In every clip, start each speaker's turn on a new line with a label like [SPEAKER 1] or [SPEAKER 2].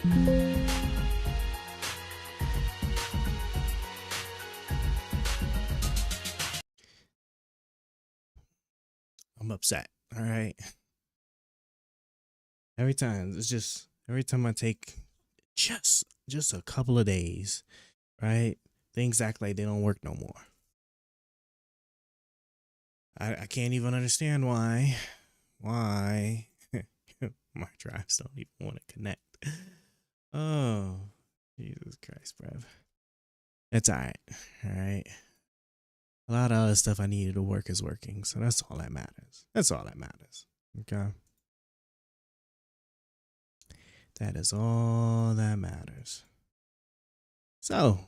[SPEAKER 1] I'm upset. All right. Every time every time I take just a couple of days, right? Things act like they don't work no more. I can't even understand why. Why my drives don't even want to connect. Oh, Jesus Christ, bruv. It's all right. All right. A lot of other stuff I needed to work is working, so that's all that matters. That's all that matters. Okay. That is all that matters. So,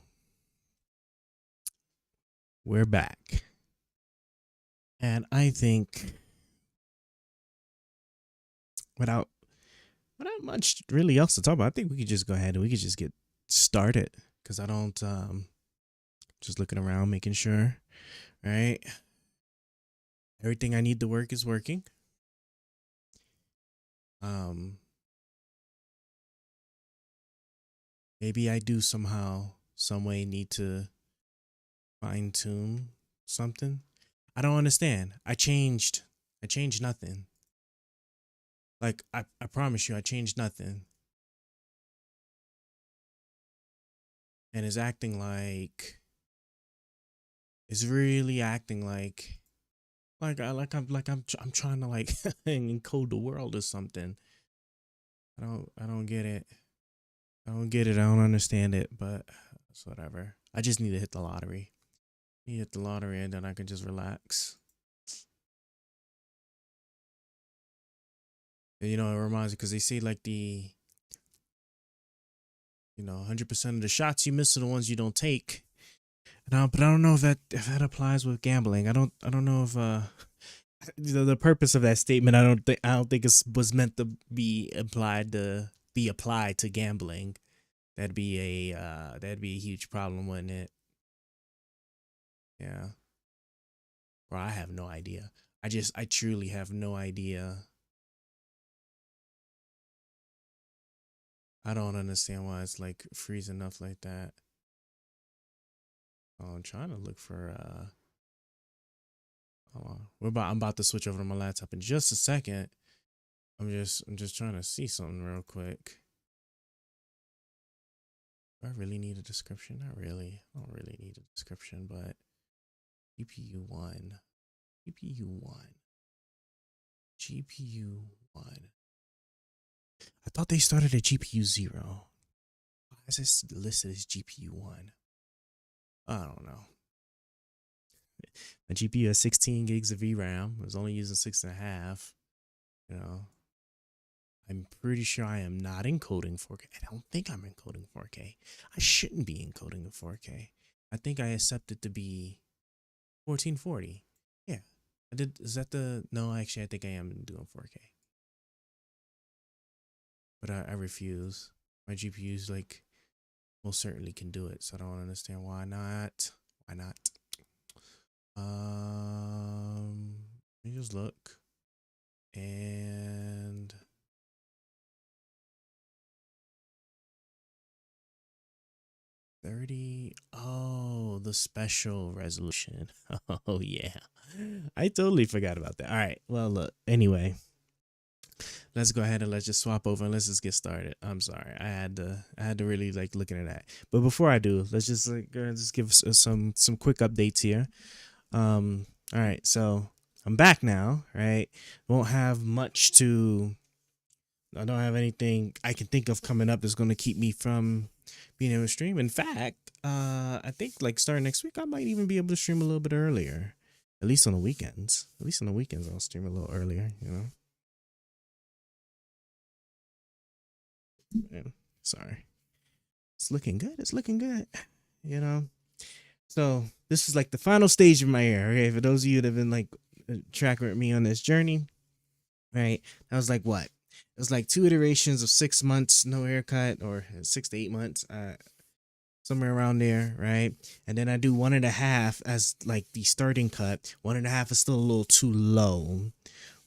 [SPEAKER 1] we're back. And I think without much really else to talk about, I think we could just go ahead and we could just get started. Cause I don't just looking around making sure, right? Everything I need to work is working. Um Maybe I do somehow, some way need to fine tune something. I don't understand. I changed nothing. Like I promise you I changed nothing. And it's acting like it's really acting I'm trying to like encode the world or something. I don't get it. I don't get it. I don't understand it, but it's whatever. I just need to hit the lottery. You hit the lottery and then I can just relax. And, you know, it reminds me because they say like 100% of the shots you miss are the ones you don't take. But I don't know if that applies with gambling. I don't know if the purpose of that statement. I don't think it was meant to be applied to gambling. That'd be a huge problem, wouldn't it? Yeah. Or I have no idea. I truly have no idea. I don't understand why it's like freezing up like that. Oh, I'm trying to look for hold on. I'm about to switch over to my laptop in just a second. I'm just trying to see something real quick. Do I really need a description? Not really. I don't really need a description, but GPU one. GPU one. GPU one. I thought they started at GPU zero. Why is this listed as GPU one? I don't know. My GPU has 16 gigs of VRAM. I was only using 6.5. You know, I'm pretty sure I am not encoding 4K. I don't think I'm encoding 4K. I shouldn't be encoding the 4K. I think I accepted to be 1440. Yeah. I did. Is that the. No, actually, I think I am doing 4K. But I refuse. My GPU's like most certainly can do it. So I don't understand why not. Why not? Let me just look. And 30. Oh, the special resolution. Oh, yeah. I totally forgot about that. All right. Well, look. Anyway, let's go ahead and let's just swap over and let's just get started. I'm sorry. I had to really like look into that. But before I do, let's just like just give some quick updates here. All right. So I'm back now. Right. Won't have much to. I don't have anything I can think of coming up that's going to keep me from being able to stream. In fact, I think like starting next week, I might even be able to stream a little bit earlier. At least on the weekends. At least on the weekends, I'll stream a little earlier, you know? Man, sorry. It's looking good. It's looking good, you know? So this is like the final stage of my hair, okay? For those of you that have been like tracking with me on this journey, right? That was like what? It was like 2 iterations of 6 months, no haircut, or 6 to 8 months. Somewhere around there, right? And then I do 1.5 as like the starting cut. 1.5 is still a little too low,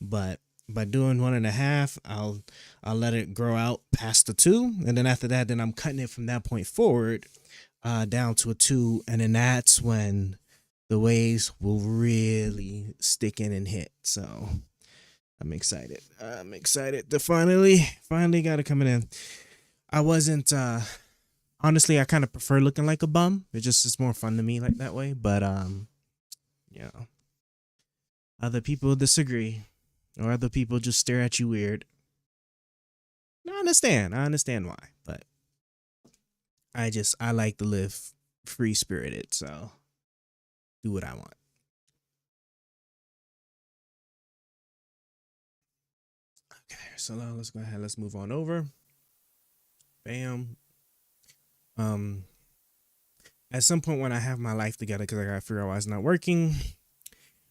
[SPEAKER 1] but by doing 1.5, I'll let it grow out past the 2, and then after that, then I'm cutting it from that point forward, down to a 2, and then that's when the waves will really stick in and hit. So I'm excited. I'm excited to finally got it coming in. I wasn't honestly, I kind of prefer looking like a bum. It's more fun to me like that way. But yeah, other people disagree, or other people just stare at you weird. I understand. I understand why, but I like to live free spirited, so do what I want. Okay, so now let's go ahead. Let's move on over. Bam. Um, at some point when I have my life together, because I gotta figure out why it's not working,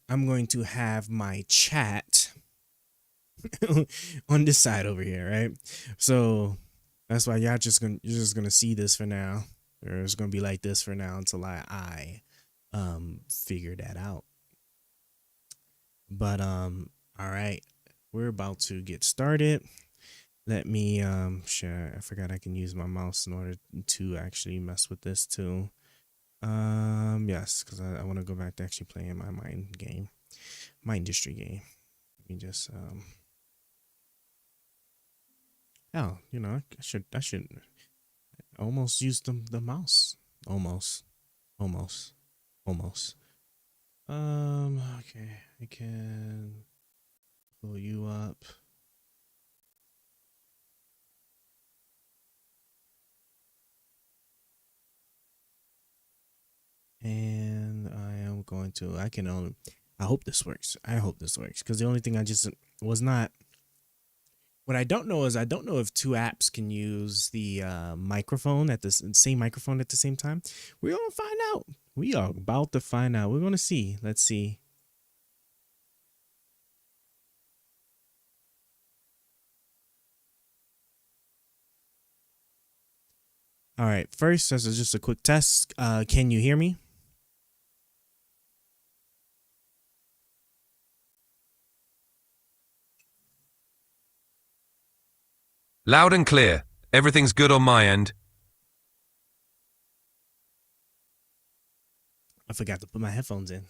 [SPEAKER 1] I'm going to have my chat on this side over here, right? So that's why you're just gonna see this for now, or it's gonna be like this for now until I figure that out. But all right, we're about to get started. Let me share. I forgot I can use my mouse in order to actually mess with this too. Yes, because I want to go back to actually playing my my industry game. Let me just oh, I should almost use the mouse. Almost. Almost. Almost. Okay, I can pull you up. And I am going to, I hope this works. I hope this works. Because the only thing I just was not, what I don't know is I don't know if two apps can use the microphone at the same microphone at the same time. We're going to find out. We are about to find out. We're going to see. Let's see. All right. First, this is just a quick test. Can you hear me?
[SPEAKER 2] Loud and clear. Everything's good on my end.
[SPEAKER 1] I forgot to put my headphones in.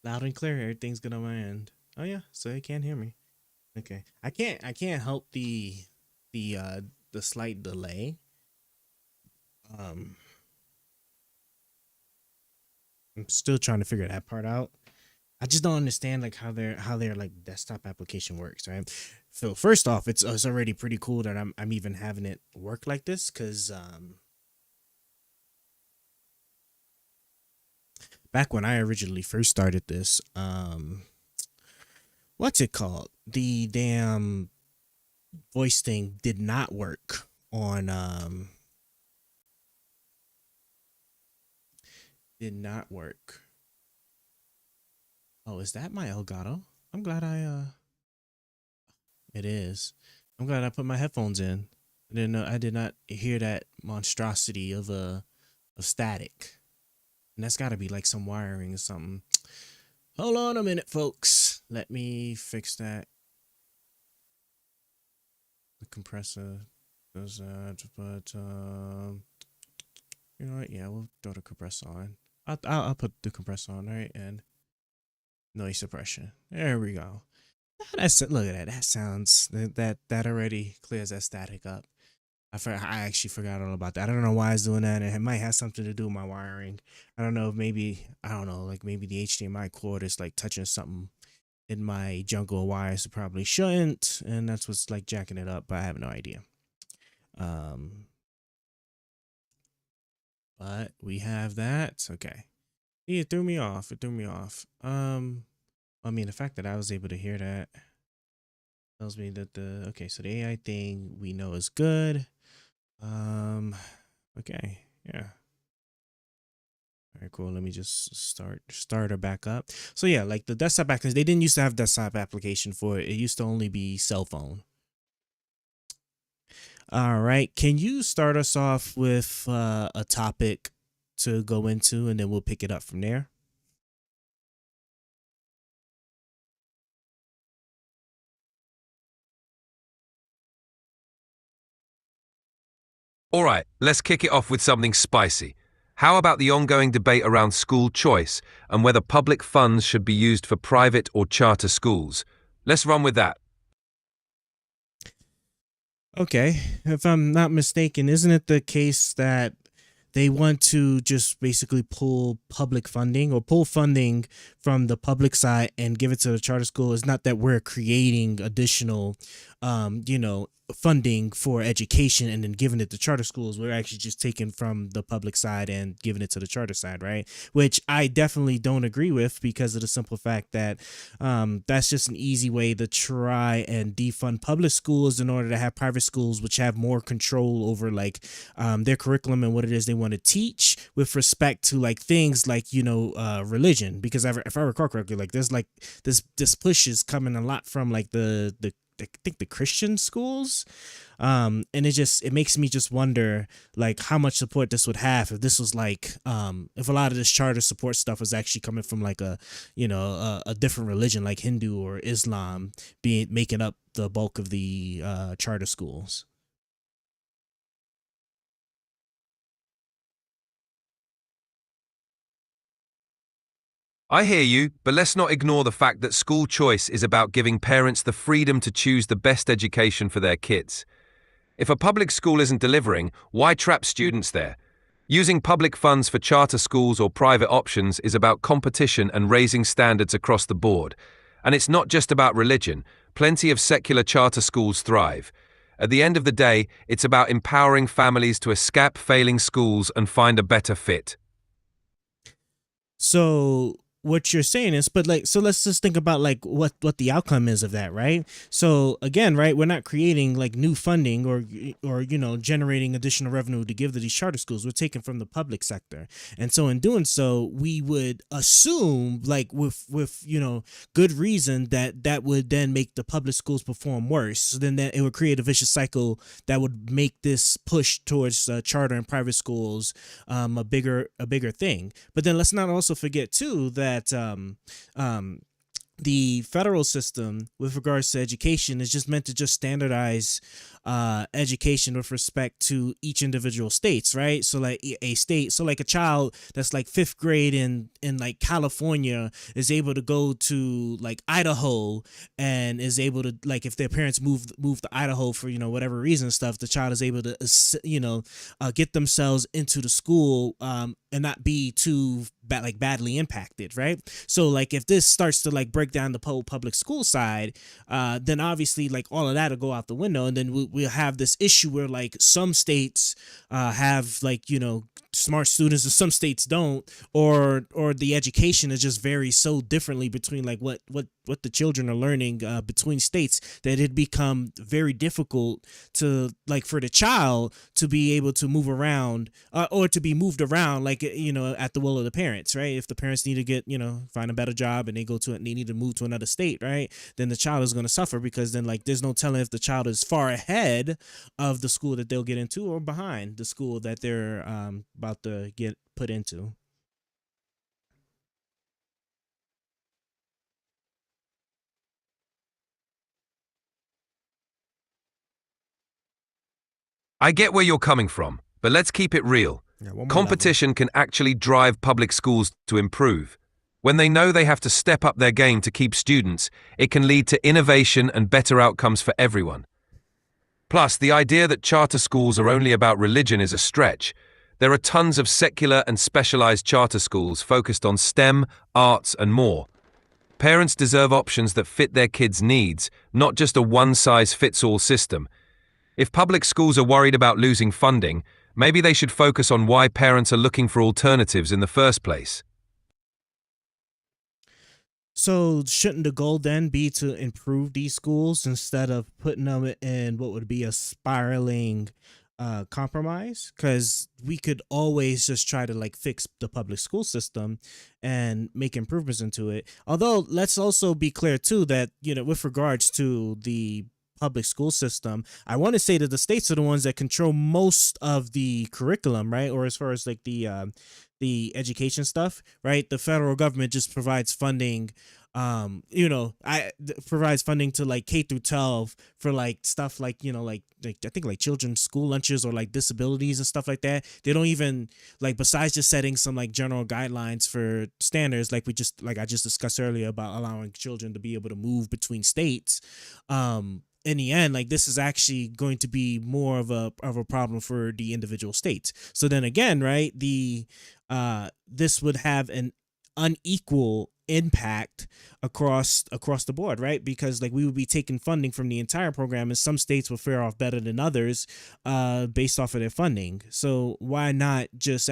[SPEAKER 1] Loud and clear. Everything's good on my end. Oh yeah, so you can't hear me. Okay. I can't help the slight delay. Um I'm still trying to figure that part out. I just don't understand like how their like desktop application works, right? So first off, it's already pretty cool that I'm even having it work like this, cuz back when I originally first started this, what's it called? The damn voice thing did not work on did not work. Oh, is that my Elgato? I'm glad it is. I'm glad I put my headphones in. I did not hear that monstrosity of static. And that's got to be like some wiring or something. Hold on a minute, folks. Let me fix that. The compressor does that, but you know what? Yeah, we'll throw the compressor on. I'll put the compressor on, right? And noise suppression. There we go. That's look at that. That sounds that already clears that static up. I actually forgot all about that. I don't know why it's doing that. It might have something to do with my wiring. I don't know if I don't know, like maybe the HDMI cord is like touching something in my jungle of wires. It probably shouldn't, and that's what's like jacking it up. But I have no idea. Um, but we have that. Okay. Yeah, it threw me off. It threw me off. I mean, the fact that I was able to hear that tells me that okay, so the AI thing we know is good. Okay, yeah. All right, cool. Let me just start her back up. So yeah, like the desktop application, they didn't used to have desktop application for it. It used to only be cell phone. All right, can you start us off with a topic to go into, and then we'll pick it up from there.
[SPEAKER 2] All right, let's kick it off with something spicy. How about the ongoing debate around school choice and whether public funds should be used for private or charter schools? Let's run with that.
[SPEAKER 1] Okay, if I'm not mistaken, isn't it the case that they want to just basically pull public funding or pull funding from the public side and give it to the charter school? It's not that we're creating additional, funding for education and then giving it to charter schools. We're actually just taking from the public side and giving it to the charter side, right? Which I definitely don't agree with because of the simple fact that that's just an easy way to try and defund public schools in order to have private schools, which have more control over like their curriculum and what it is they want to teach with respect to like things like religion. Because if I recall correctly, like there's like this push is coming a lot from like the I think the Christian schools, and it makes me just wonder like how much support this would have if this was like if a lot of this charter support stuff was actually coming from like a different religion like Hindu or Islam being making up the bulk of the charter schools.
[SPEAKER 2] I hear you, but let's not ignore the fact that school choice is about giving parents the freedom to choose the best education for their kids. If a public school isn't delivering, why trap students there? Using public funds for charter schools or private options is about competition and raising standards across the board. And it's not just about religion. Plenty of secular charter schools thrive. At the end of the day, it's about empowering families to escape failing schools and find a better fit.
[SPEAKER 1] So what you're saying is, but like, so let's just think about like what the outcome is of that, right? So again, right, we're not creating like new funding or generating additional revenue to give to these charter schools. We're taking from the public sector, and so in doing so, we would assume like with good reason that that would then make the public schools perform worse. So then that it would create a vicious cycle that would make this push towards charter and private schools a bigger thing. But then let's not also forget too that um, the federal system with regards to education is just meant to just standardize education with respect to each individual states, right? So like a state, so like a child that's like fifth grade in like California is able to go to like Idaho and is able to like if their parents move to Idaho for whatever reason and stuff, the child is able to get themselves into the school and not be too badly impacted, right? So like if this starts to like break down the public school side, then obviously like all of that will go out the window, and then we'll have this issue where like some states have like smart students and some states don't, or the education is just varies so differently between like what the children are learning between states that it become very difficult to like for the child to be able to move around or to be moved around like at the will of the parents, right? If the parents need to get find a better job and they need to move to another state, right, then the child is going to suffer because then like there's no telling if the child is far ahead of the school that they'll get into or behind the school that they're about to get put into.
[SPEAKER 2] I get where you're coming from, but let's keep it real.
[SPEAKER 1] Yeah, one more level.
[SPEAKER 2] Competition can actually drive public schools to improve. When they know they have to step up their game to keep students, it can lead to innovation and better outcomes for everyone. Plus, the idea that charter schools are only about religion is a stretch. There are tons of secular and specialized charter schools focused on STEM, arts, and more. Parents deserve options that fit their kids' needs, not just a one-size-fits-all system. If public schools are worried about losing funding, maybe they should focus on why parents are looking for alternatives in the first place.
[SPEAKER 1] So shouldn't the goal then be to improve these schools instead of putting them in what would be a spiraling compromise? Because we could always just try to like fix the public school system and make improvements into it. Although let's also be clear too that with regards to the public school system, I want to say that the states are the ones that control most of the curriculum, right? Or as far as like the education stuff, right? The federal government just provides funding provides funding to like K through 12 for like stuff like, like I think like children's school lunches or like disabilities and stuff like that. They don't even like, besides just setting some like general guidelines for standards, like I just discussed earlier about allowing children to be able to move between states. In the end, like this is actually going to be more of a problem for the individual states. So then again, right, this would have an unequal impact across the board, right? Because like we would be taking funding from the entire program, and some states will fare off better than others based off of their funding. So why not just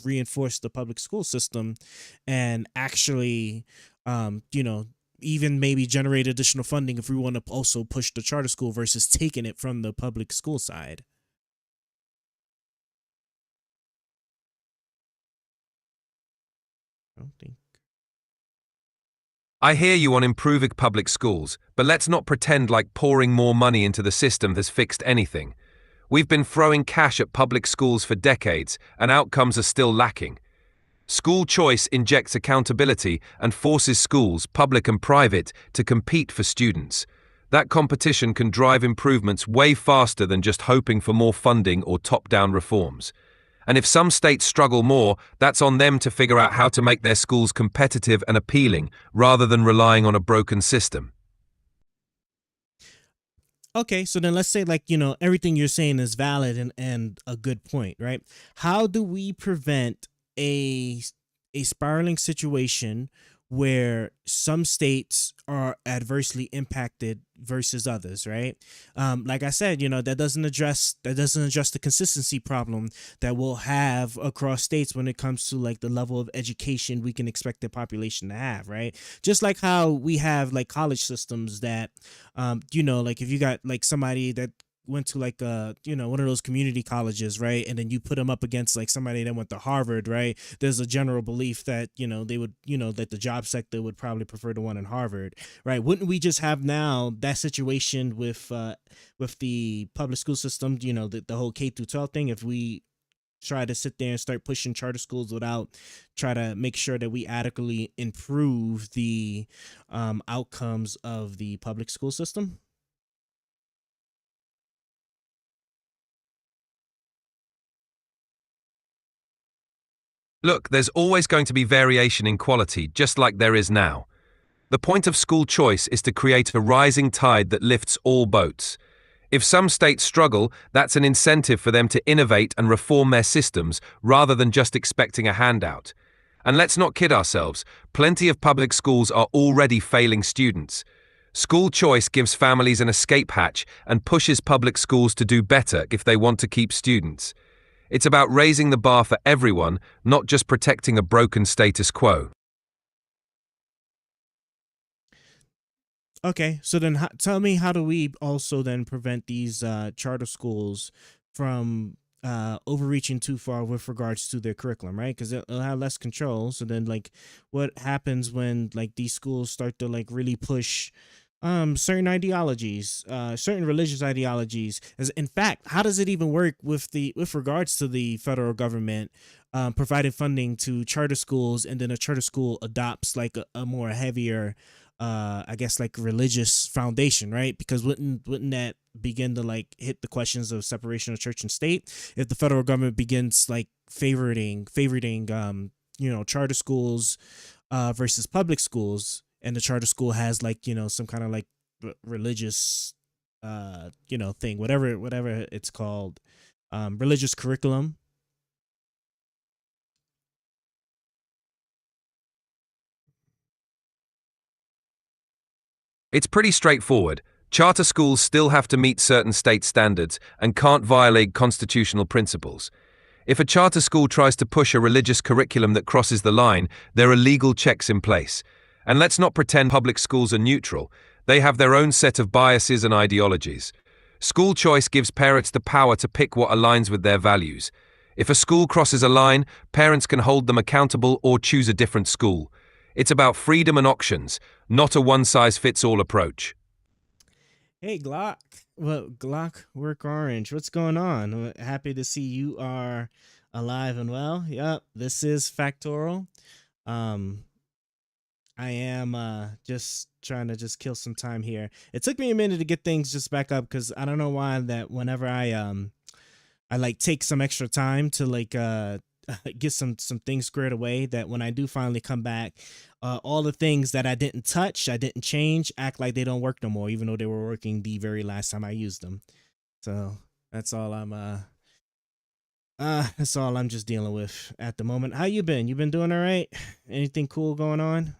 [SPEAKER 1] reinforce the public school system and actually even maybe generate additional funding if we want to also push the charter school versus taking it from the public school side. I don't think.
[SPEAKER 2] I hear you on improving public schools, but let's not pretend like pouring more money into the system has fixed anything. We've been throwing cash at public schools for decades, and outcomes are still lacking. School choice injects accountability and forces schools, public and private, to compete for students. That competition can drive improvements way faster than just hoping for more funding or top-down reforms. And if some states struggle more, that's on them to figure out how to make their schools competitive and appealing, rather than relying on a broken system.
[SPEAKER 1] Okay, so then let's say like, everything you're saying is valid and a good point, right? How do we prevent a a spiraling situation where some states are adversely impacted versus others, right? Like I said, that doesn't address the consistency problem that we'll have across states when it comes to like the level of education we can expect the population to have, right? Just like how we have like college systems that, like if you got like somebody that went to like one of those community colleges, right, and then you put them up against like somebody that went to Harvard, right, there's a general belief that they would, that the job sector would probably prefer the one in Harvard, right? Wouldn't we just have now that situation with the public school system, the whole K through 12 thing, if we try to sit there and start pushing charter schools without try to make sure that we adequately improve the outcomes of the public school system?
[SPEAKER 2] Look, there's always going to be variation in quality, just like there is now. The point of school choice is to create a rising tide that lifts all boats. If some states struggle, that's an incentive for them to innovate and reform their systems rather than just expecting a handout. And let's not kid ourselves, plenty of public schools are already failing students. School choice gives families an escape hatch and pushes public schools to do better if they want to keep students. It's about raising the bar for everyone, not just protecting a broken status quo.
[SPEAKER 1] Okay, so then tell me, how do we also then prevent these charter schools from overreaching too far with regards to their curriculum, right? Because they'll have less control. So then, like, what happens when like these schools start to like really push certain ideologies, certain religious ideologies? As in fact, how does it even work with regards to the federal government providing funding to charter schools, and then a charter school adopts like a more heavier I guess like religious foundation, right? Because wouldn't that begin to like hit the questions of separation of church and state if the federal government begins like favoriting charter schools versus public schools, and the charter school has like some kind of like religious thing, whatever it's called, religious curriculum.
[SPEAKER 2] It's pretty straightforward. Charter schools still have to meet certain state standards and can't violate constitutional principles. If a charter school tries to push a religious curriculum that crosses the line, there are legal checks in place. And let's not pretend public schools are neutral. They have their own set of biases and ideologies. School choice gives parents the power to pick what aligns with their values. If a school crosses a line, parents can hold them accountable or choose a different school. It's about freedom and options, not a one-size-fits-all approach.
[SPEAKER 1] Hey Glock, well Glock Work Orange, what's going on? Happy to see you are alive and well. Yep, this is Factoral. Um, I am just trying to just kill some time here. It took me a minute to get things just back up because I don't know why that whenever I like take some extra time to like get some things squared away, that when I do finally come back, all the things that I didn't touch, I didn't change, act like they don't work no more, even though they were working the very last time I used them. So that's all I'm just dealing with at the moment. How you been? You been doing all right? Anything cool going on?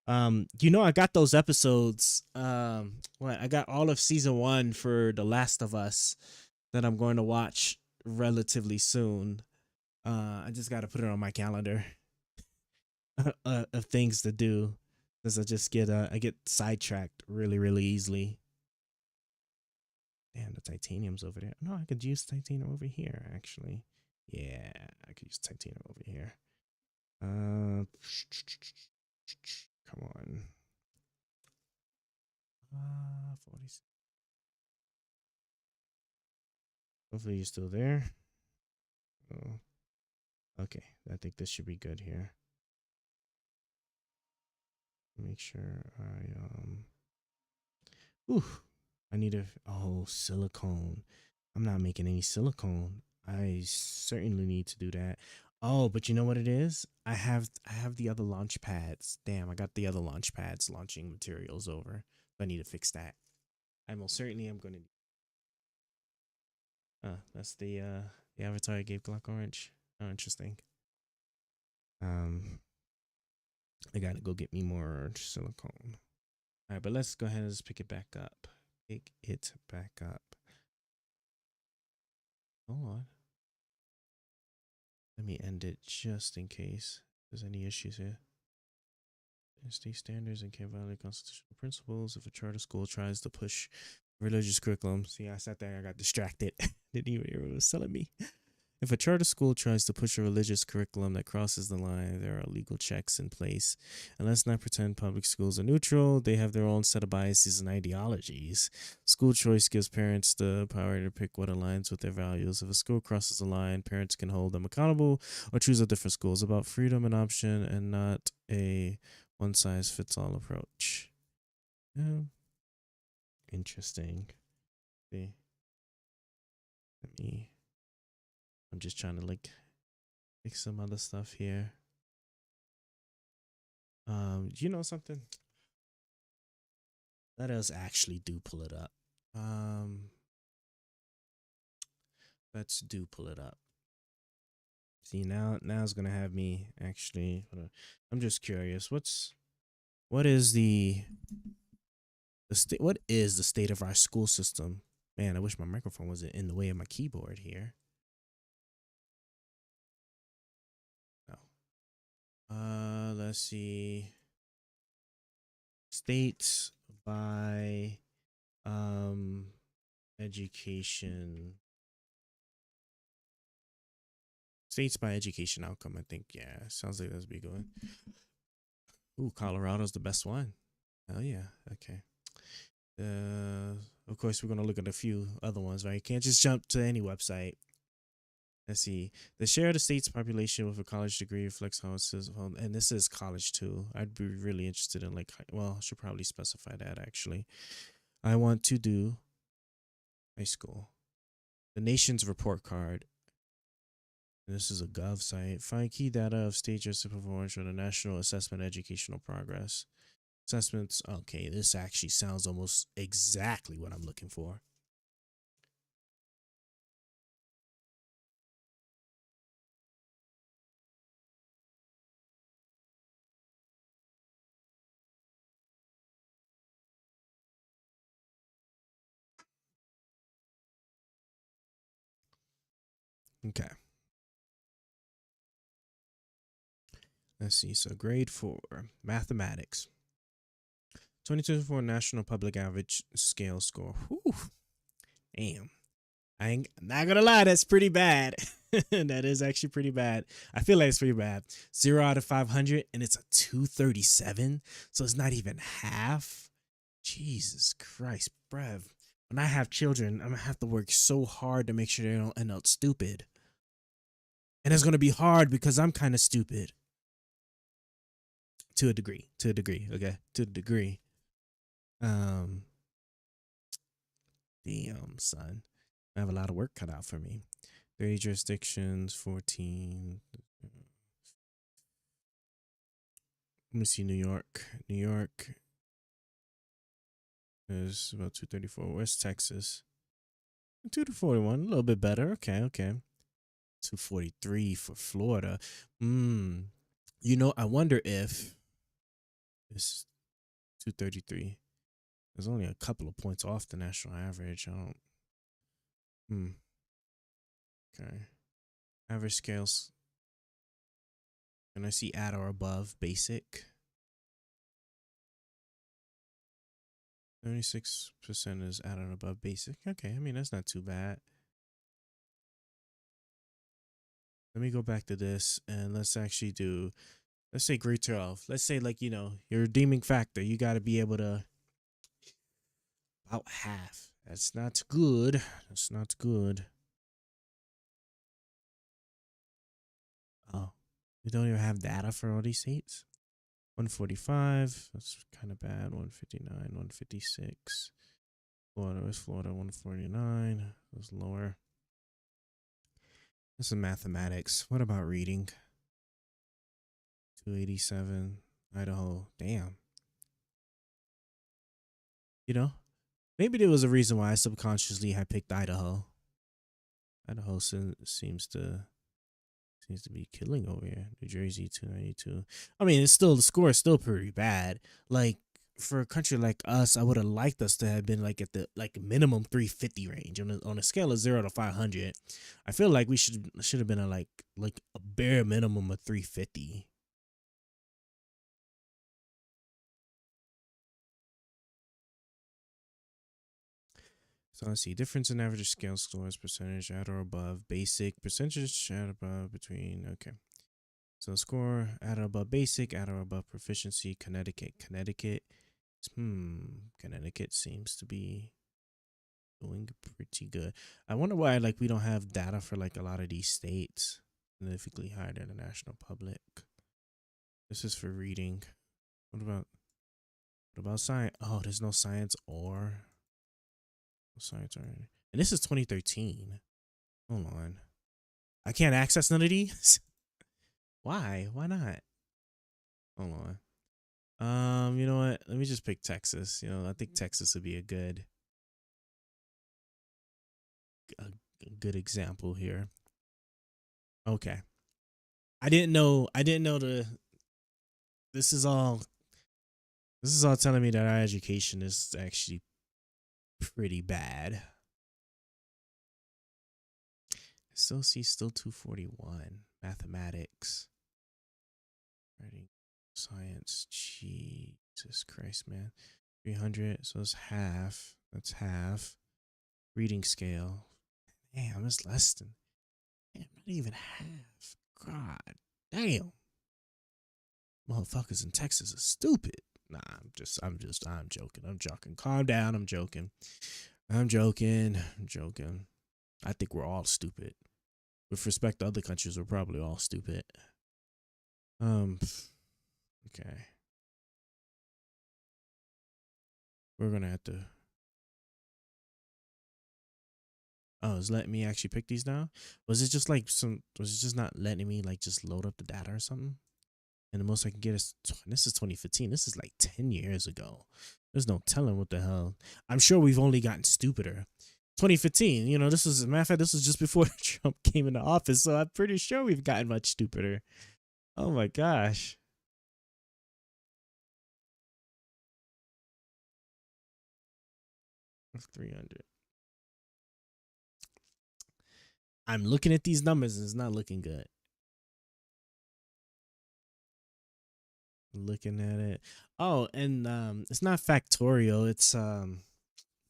[SPEAKER 1] I got those episodes. What I got all of season 1 for The Last of Us that I'm going to watch relatively soon. I just got to put it on my calendar of things to do, because I get sidetracked really really easily. Damn, the titanium's over there. No, I could use titanium over here actually. Yeah, I could use titanium over here. Come on. 46. Hopefully you're still there. Oh, okay. I think this should be good here. Make sure Ooh, I need silicone. I'm not making any silicone. I certainly need to do that. Oh, but you know what it is? I have the other launch pads. Damn, I got the other launch pads launching materials over. I need to fix that. I most certainly am going to. That's the avatar I gave Glock Orange. Oh, interesting. Um, I gotta go get me more silicone. All right, but let's go ahead and just pick it back up. Pick it back up. Hold on. Let me end it just in case there's any issues here. State standards and can't violate constitutional principles if a charter school tries to push religious curriculum. See, I sat there, I got distracted. Didn't even hear what it was telling me. If a charter school tries to push a religious curriculum that crosses the line, there are legal checks in place. And let's not pretend public schools are neutral. They have their own set of biases and ideologies. School choice gives parents the power to pick what aligns with their values. If a school crosses the line, parents can hold them accountable or choose a different school. It's about freedom and option and not a one-size-fits-all approach. Yeah. Interesting. See. I'm just trying to like fix some other stuff here. You know something? Let us actually do pull it up. Let's do pull it up. See, now it's gonna have me actually. I'm just curious. What is the state? What is the state of our school system? Man, I wish my microphone wasn't in the way of my keyboard here. Let's see. States by education. States by education outcome, I think. Yeah, sounds like that's be good. Ooh, Colorado's the best one. Oh yeah, okay. Of course, we're gonna look at a few other ones, right? You can't just jump to any website. Let's see. The share of the state's population with a college degree reflects how it says, and this is college too. I'd be really interested in like, well, I should probably specify that actually. I want to do high school. The nation's report card. This is a gov site. Find key data of state justice performance for the National Assessment Educational Progress. Assessments. Okay, this actually sounds almost exactly what I'm looking for. Okay. Let's see. So grade 4, mathematics. 2024 National Public Average Scale Score. Whew. Damn. I ain't not gonna lie, that's pretty bad. That is actually pretty bad. I feel like it's pretty bad. 0 out of 500, and it's a 237. So it's not even half. Jesus Christ, bruv. When I have children, I'm gonna have to work so hard to make sure they don't end up stupid. And it's gonna be hard because I'm kind of stupid. to a degree. To a degree. Okay. To a degree. Um Damn, son. I have a lot of work cut out for me. 30 jurisdictions, 14. Let me see New York. New York is about 234. Where's Texas? 241, a little bit better. Okay, okay. 243 for Florida. You know, I wonder if it's 233. There's only a couple of points off the national average. I don't. Okay. Average scales. Can I see at or above basic? 76% is at or above basic. Okay, I mean, that's not too bad. Let me go back to this and let's actually do, let's say grade 12. Let's say, like, you know, your redeeming factor. You got to be able to, about half. That's not good. That's not good. Oh, we don't even have data for all these states. 145. That's kind of bad. 159. 156. Florida is Florida. 149. It was lower. This is mathematics. What about reading? 287. Idaho. Damn. You know, maybe there was a reason why I subconsciously had picked Idaho. Idaho seems to be killing over here. New Jersey 292. I mean, it's still, the score is still pretty bad. Like, for a country like us, I would have liked us to have been like at the like minimum 350 range on a scale of 0 to 500. I feel like we should have been at like a bare minimum of 350. So let's see, difference in average scale scores, percentage at or above basic, percentage at or above between. Okay. So score at or above basic, at or above proficiency. Connecticut. Connecticut seems to be doing pretty good. I wonder why like we don't have data for like a lot of these states significantly higher than the national public. This is for reading. What about science? Oh, there's no science or science or, and this is 2013. Hold on. I can't access none of these. Why? Why not? Hold on. You know what? Let me just pick Texas. You know, I think Texas would be a good example here. Okay. I didn't know this is all telling me that our education is actually pretty bad. Still 241. Mathematics. Writing, science. Jesus Christ, man. 300. So it's half. That's half. Reading scale. Damn, it's less than. Damn, not even half. God damn. Motherfuckers in Texas are stupid. Nah, I'm joking. I'm joking. Calm down. I'm joking. I think we're all stupid. With respect to other countries, we're probably all stupid. Okay. We're gonna have to. Oh, it's letting me actually pick these now? Was it just not letting me like just load up the data or something? And the most I can get is, this is 2015. This is like 10 years ago. There's no telling what the hell. I'm sure we've only gotten stupider. 2015, you know, this was, as a matter of fact, this was just before Trump came into office. So I'm pretty sure we've gotten much stupider. Oh my gosh. Of 300. I'm looking at these numbers and it's not looking good. Looking at it. Oh, and it's not Factorial, it's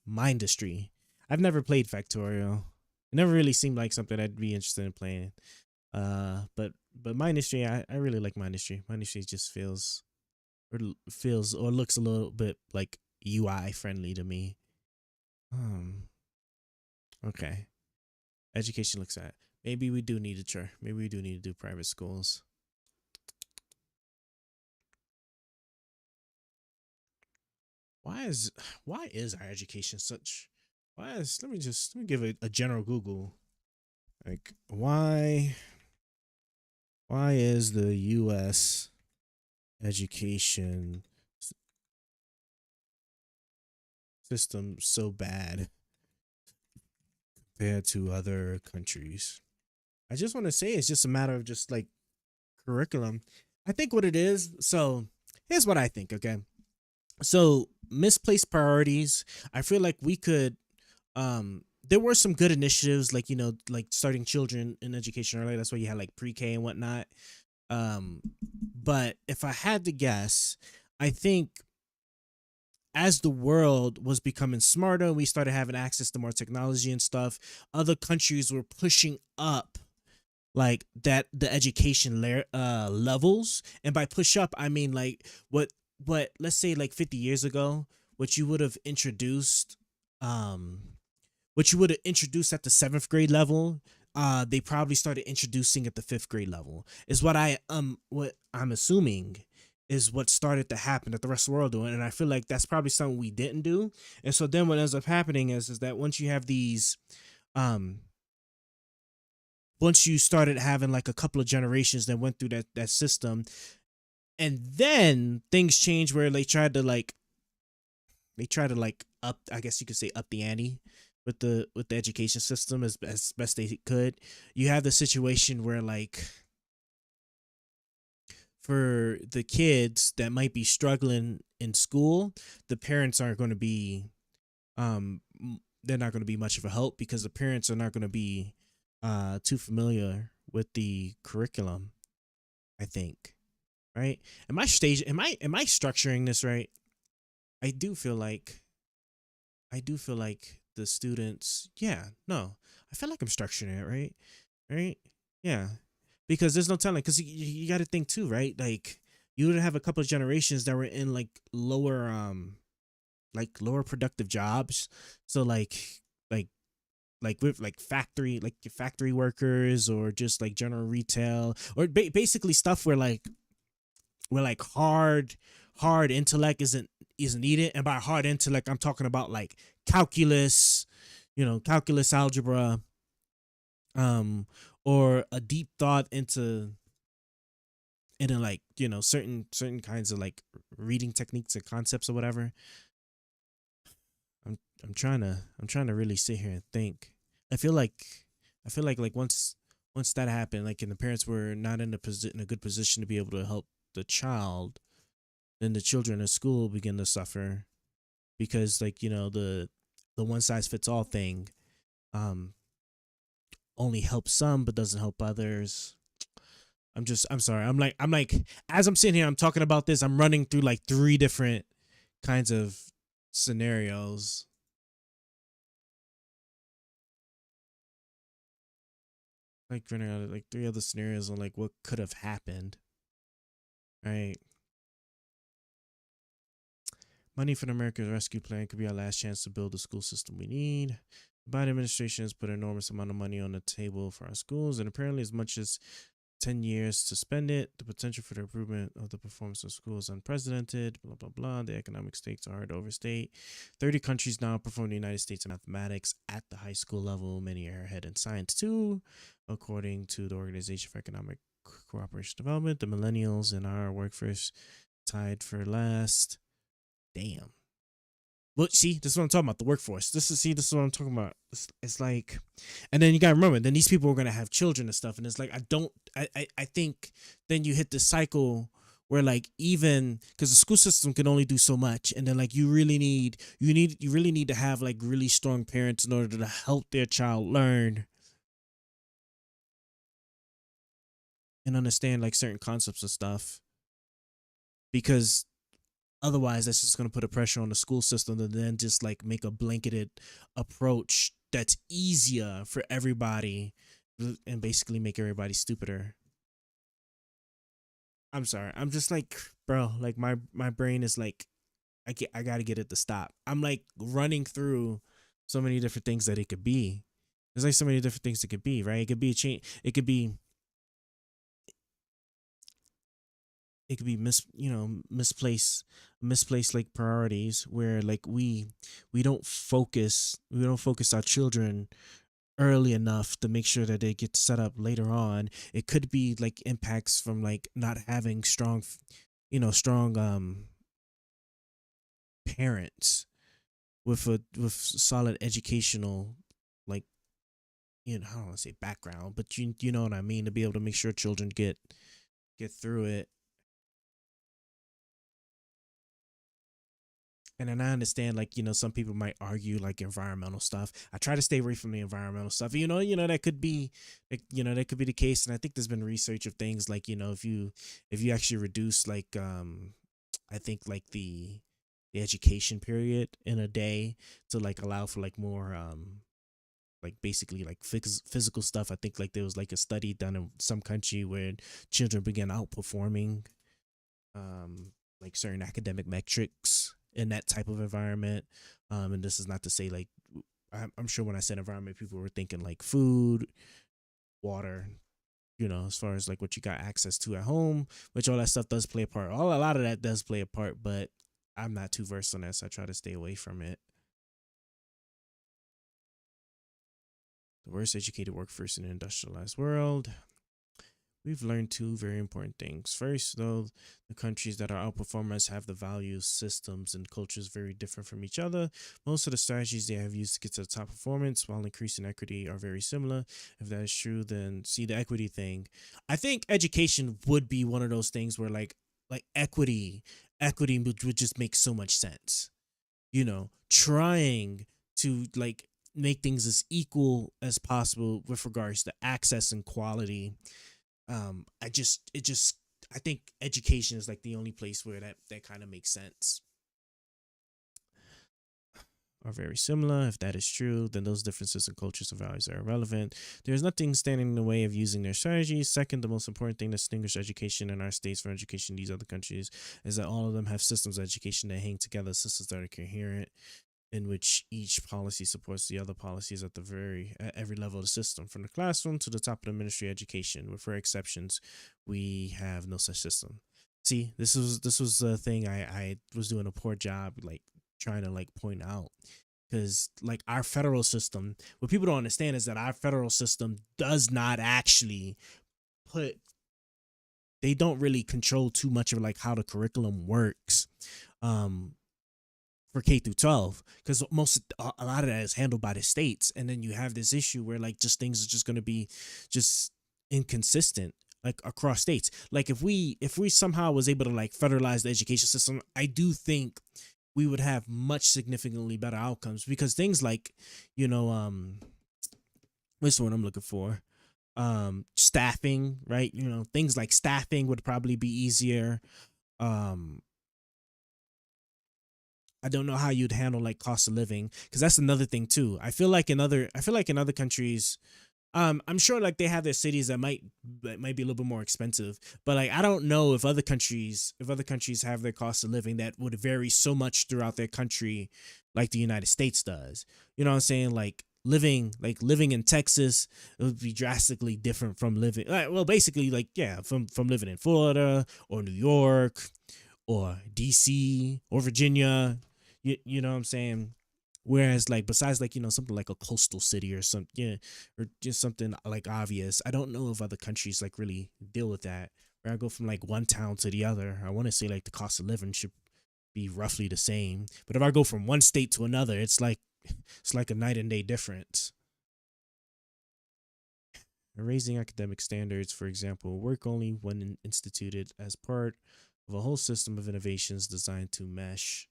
[SPEAKER 1] Mindustry. I've never played Factorial. It never really seemed like something I'd be interested in playing. But Mindustry, I really like Mindustry. Mindustry just feels or looks a little bit like UI friendly to me. Okay. Education looks at. Maybe we do need to do private schools. why is why is our education such why is let me give it a general Google. Like why is the US education system so bad compared to other countries? I just want to say it's just a matter of just like curriculum. I think what it is, so here's what I think, okay? So misplaced priorities. I feel like we could there were some good initiatives like like starting children in education early. That's why you had like pre-K and whatnot. Um but if I had to guess, I think as the world was becoming smarter and we started having access to more technology and stuff, other countries were pushing up like that the education levels. And by push up I mean like what let's say like 50 years ago, what you would have introduced um what you would have introduced at the 7th grade level, they probably started introducing at the 5th grade level, is what I'm assuming is what started to happen that the rest of the world doing. And I feel like that's probably something we didn't do. And so then what ends up happening is that once you have these um once you started having like a couple of generations that went through that system, and then things changed where they tried to like up, I guess you could say, up the ante with the education system as best they could. You have the situation where like for the kids that might be struggling in school, the parents aren't going to be they're not going to be much of a help because the parents are not going to be too familiar with the curriculum, I think. Right? Am I structuring this right? I do feel like the students, yeah, no. I feel like I'm structuring it right. Right? Yeah. Because there's no telling, because you got to think too, right? Like you would have a couple of generations that were in like lower productive jobs. So like with like factory workers, or just like general retail, or basically stuff where like hard intellect isn't needed. And by hard intellect I'm talking about like calculus, calculus, algebra, um or a deep thought into like certain kinds of like reading techniques and concepts or whatever. I'm trying to really sit here and think. I feel like like once that happened, like, and the parents were not in a good position to be able to help the child, then the children at school begin to suffer, because like the one size fits all thing um only helps some but doesn't help others. I'm sorry. I'm like as I'm sitting here, I'm talking about this, I'm running through like three different kinds of scenarios. Like running out of like three other scenarios on like what could have happened. Right. Money for the American Rescue Plan could be our last chance to build the school system we need. The Biden administration has put an enormous amount of money on the table for our schools, and apparently as much as 10 years to spend it. The potential for the improvement of the performance of schools is unprecedented. Blah, blah, blah. The economic stakes are hard to overstate. 30 countries now perform the United States in mathematics at the high school level. Many are ahead in science too, according to the Organization for Economic Cooperation and Development. The millennials in our workforce tied for last. Damn. Well, see, this is what I'm talking about. The workforce. This is what I'm talking about. It's like, and then you gotta remember, then these people are gonna have children and stuff, and it's like I think then you hit the cycle where like, even because the school system can only do so much, and then like you really need to have like really strong parents in order to help their child learn and understand like certain concepts and stuff, because otherwise that's just going to put a pressure on the school system to then just like make a blanketed approach that's easier for everybody and basically make everybody stupider. I'm sorry, I'm just like, bro, like my brain is like, I gotta get it to stop. I'm like running through so many different things that it could be. There's like so many different things it could be, right? It could be a change. it could be misplaced like priorities where like we don't focus our children early enough to make sure that they get set up later on. It could be like impacts from like not having strong parents with solid educational, like, I don't want to say background, but you know what I mean, to be able to make sure children get through it. And then I understand, like, some people might argue like environmental stuff. I try to stay away from the environmental stuff. That could be, like, that could be the case. And I think there's been research of things like, if you actually reduce like, I think like the education period in a day to like allow for like more, like basically like physical stuff. I think like there was like a study done in some country where children began outperforming, like certain academic metrics in that type of environment. And this is not to say like, I'm sure when I said environment, people were thinking like food, water, as far as like what you got access to at home, which all that stuff does play a part. A lot of that does play a part, but I'm not too versed on that, so I try to stay away from it. The worst educated workforce in an industrialized world. We've learned two very important things. First, though, the countries that are outperformers have the values, systems, and cultures very different from each other. Most of the strategies they have used to get to the top performance while increasing equity are very similar. If that is true, then see the equity thing. I think education would be one of those things where like equity would just make so much sense. Trying to like make things as equal as possible with regards to access and quality. I think education is like the only place where that kind of makes sense. Are very similar. If that is true, then those differences in cultures and values are irrelevant. There is nothing standing in the way of using their strategies. Second, the most important thing that distinguishes education in our states from education in these other countries is that all of them have systems of education that hang together, systems that are coherent, in which each policy supports the other policies at every level of the system, from the classroom to the top of the Ministry of Education. With rare exceptions, we have no such system. See, this was the thing I was doing a poor job like trying to like point out, because like our federal system, what people don't understand is that our federal system does not actually put they don't really control too much of like how the curriculum works. Um, for K through 12, because a lot of that is handled by the states, and then you have this issue where like just things are just going to be just inconsistent like across states. Like if we somehow was able to like federalize the education system, I do think we would have much significantly better outcomes, because things like, you know um what's the one I'm looking for, staffing, right? Things like staffing would probably be easier. um I don't know how you'd handle like cost of living, because that's another thing too. I feel like in other countries, I'm sure like they have their cities that might be a little bit more expensive, but like I don't know if other countries have their cost of living that would vary so much throughout their country like the United States does. You know what I'm saying? Like living in Texas, it would be drastically different from living well, basically like, yeah, from living in Florida or New York or DC or Virginia. You know what I'm saying? Whereas like besides like, something like a coastal city or something, yeah, or just something like obvious, I don't know if other countries like really deal with that. Where I go from like one town to the other, I want to say like the cost of living should be roughly the same. But if I go from one state to another, it's like a night and day difference. Raising academic standards, for example, work only when instituted as part of a whole system of innovations designed to mesh.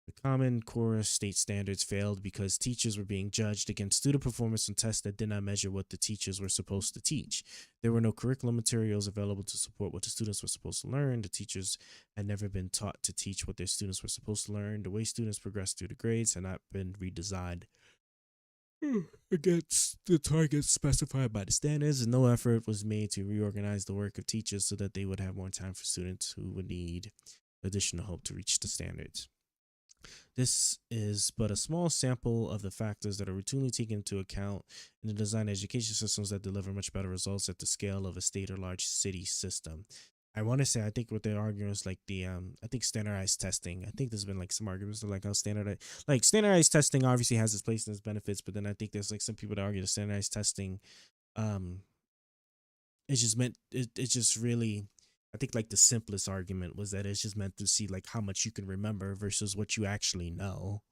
[SPEAKER 1] The Common Core state standards failed because teachers were being judged against student performance on tests that did not measure what the teachers were supposed to teach. There were no curriculum materials available to support what the students were supposed to learn. The teachers had never been taught to teach what their students were supposed to learn. The way students progressed through the grades had not been redesigned against the targets specified by the standards, and no effort was made to reorganize the work of teachers so that they would have more time for students who would need additional help to reach the standards. This is but a small sample of the factors that are routinely taken into account in the design of education systems that deliver much better results at the scale of a state or large city system. I want to say, I think what they're arguing is like the I think standardized testing. I think there's been like some arguments of like how standardized testing obviously has its place and its benefits, but then I think there's like some people that argue that standardized testing, um, it's just meant it's just really, I think like the simplest argument was that it's just meant to see like how much you can remember versus what you actually know.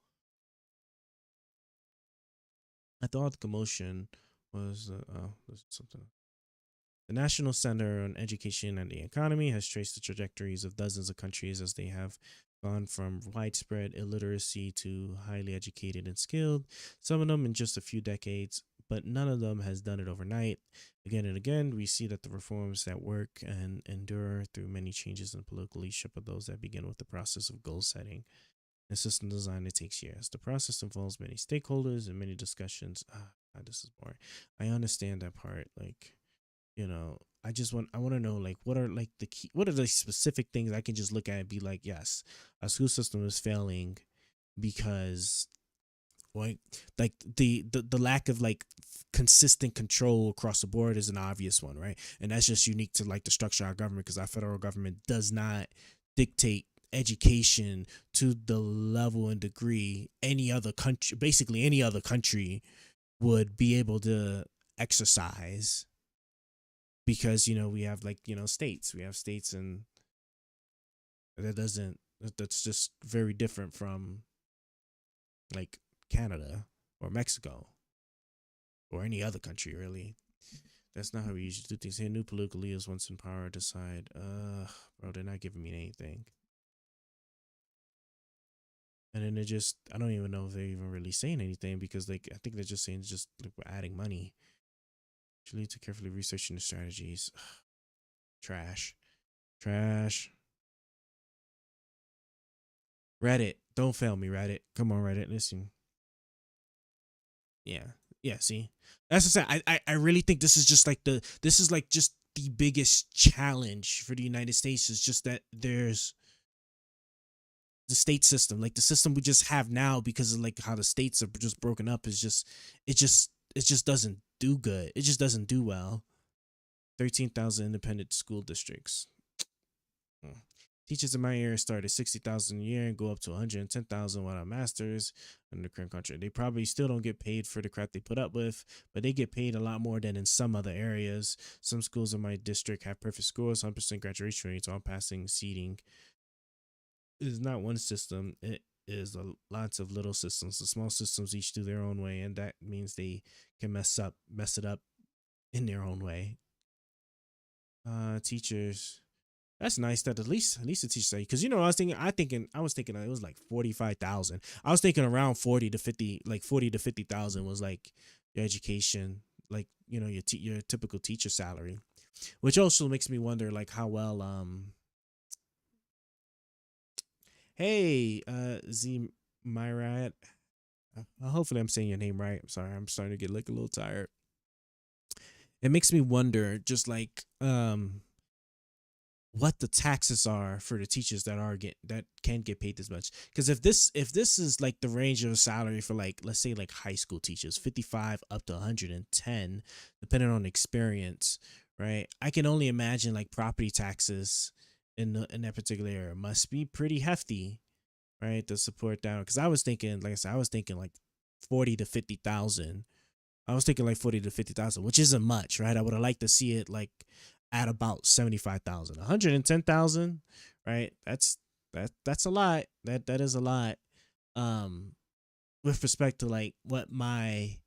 [SPEAKER 1] I thought the commotion was oh, there's something. The National Center on Education and the Economy has traced the trajectories of dozens of countries as they have gone from widespread illiteracy to highly educated and skilled, some of them in just a few decades, but none of them has done it overnight. Again and again, we see that the reforms that work and endure through many changes in political leadership are those that begin with the process of goal setting and system design that takes years. The process involves many stakeholders and many discussions. God, this is boring. I understand that part. Like, I want to know like what are like the key, what are the specific things I can just look at and be like, yes, our school system is failing because like the lack of like consistent control across the board is an obvious one, right? And that's just unique to like the structure of our government because our federal government does not dictate education to the level and degree any other country, basically any other country, would be able to exercise, because we have like states, and that doesn't that's just very different from like Canada or Mexico or any other country, really. That's not how we usually do things here. New political leaders once in power decide, bro, they're not giving me anything. And then they're just, I don't even know if they're even really saying anything, because like I think they're just saying just like, we're adding money. Should lead to carefully researching the strategies. Trash. Trash. Reddit, don't fail me, Reddit. Come on, Reddit, listen. Yeah, yeah. See, that's what I'm saying. I really think this is just like this is like just the biggest challenge for the United States, is just that there's the state system, like the system we just have now, because of like how the states are just broken up, is just it just doesn't do good. It just doesn't do well. 13,000 independent school districts. Hmm. Teachers in my area start at 60,000 a year and go up to 110,000 while on masters in the current country. They probably still don't get paid for the crap they put up with, but they get paid a lot more than in some other areas. Some schools in my district have perfect scores, 100% graduation rates, all passing seating. It is not one system. It is lots of little systems. The small systems each do their own way, and that means they can mess it up in their own way. Teachers, that's nice that at least the teacher say, because I was thinking it was like 45,000. I was thinking around 40 to 50, like 40 to 50,000 was like your education, like your typical teacher salary, which also makes me wonder like how well hey Z Myrat, hopefully I'm saying your name right. I'm sorry, I'm starting to get like a little tired. It makes me wonder just like what the taxes are for the teachers that can get paid this much, because if this is like the range of salary for like, let's say like high school teachers, 55 up to 110 depending on experience, right? I can only imagine like property taxes in that particular area must be pretty hefty, right, to support that. Because I was thinking, like I said, I was thinking like 40 to 50,000. I was thinking like 40 to 50,000, which isn't much, right? I would have liked to see it like at about 75,000, 110,000, right? That's a lot. That is a lot. Um, with respect to like what my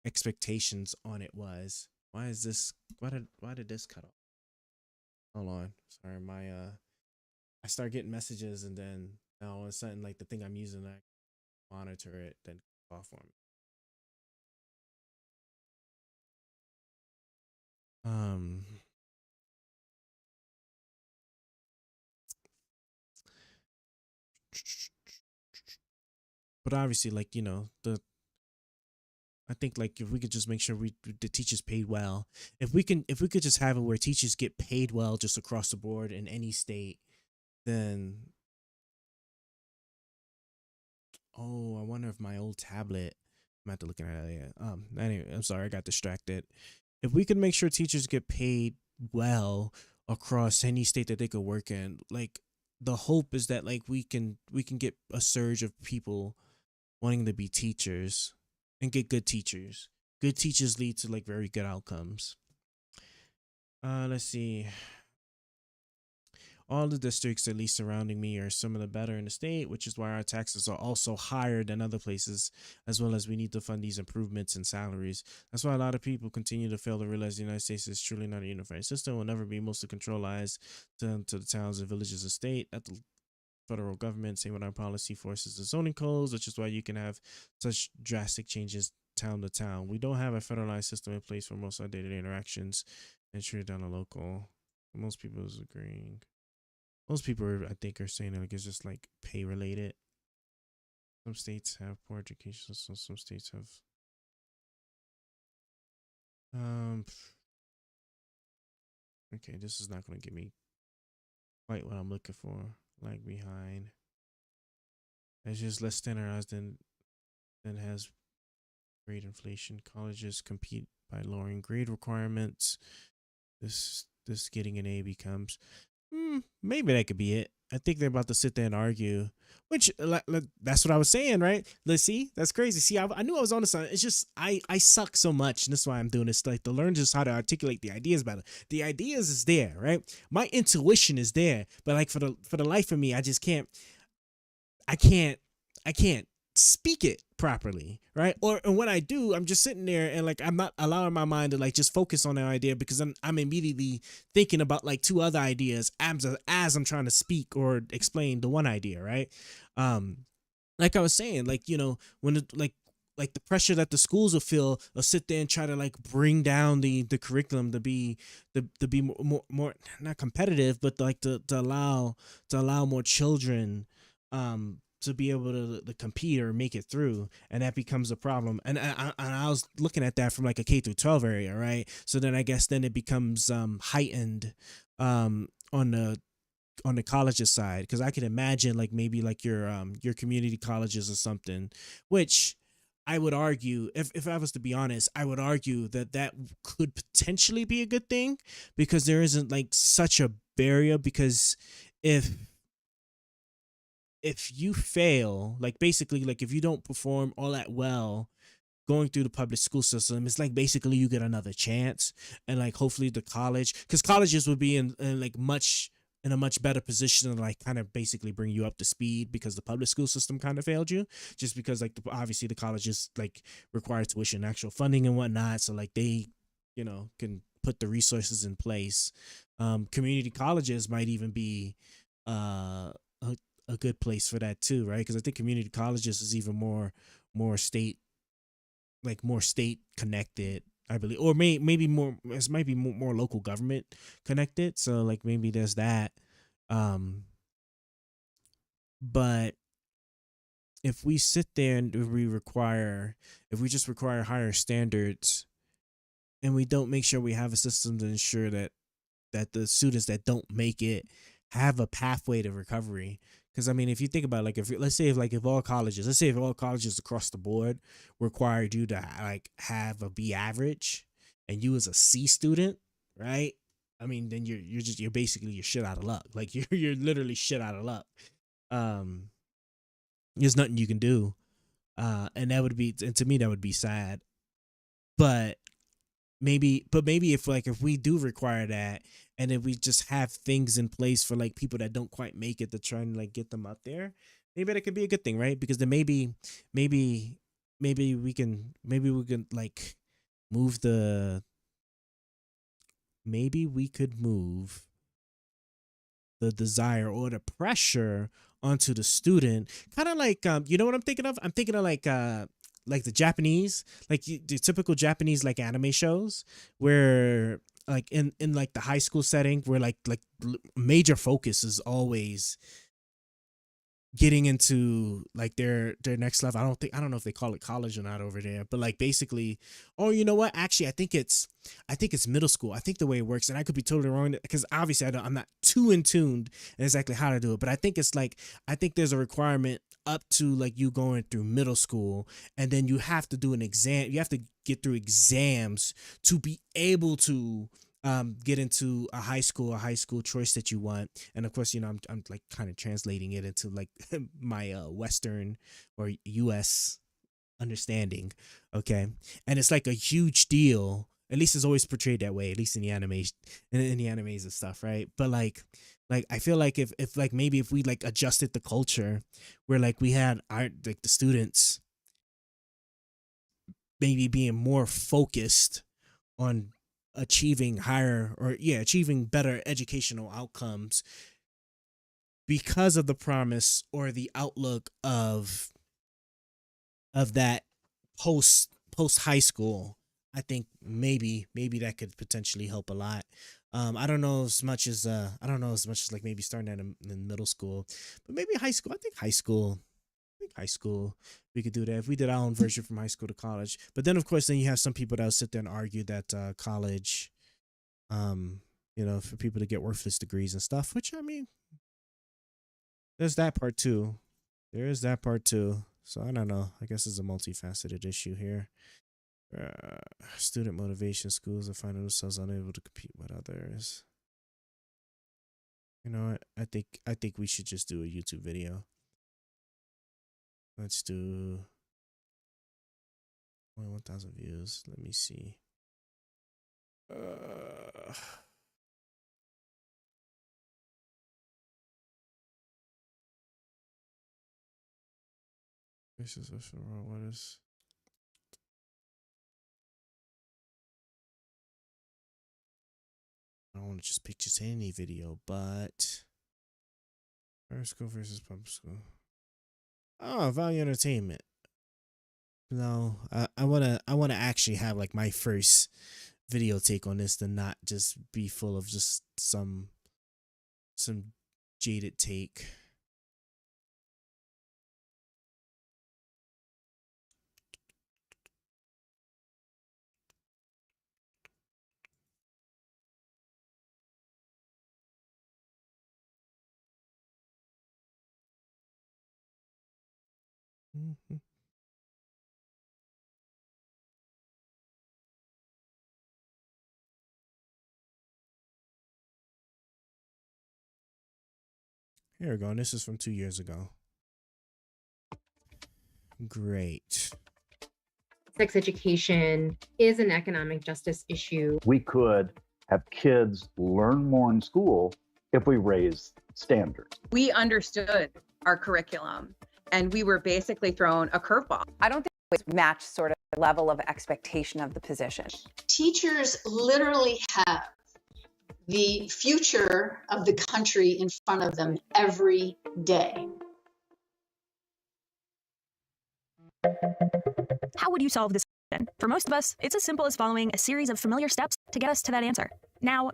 [SPEAKER 1] expectations on it was. Why is this? Why did this cut off? Hold on. Sorry, my I start getting messages, and then now all of a sudden like the thing I'm using, I monitor it, then cut off on me. Um, but obviously, like the I think like if we could just make sure the teachers paid well, if we could just have it where teachers get paid well just across the board in any state, then oh, I wonder if my old tablet. I'm have to look at it. Yeah. Anyway, I'm sorry, I got distracted. If we could make sure teachers get paid well across any state that they could work in. Like the hope is that like we can get a surge of people wanting to be teachers and get good teachers. Good teachers lead to like very good outcomes. Let's see. All the districts, at least surrounding me, are some of the better in the state, which is why our taxes are also higher than other places, as well as we need to fund these improvements in salaries. That's why a lot of people continue to fail to realize the United States is truly not a unified system, will never be mostly controlled to the towns and villages of state at the federal government. Same with our policy forces the zoning codes, which is why you can have such drastic changes town to town. We don't have a federalized system in place for most of our day-to-day interactions and treated on a local. Most people is agreeing. Most people, I think, are saying that like it's just like pay related. Some states have poor education, so some states have. Okay, this is not going to give me quite what I'm looking for. Lag behind. It's just less standardized than has grade inflation. Colleges compete by lowering grade requirements. This getting an A becomes maybe that could be it. I think they're about to sit there and argue, which that's what I was saying, right? Let's see, that's crazy. See, I knew I was on to something. It's just I suck so much, and that's why I'm doing this, like to learn just how to articulate the ideas better. The ideas is there, right? My intuition is there, but like for the life of me, I just can't. I can't speak it properly, right? And when I do, I'm just sitting there and like I'm not allowing my mind to like just focus on that idea because I'm immediately thinking about like two other ideas as I'm trying to speak or explain the one idea, right? Like I was saying, like when like the pressure that the schools will feel, will sit there and try to like bring down the curriculum to be more not competitive, but like to allow more children to be able to compete or make it through, and that becomes a problem. And I was looking at that from like a K through 12 area, right? So then I guess then it becomes heightened on the colleges side, because I could imagine like maybe like your community colleges or something, which I would argue, if I was to be honest, I would argue that could potentially be a good thing, because there isn't like such a barrier. Because if you fail, like basically like if you don't perform all that well going through the public school system, it's like basically you get another chance. And like hopefully the college, because colleges would be in like in a much better position to like kind of basically bring you up to speed, because the public school system kind of failed you, just because like obviously the colleges like require tuition, actual funding and whatnot, so like they can put the resources in place. Community colleges might even be a good place for that too, right? Because I think community colleges is even more state, like more state connected, I believe, or maybe more. It might be more local government connected. So like maybe there's that. But if we sit there and if we just require higher standards, and we don't make sure we have a system to ensure that the students that don't make it have a pathway to recovery. Because I mean, if you think about like let's say if all colleges across the board required you to like have a B average, and you as a C student, right? I mean, then you're basically you're shit out of luck. Like you're literally shit out of luck. There's nothing you can do, and to me that would be sad. But maybe if we do require that, and if we just have things in place for like people that don't quite make it, to try and like get them up there, maybe that could be a good thing, right? Because then maybe we can like move the maybe we could move the desire or the pressure onto the student, kind of like you know what I'm thinking of? I'm thinking of like the Japanese, like the typical Japanese like anime shows, where like in like the high school setting, where like major focus is always getting into like their next level. I don't know if they call it college or not over there, but like basically, oh, you know what? Actually, I think it's middle school. I think the way it works, and I could be totally wrong, because obviously I'm not too in tuned in exactly how to do it, but I think it's like, I think there's a requirement up to like you going through middle school, and then you have to do an exam. You have to get through exams to be able to get into a high school choice that you want. And of course, I'm like kind of translating it into like my Western or US understanding. Okay. And it's like a huge deal. At least it's always portrayed that way, at least in the animation, in the animes and stuff, right? But like I feel like if like maybe if we like adjusted the culture where like we had our like the students maybe being more focused on achieving higher or achieving better educational outcomes because of the promise or the outlook of that post high school. I think maybe that could potentially help a lot. I don't know as much as like maybe starting at in middle school, but maybe high school. I think high school. High school, we could do that if we did our own version from high school to college. But then, of course, then you have some people that will sit there and argue that college, for people to get worthless degrees and stuff. Which I mean, there's that part too. There is that part too. So I don't know. I guess it's a multifaceted issue here. Student motivation, schools that find themselves unable to compete with others. You know what? I think we should just do a YouTube video. Let's do 1,000 views. Let me see. This is what is. I don't want to just pick just any video, but private school versus public school. Oh, value entertainment. No, I wanna actually have like my first video take on this, to not just be full of just some jaded take. Mm-hmm. Here we go. And this is from 2 years ago. Great.
[SPEAKER 3] Sex education is an economic justice issue.
[SPEAKER 4] We could have kids learn more in school if we raise standards.
[SPEAKER 5] We understood our curriculum and we were basically thrown a curveball.
[SPEAKER 6] I don't think it was matched sort of level of expectation of the position.
[SPEAKER 7] Teachers literally have the future of the country in front of them every day.
[SPEAKER 8] How would you solve this question? For most of us, it's as simple as following a series of familiar steps to get us to that answer. Now,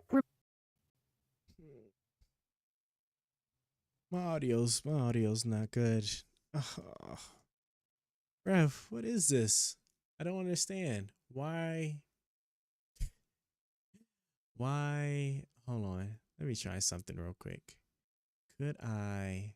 [SPEAKER 1] my audio's not good. Oh. Bruh, what is this? I don't understand. Why? Hold on. Let me try something real quick. Could I?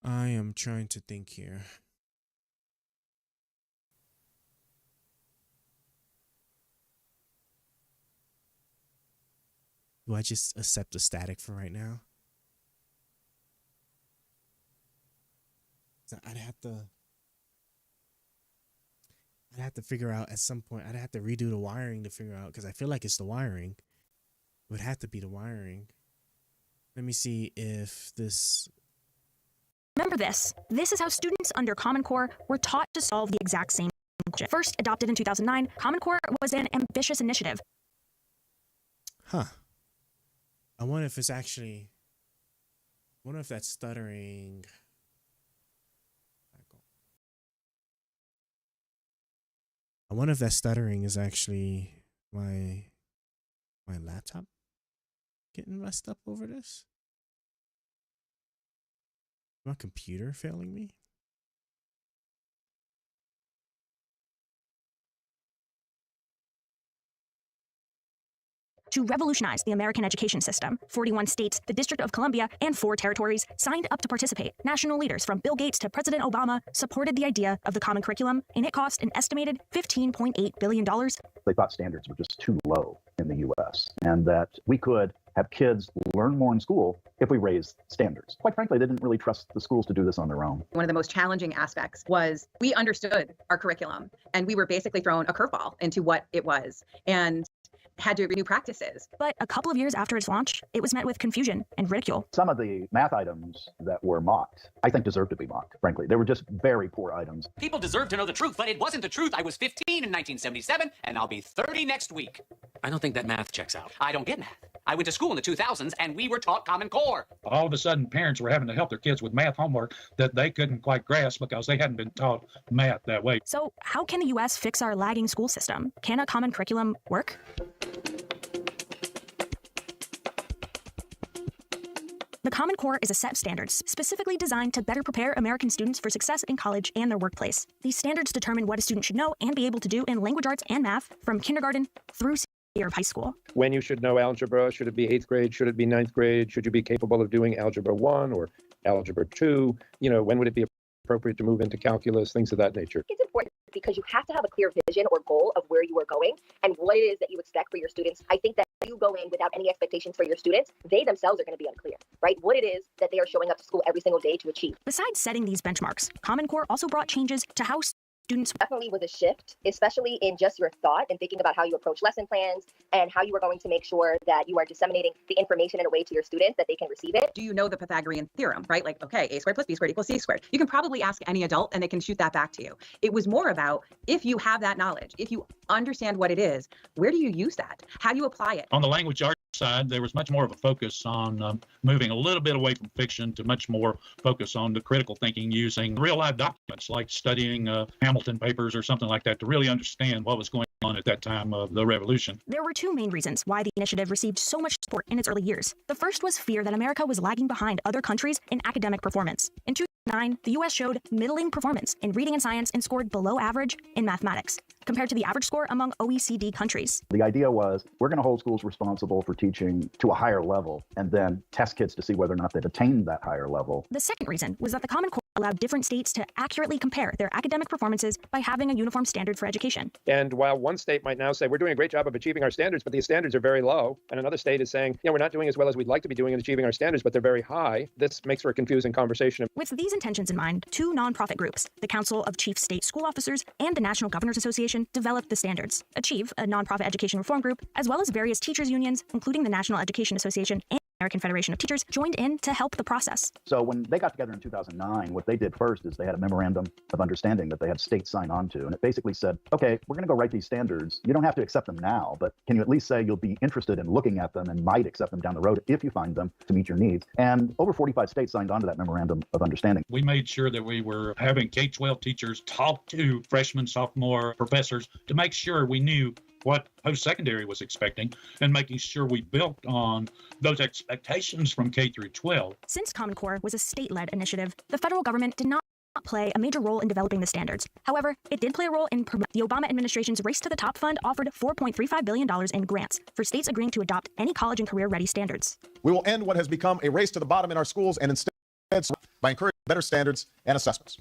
[SPEAKER 1] I am trying to think here. Do I just accept the static for right now? I'd have to figure out at some point. I'd have to redo the wiring to figure out, because I feel like it's the wiring. It would have to be the wiring. Let me see if this.
[SPEAKER 8] remember this. This is how students under Common Core were taught to solve the exact same question. First adopted in 2009, Common Core was an ambitious initiative.
[SPEAKER 1] Huh. I wonder if it's actually. I wonder if that's stuttering. I wonder if that stuttering is actually my laptop getting messed up over this. My computer failing me?
[SPEAKER 8] to revolutionize the American education system. 41 states, the District of Columbia, and 4 territories signed up to participate. National leaders from Bill Gates to President Obama supported the idea of the Common Curriculum, and it cost an estimated $15.8 billion.
[SPEAKER 4] They thought standards were just too low in the U.S. and that we could have kids learn more in school if we raised standards. Quite frankly, they didn't really trust the schools to do this on their own.
[SPEAKER 5] One of the most challenging aspects was we understood our curriculum and we were basically thrown a curveball into what it was and had to renew practices.
[SPEAKER 8] But a couple of years after its launch, it was met with confusion and ridicule.
[SPEAKER 4] Some of the math items that were mocked, I think deserve to be mocked, frankly. They were just very poor items.
[SPEAKER 9] People deserve to know the truth, but it wasn't the truth. I was 15 in 1977, and I'll be 30 next week. I don't think that math checks out. I don't get math. I went to school in the 2000s, and we were taught Common Core.
[SPEAKER 10] All of a sudden, parents were having to help their kids with math homework that they couldn't quite grasp because they hadn't been taught math that way.
[SPEAKER 8] So how can the U.S. fix our lagging school system? Can a common curriculum work? The Common Core is a set of standards specifically designed to better prepare American students for success in college and their workplace. These standards determine what a student should know and be able to do in language arts and math from kindergarten through senior year of high school.
[SPEAKER 11] When you should know algebra, should it be 8th grade, should it be 9th grade, should you be capable of doing algebra 1 or algebra 2? You know, when would it be appropriate to move into calculus, things of that nature?
[SPEAKER 12] It's important because you have to have a clear vision or goal of where you are going and what it is that you expect for your students. I think that if you go in without any expectations for your students, they themselves are going to be unclear, right? What it is that they are showing up to school every single day to achieve.
[SPEAKER 8] Besides setting these benchmarks, Common Core also brought changes to how students
[SPEAKER 12] definitely was a shift, especially in just your thought and thinking about how you approach lesson plans and how you are going to make sure that you are disseminating the information in a way to your students that they can receive it.
[SPEAKER 5] Do you know the Pythagorean theorem, right? Like, okay, a squared plus b squared equals c squared. You can probably ask any adult and they can shoot that back to you. It was more about if you have that knowledge, if you understand what it is, where do you use that? How do you apply it?
[SPEAKER 10] On the language arts side, there was much more of a focus on moving a little bit away from fiction to much more focus on the critical thinking using real life documents like studying Hamilton papers or something like that to really understand what was going on at that time of the revolution.
[SPEAKER 8] There were 2 main reasons why the initiative received so much support in its early years. The first was fear that America was lagging behind other countries in academic performance. In 2009, the U.S. showed middling performance in reading and science and scored below average in mathematics, compared to the average score among OECD countries.
[SPEAKER 4] The idea was we're going to hold schools responsible for teaching to a higher level and then test kids to see whether or not they've attained that higher level.
[SPEAKER 8] The second reason was that the Common Core allowed different states to accurately compare their academic performances by having a uniform standard for education.
[SPEAKER 11] And while one state might now say, we're doing a great job of achieving our standards, but these standards are very low, and another state is saying, we're not doing as well as we'd like to be doing in achieving our standards, but they're very high, this makes for a confusing conversation.
[SPEAKER 8] With these intentions in mind, 2 nonprofit groups, the Council of Chief State School Officers and the National Governors Association, developed the standards. Achieve, a nonprofit education reform group, as well as various teachers unions, including the National Education Association and American Federation of Teachers, joined in to help the process.
[SPEAKER 4] So when they got together in 2009, what they did first is they had a memorandum of understanding that they had states sign on to. And it basically said, okay, we're going to go write these standards. You don't have to accept them now, but can you at least say you'll be interested in looking at them and might accept them down the road if you find them to meet your needs? And over 45 states signed on to that memorandum of understanding.
[SPEAKER 10] We made sure that we were having K-12 teachers talk to freshmen, sophomore professors to make sure we knew what post-secondary was expecting and making sure we built on those expectations from K through 12.
[SPEAKER 8] Since Common Core was a state-led initiative, the federal government did not play a major role in developing the standards. However, it did play a role in the Obama administration's Race to the Top fund offered $4.35 billion in grants for states agreeing to adopt any college and career-ready standards.
[SPEAKER 13] We will end what has become a race to the bottom in our schools and instead by encouraging better standards and assessments.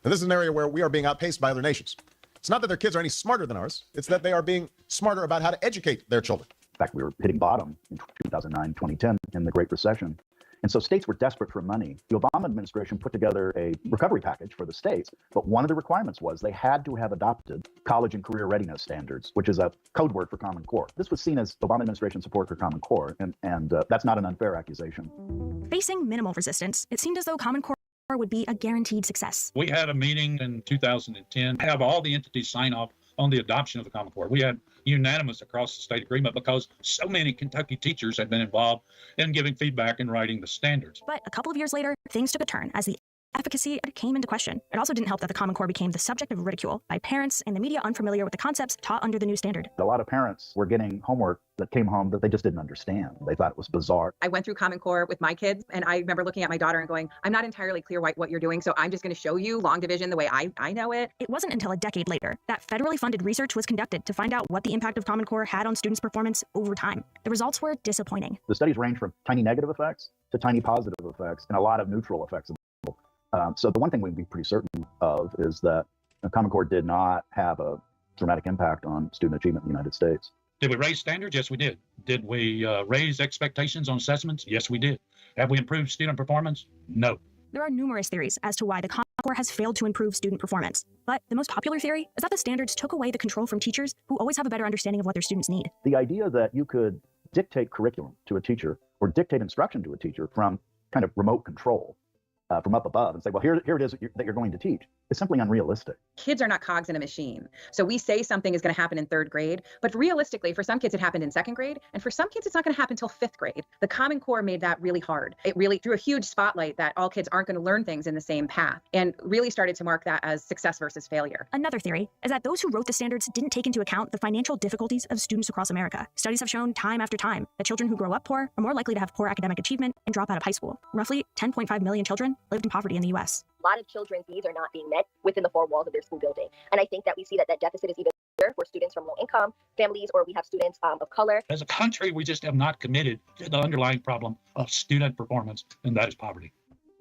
[SPEAKER 13] Now, this is an area where we are being outpaced by other nations. It's not that their kids are any smarter than ours. It's that they are being smarter about how to educate their children.
[SPEAKER 4] In fact, we were hitting bottom in 2009, 2010 in the Great Recession. And so states were desperate for money. The Obama administration put together a recovery package for the states, but one of the requirements was they had to have adopted college and career readiness standards, which is a code word for Common Core. This was seen as Obama administration support for Common Core, and that's not an unfair accusation.
[SPEAKER 8] Facing minimal resistance, it seemed as though Common Core would be a guaranteed success.
[SPEAKER 10] We had a meeting in 2010, have all the entities sign off on the adoption of the Common Core. We had unanimous across the state agreement because so many Kentucky teachers had been involved in giving feedback and writing the standards.
[SPEAKER 8] But a couple of years later, things took a turn as the efficacy came into question. It also didn't help that the Common Core became the subject of ridicule by parents and the media unfamiliar with the concepts taught under the new standard.
[SPEAKER 4] A lot of parents were getting homework that came home that they just didn't understand. They thought it was bizarre.
[SPEAKER 5] I went through Common Core with my kids, and I remember looking at my daughter and going, I'm not entirely clear what you're doing, so I'm just going to show you long division the way I know it.
[SPEAKER 8] It wasn't until a decade later that federally funded research was conducted to find out what the impact of Common Core had on students' performance over time. The results were disappointing.
[SPEAKER 4] The studies range from tiny negative effects to tiny positive effects and a lot of neutral effects. So the one thing we'd be pretty certain of is that Common Core did not have a dramatic impact on student achievement in the United States.
[SPEAKER 10] Did we raise standards? Yes, we did. Did we raise expectations on assessments? Yes, we did. Have we improved student performance? No.
[SPEAKER 8] There are numerous theories as to why the Common Core has failed to improve student performance. But the most popular theory is that the standards took away the control from teachers who always have a better understanding of what their students need.
[SPEAKER 4] The idea that you could dictate curriculum to a teacher or dictate instruction to a teacher from kind of remote control from up above and say, well, here it is that you're going to teach. It's simply unrealistic.
[SPEAKER 5] Kids are not cogs in a machine. So we say something is going to happen in 3rd grade, but realistically, for some kids, it happened in 2nd grade. And for some kids, it's not going to happen until 5th grade. The Common Core made that really hard. It really threw a huge spotlight that all kids aren't going to learn things in the same path and really started to mark that as success versus failure.
[SPEAKER 8] Another theory is that those who wrote the standards didn't take into account the financial difficulties of students across America. Studies have shown time after time that children who grow up poor are more likely to have poor academic achievement and drop out of high school. Roughly 10.5 million children lived in poverty in the U.S.
[SPEAKER 12] A lot of children's needs are not being met within the 4 walls of their school building. And I think that we see that deficit is even bigger for students from low-income families, or we have students of color.
[SPEAKER 10] As a country, we just have not committed to the underlying problem of student performance, and that is poverty.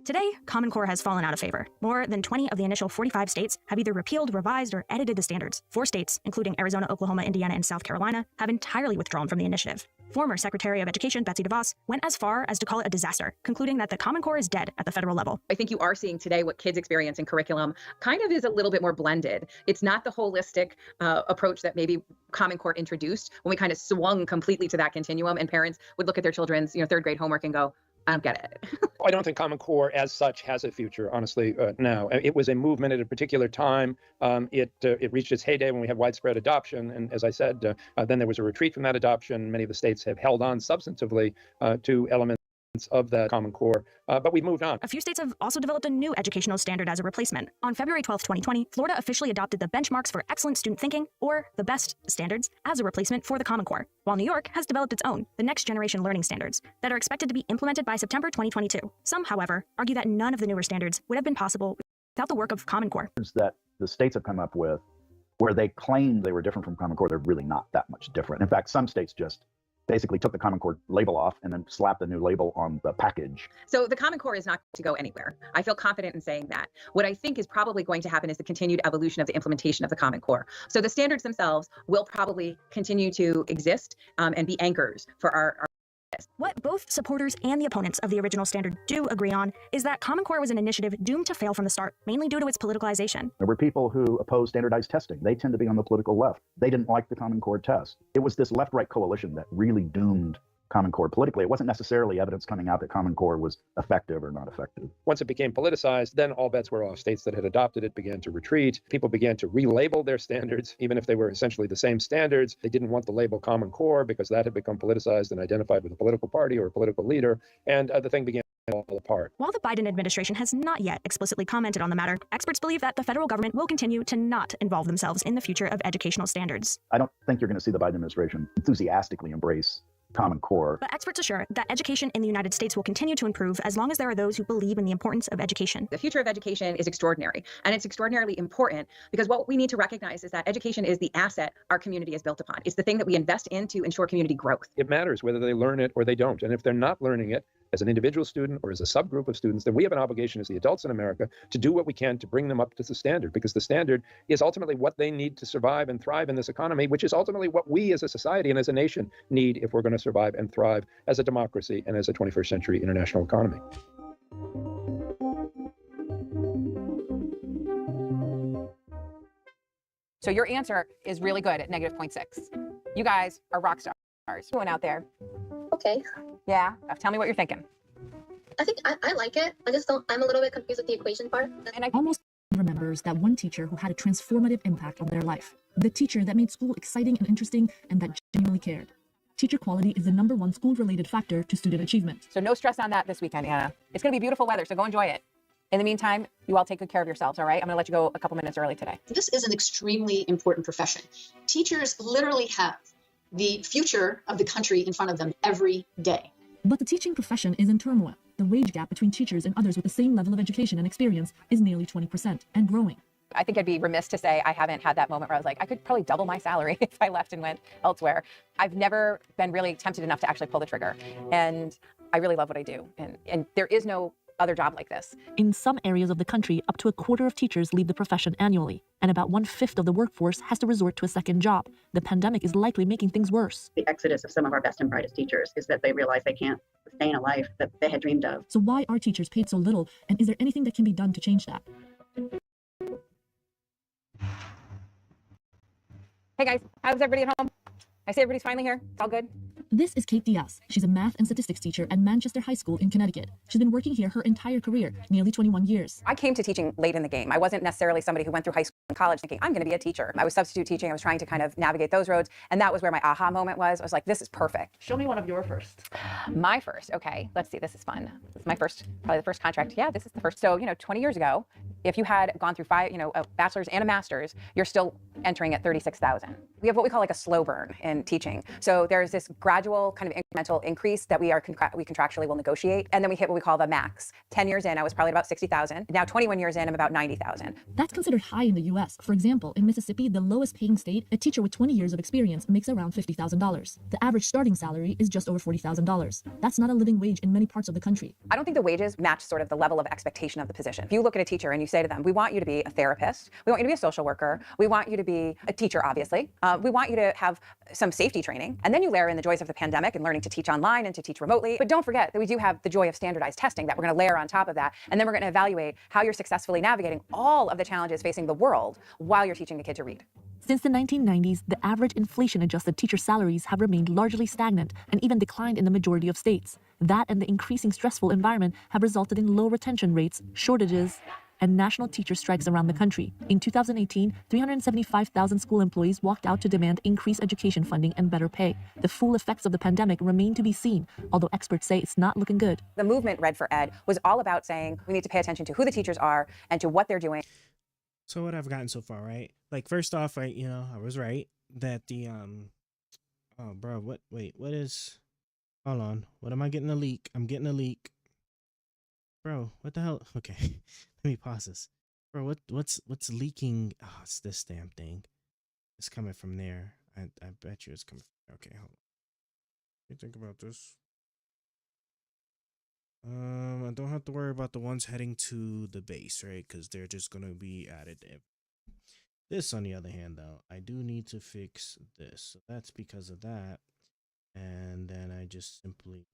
[SPEAKER 8] Today, Common Core has fallen out of favor. More than 20 of the initial 45 states have either repealed, revised, or edited the standards. 4 states, including Arizona, Oklahoma, Indiana, and South Carolina, have entirely withdrawn from the initiative. Former Secretary of Education Betsy DeVos went as far as to call it a disaster, concluding that the Common Core is dead at the federal level.
[SPEAKER 5] I think you are seeing today what kids experience in curriculum kind of is a little bit more blended. It's not the holistic approach that maybe Common Core introduced when we kind of swung completely to that continuum, and parents would look at their children's 3rd grade homework and go, I don't get it.
[SPEAKER 11] I don't think Common Core as such has a future, honestly, now. It was a movement at a particular time. It reached its heyday when we had widespread adoption. And as I said, then there was a retreat from that adoption. Many of the states have held on substantively to elements of the Common Core, but we moved on.
[SPEAKER 8] A few states have also developed a new educational standard as a replacement. On February 12, 2020, Florida officially adopted the Benchmarks for Excellent Student Thinking, or the BEST standards, as a replacement for the Common Core, while New York has developed its own, the Next Generation Learning Standards, that are expected to be implemented by September 2022. Some, however, argue that none of the newer standards would have been possible without the work of Common Core.
[SPEAKER 4] That the states have come up with, where they claimed they were different from Common Core, they're really not that much different. In fact, some states just basically took the Common Core label off and then slapped a new label on the package.
[SPEAKER 5] So the Common Core is not to go anywhere. I feel confident in saying that. What I think is probably going to happen is the continued evolution of the implementation of the Common Core. So the standards themselves will probably continue to exist and be anchors for our
[SPEAKER 8] What both supporters and the opponents of the original standard do agree on is that Common Core was an initiative doomed to fail from the start, mainly due to its politicalization.
[SPEAKER 4] There were people who opposed standardized testing. They tend to be on the political left. They didn't like the Common Core test. It was this left-right coalition that really doomed Common Core politically. It wasn't necessarily evidence coming out that Common Core was effective or not effective.
[SPEAKER 11] Once it became politicized, then all bets were off. States that had adopted it began to retreat. People began to relabel their standards, even if they were essentially the same standards. They didn't want the label Common Core because that had become politicized and identified with a political party or a political leader, and the thing began to fall apart.
[SPEAKER 8] While the Biden administration has not yet explicitly commented on the matter, experts believe that the federal government will continue to not involve themselves in the future of educational standards.
[SPEAKER 4] I don't think you're going to see the Biden administration enthusiastically embrace Common Core.
[SPEAKER 8] But experts assure that education in the United States will continue to improve as long as there are those who believe in the importance of education.
[SPEAKER 5] The future of education is extraordinary, and it's extraordinarily important because what we need to recognize is that education is the asset our community is built upon. It's the thing that we invest in to ensure community growth.
[SPEAKER 11] It matters whether they learn it or they don't. And if they're not learning it as an individual student or as a subgroup of students, then we have an obligation as the adults in America to do what we can to bring them up to the standard, because the standard is ultimately what they need to survive and thrive in this economy, which is ultimately what we as a society and as a nation need if we're going to survive and thrive as a democracy and as a 21st century international economy.
[SPEAKER 6] So your answer is really good at -0.6. You guys are rock stars. Going out there.
[SPEAKER 12] Okay.
[SPEAKER 6] Yeah. Tell me what you're thinking.
[SPEAKER 12] I think I like it. I just don't, I'm a little bit confused with the equation part.
[SPEAKER 6] And I
[SPEAKER 14] almost remembers that one teacher who had a transformative impact on their life. The teacher that made school exciting and interesting and that genuinely cared. Teacher quality is the #1 school-related factor to student achievement.
[SPEAKER 6] So no stress on that this weekend, Anna. It's going to be beautiful weather, so go enjoy it. In the meantime, you all take good care of yourselves, all right? I'm going to let you go a couple minutes early today.
[SPEAKER 7] This is an extremely important profession. Teachers literally have the future of the country in front of them every day.
[SPEAKER 14] But the teaching profession is in turmoil. The wage gap between teachers and others with the same level of education and experience is nearly 20% and growing.
[SPEAKER 6] I think I'd be remiss to say I haven't had that moment where I was like, I could probably double my salary if I left and went elsewhere. I've never been really tempted enough to actually pull the trigger. And I really love what I do. And there is no other job like this.
[SPEAKER 8] In some areas of the country, up to a quarter of teachers leave the profession annually, and about 1/5 of the workforce has to resort to a second job. The pandemic is likely making things worse.
[SPEAKER 15] The exodus of some of our best and brightest teachers is that they realize they can't sustain a life that they had dreamed of.
[SPEAKER 14] So why are teachers paid so little, and is there anything that can be done to change that?
[SPEAKER 6] Hey guys, how's everybody at home? I see everybody's finally here. It's all good.
[SPEAKER 14] This is Kate Diaz. She's a math and statistics teacher at Manchester High School in Connecticut. She's been working here her entire career, nearly 21 years.
[SPEAKER 6] I came to teaching late in the game. I wasn't necessarily somebody who went through high school and college thinking, I'm going to be a teacher. I was substitute teaching. I was trying to kind of navigate those roads. And that was where my aha moment was. I was like, this is perfect.
[SPEAKER 15] Show me one of your first.
[SPEAKER 6] My first. Okay, let's see. This is fun. This is my first, probably the first contract. Yeah, this is the first. So, 20 years ago, if you had gone through a bachelor's and a master's, you're still entering at 36,000. We have what we call like a slow burn in teaching. So there's this gradual kind of incremental increase that we contractually will negotiate. And then we hit what we call the max. 10 years in, I was probably about 60,000. Now 21 years in, I'm about 90,000.
[SPEAKER 14] That's considered high in the US. For example, in Mississippi, the lowest paying state, a teacher with 20 years of experience makes around $50,000. The average starting salary is just over $40,000. That's not a living wage in many parts of the country.
[SPEAKER 6] I don't think the wages match sort of the level of expectation of the position. If you look at a teacher and you say to them, we want you to be a therapist, we want you to be a social worker, we want you to be a teacher, obviously, we want you to have some safety training, and then you layer in the joys of the pandemic and learning to teach online and to teach remotely. But don't forget that we do have the joy of standardized testing that we're going to layer on top of that, and then we're going to evaluate how you're successfully navigating all of the challenges facing the world while you're teaching a kid to read.
[SPEAKER 8] Since the 1990s, the average inflation-adjusted teacher salaries have remained largely stagnant and even declined in the majority of states. That and the increasing stressful environment have resulted in low retention rates, shortages, and national teacher strikes around the country. In 2018, 375,000 school employees walked out to demand increased education funding and better pay. The full effects of the pandemic remain to be seen, although experts say it's not looking good.
[SPEAKER 6] The movement Red for Ed was all about saying we need to pay attention to who the teachers are and to what they're doing.
[SPEAKER 1] So what I've gotten so far, right? Like, first off, I was right that the oh bro, what is, hold on, what am I getting a leak? I'm getting a leak. Bro, what the hell? Okay, let me pause this. Bro, what's leaking? Oh, it's this damn thing. It's coming from there. I bet you it's coming from, okay, hold on. Let me think about this. I don't have to worry about the ones heading to the base, right? Because they're just gonna be added in. This, on the other hand, though, I do need to fix this. So that's because of that. And then I just simply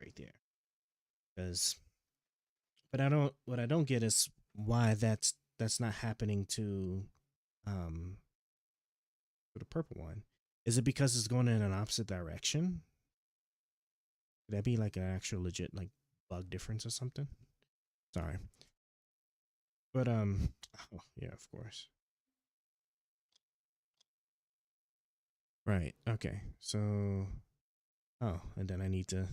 [SPEAKER 1] right there. But what I don't get is why that's not happening to the purple one. Is it because it's going in an opposite direction? Could that be like an actual legit like bug difference or something? Sorry. But oh, yeah, of course. Right. Okay. So oh, and then I need to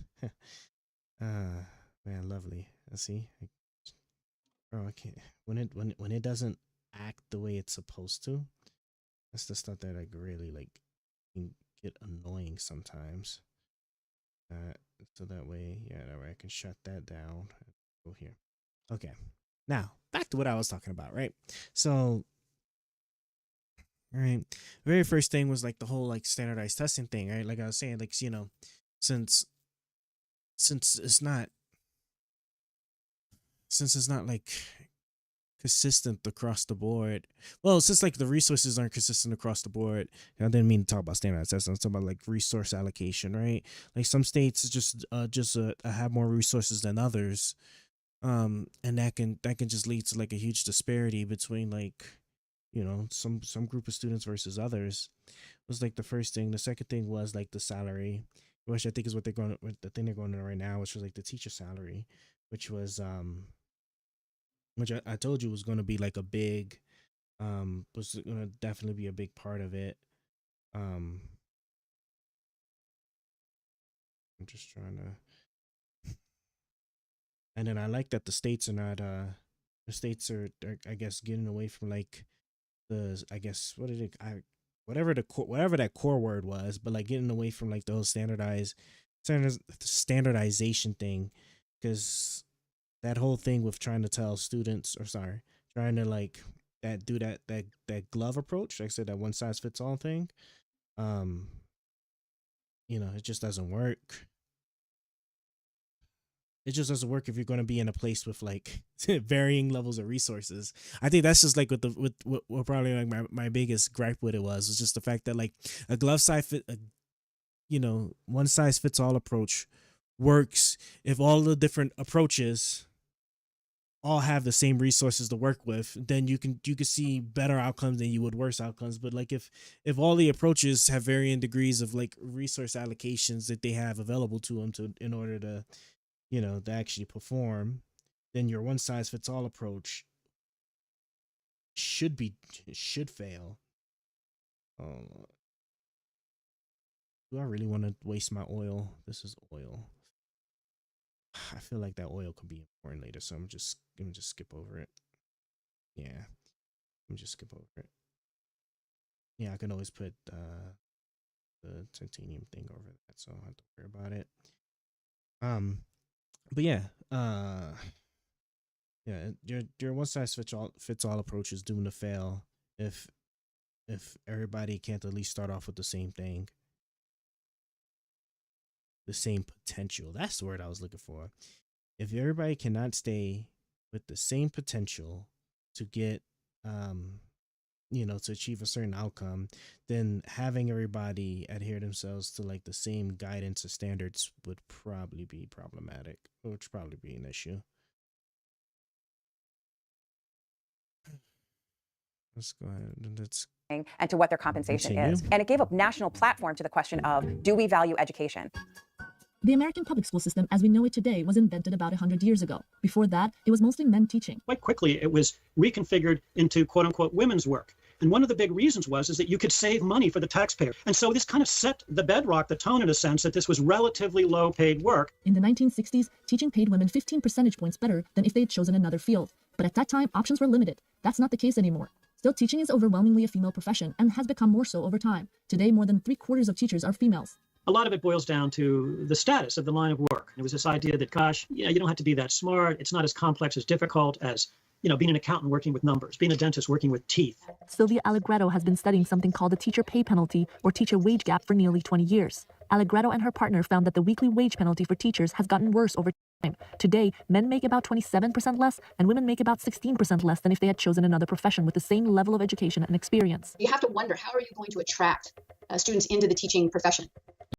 [SPEAKER 1] man, lovely. Let's see. Bro, I can't when it doesn't act the way it's supposed to. That's the stuff that really can get annoying sometimes. So that way, yeah, that way I can shut that down. Go here. Okay. Now, back to what I was talking about, right? So, right, very first thing was like the whole like standardized testing thing, right? Like I was saying, like, since it's not like consistent across the board. Well, since like the resources aren't consistent across the board, I didn't mean to talk about standardized testing. I'm talking about like resource allocation, right? Like some states just have more resources than others, and that can just lead to like a huge disparity between like, some group of students versus others. Was like the first thing. The second thing was like the salary, which I think is what the thing they're going on right now, which was like the teacher salary, which was which I told you was going to be like a big, was going to definitely be a big part of it. I'm just trying to, And then I like that the states are not the states are I guess getting away from like the I guess what did it I whatever whatever that core word was, but like getting away from like the whole standardization thing, because that whole thing with trying to tell students, or sorry, trying to like that glove approach, like I said, that one size fits all thing, it just doesn't work. It just doesn't work if you're going to be in a place with like varying levels of resources. I think that's just like with what probably like my biggest gripe with it was just the fact that like a glove size fit, one size fits all approach works if all the different approaches all have the same resources to work with. Then you can see better outcomes than you would worse outcomes. But like if all the approaches have varying degrees of like resource allocations that they have available to them in order to to actually perform, then your one size fits all approach should fail. Do I really want to waste my oil? This is oil. I feel like that oil could be important later, so I'm just skip over it. Yeah, I'm just skip over it. Yeah, I can always put the titanium thing over that, so I don't have to worry about it. But yeah, your one size fits all approach is doomed to fail if everybody can't at least start off with the same thing, the same potential. That's the word I was looking for. If everybody cannot stay with the same potential to get, to achieve a certain outcome, then having everybody adhere themselves to like the same guidance or standards would probably be problematic, which would probably be an issue. Let's go ahead and
[SPEAKER 6] and to what their compensation is. And it gave a national platform to the question of, do we value education?
[SPEAKER 14] The American public school system as we know it today was invented about 100 years ago. Before that, it was mostly men teaching.
[SPEAKER 16] Quite quickly, it was reconfigured into quote unquote women's work. And one of the big reasons is that you could save money for the taxpayer. And so this kind of set the bedrock, the tone in a sense, that this was relatively low paid work.
[SPEAKER 14] In the 1960s, teaching paid women 15 percentage points better than if they had chosen another field. But at that time, options were limited. That's not the case anymore. Still, teaching is overwhelmingly a female profession and has become more so over time. Today, more than 3/4 of teachers are females.
[SPEAKER 16] A lot of it boils down to the status of the line of work. It was this idea that, gosh, you don't have to be that smart. It's not as complex, as difficult as, being an accountant working with numbers, being a dentist working with teeth.
[SPEAKER 14] Sylvia Allegretto has been studying something called the teacher pay penalty or teacher wage gap for nearly 20 years. Allegretto and her partner found that the weekly wage penalty for teachers has gotten worse over time. Today, men make about 27% less and women make about 16% less than if they had chosen another profession with the same level of education and experience.
[SPEAKER 7] You have to wonder, how are you going to attract students into the teaching profession?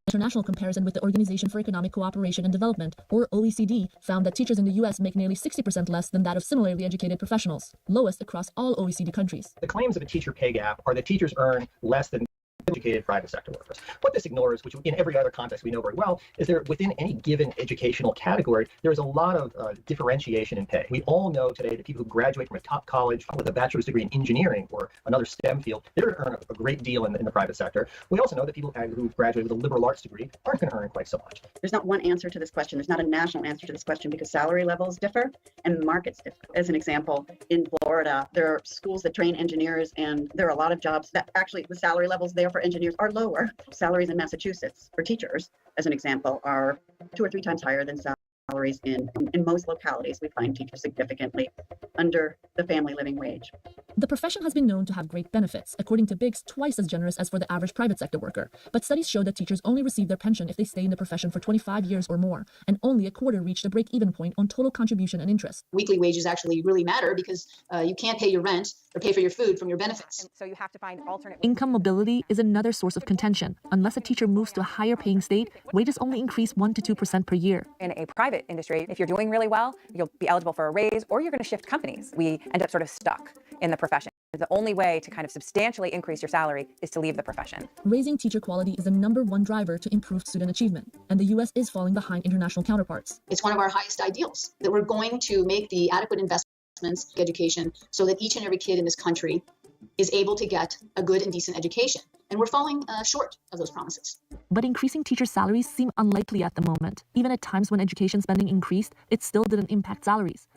[SPEAKER 14] International comparison with the Organization for Economic Cooperation and Development, or OECD, found that teachers in the U.S. make nearly 60% less than that of similarly educated professionals, lowest across all OECD countries.
[SPEAKER 17] The claims of a teacher pay gap are that teachers earn less than educated private sector workers. What this ignores, which in every other context we know very well, is there within any given educational category, there is a lot of differentiation in pay. We all know today that people who graduate from a top college with a bachelor's degree in engineering or another STEM field, they're going to earn a great deal in the private sector. We also know that people who graduate with a liberal arts degree aren't going to earn quite so much.
[SPEAKER 15] There's not one answer to this question. There's not a national answer to this question because salary levels differ and markets differ. As an example, in Florida, there are schools that train engineers, and there are a lot of jobs that actually the salary levels there for engineers are lower. Salaries in Massachusetts for teachers, as an example, are 2 or 3 times higher than salaries in most localities. We find teachers significantly under the family living wage.
[SPEAKER 14] The profession has been known to have great benefits, according to Biggs, twice as generous as for the average private sector worker. But studies show that teachers only receive their pension if they stay in the profession for 25 years or more, and only a quarter reach the break-even point on total contribution and interest.
[SPEAKER 7] Weekly wages actually really matter because you can't pay your rent or pay for your food from your benefits.
[SPEAKER 6] And so you have to find alternate.
[SPEAKER 14] Income mobility is another source of contention. Unless a teacher moves to a higher paying state, wages only increase 1 to 2% per year.
[SPEAKER 6] In a private industry, if you're doing really well, you'll be eligible for a raise or you're going to shift companies. We end up sort of stuck in the profession. The only way to kind of substantially increase your salary is to leave the profession.
[SPEAKER 14] Raising teacher quality is the #1 driver to improve student achievement, and the U.S. is falling behind international counterparts.
[SPEAKER 7] It's one of our highest ideals that we're going to make the adequate investments in education so that each and every kid in this country is able to get a good and decent education. And we're falling short of those promises.
[SPEAKER 14] But increasing teacher salaries seem unlikely at the moment. Even at times when education spending increased, it still didn't impact salaries.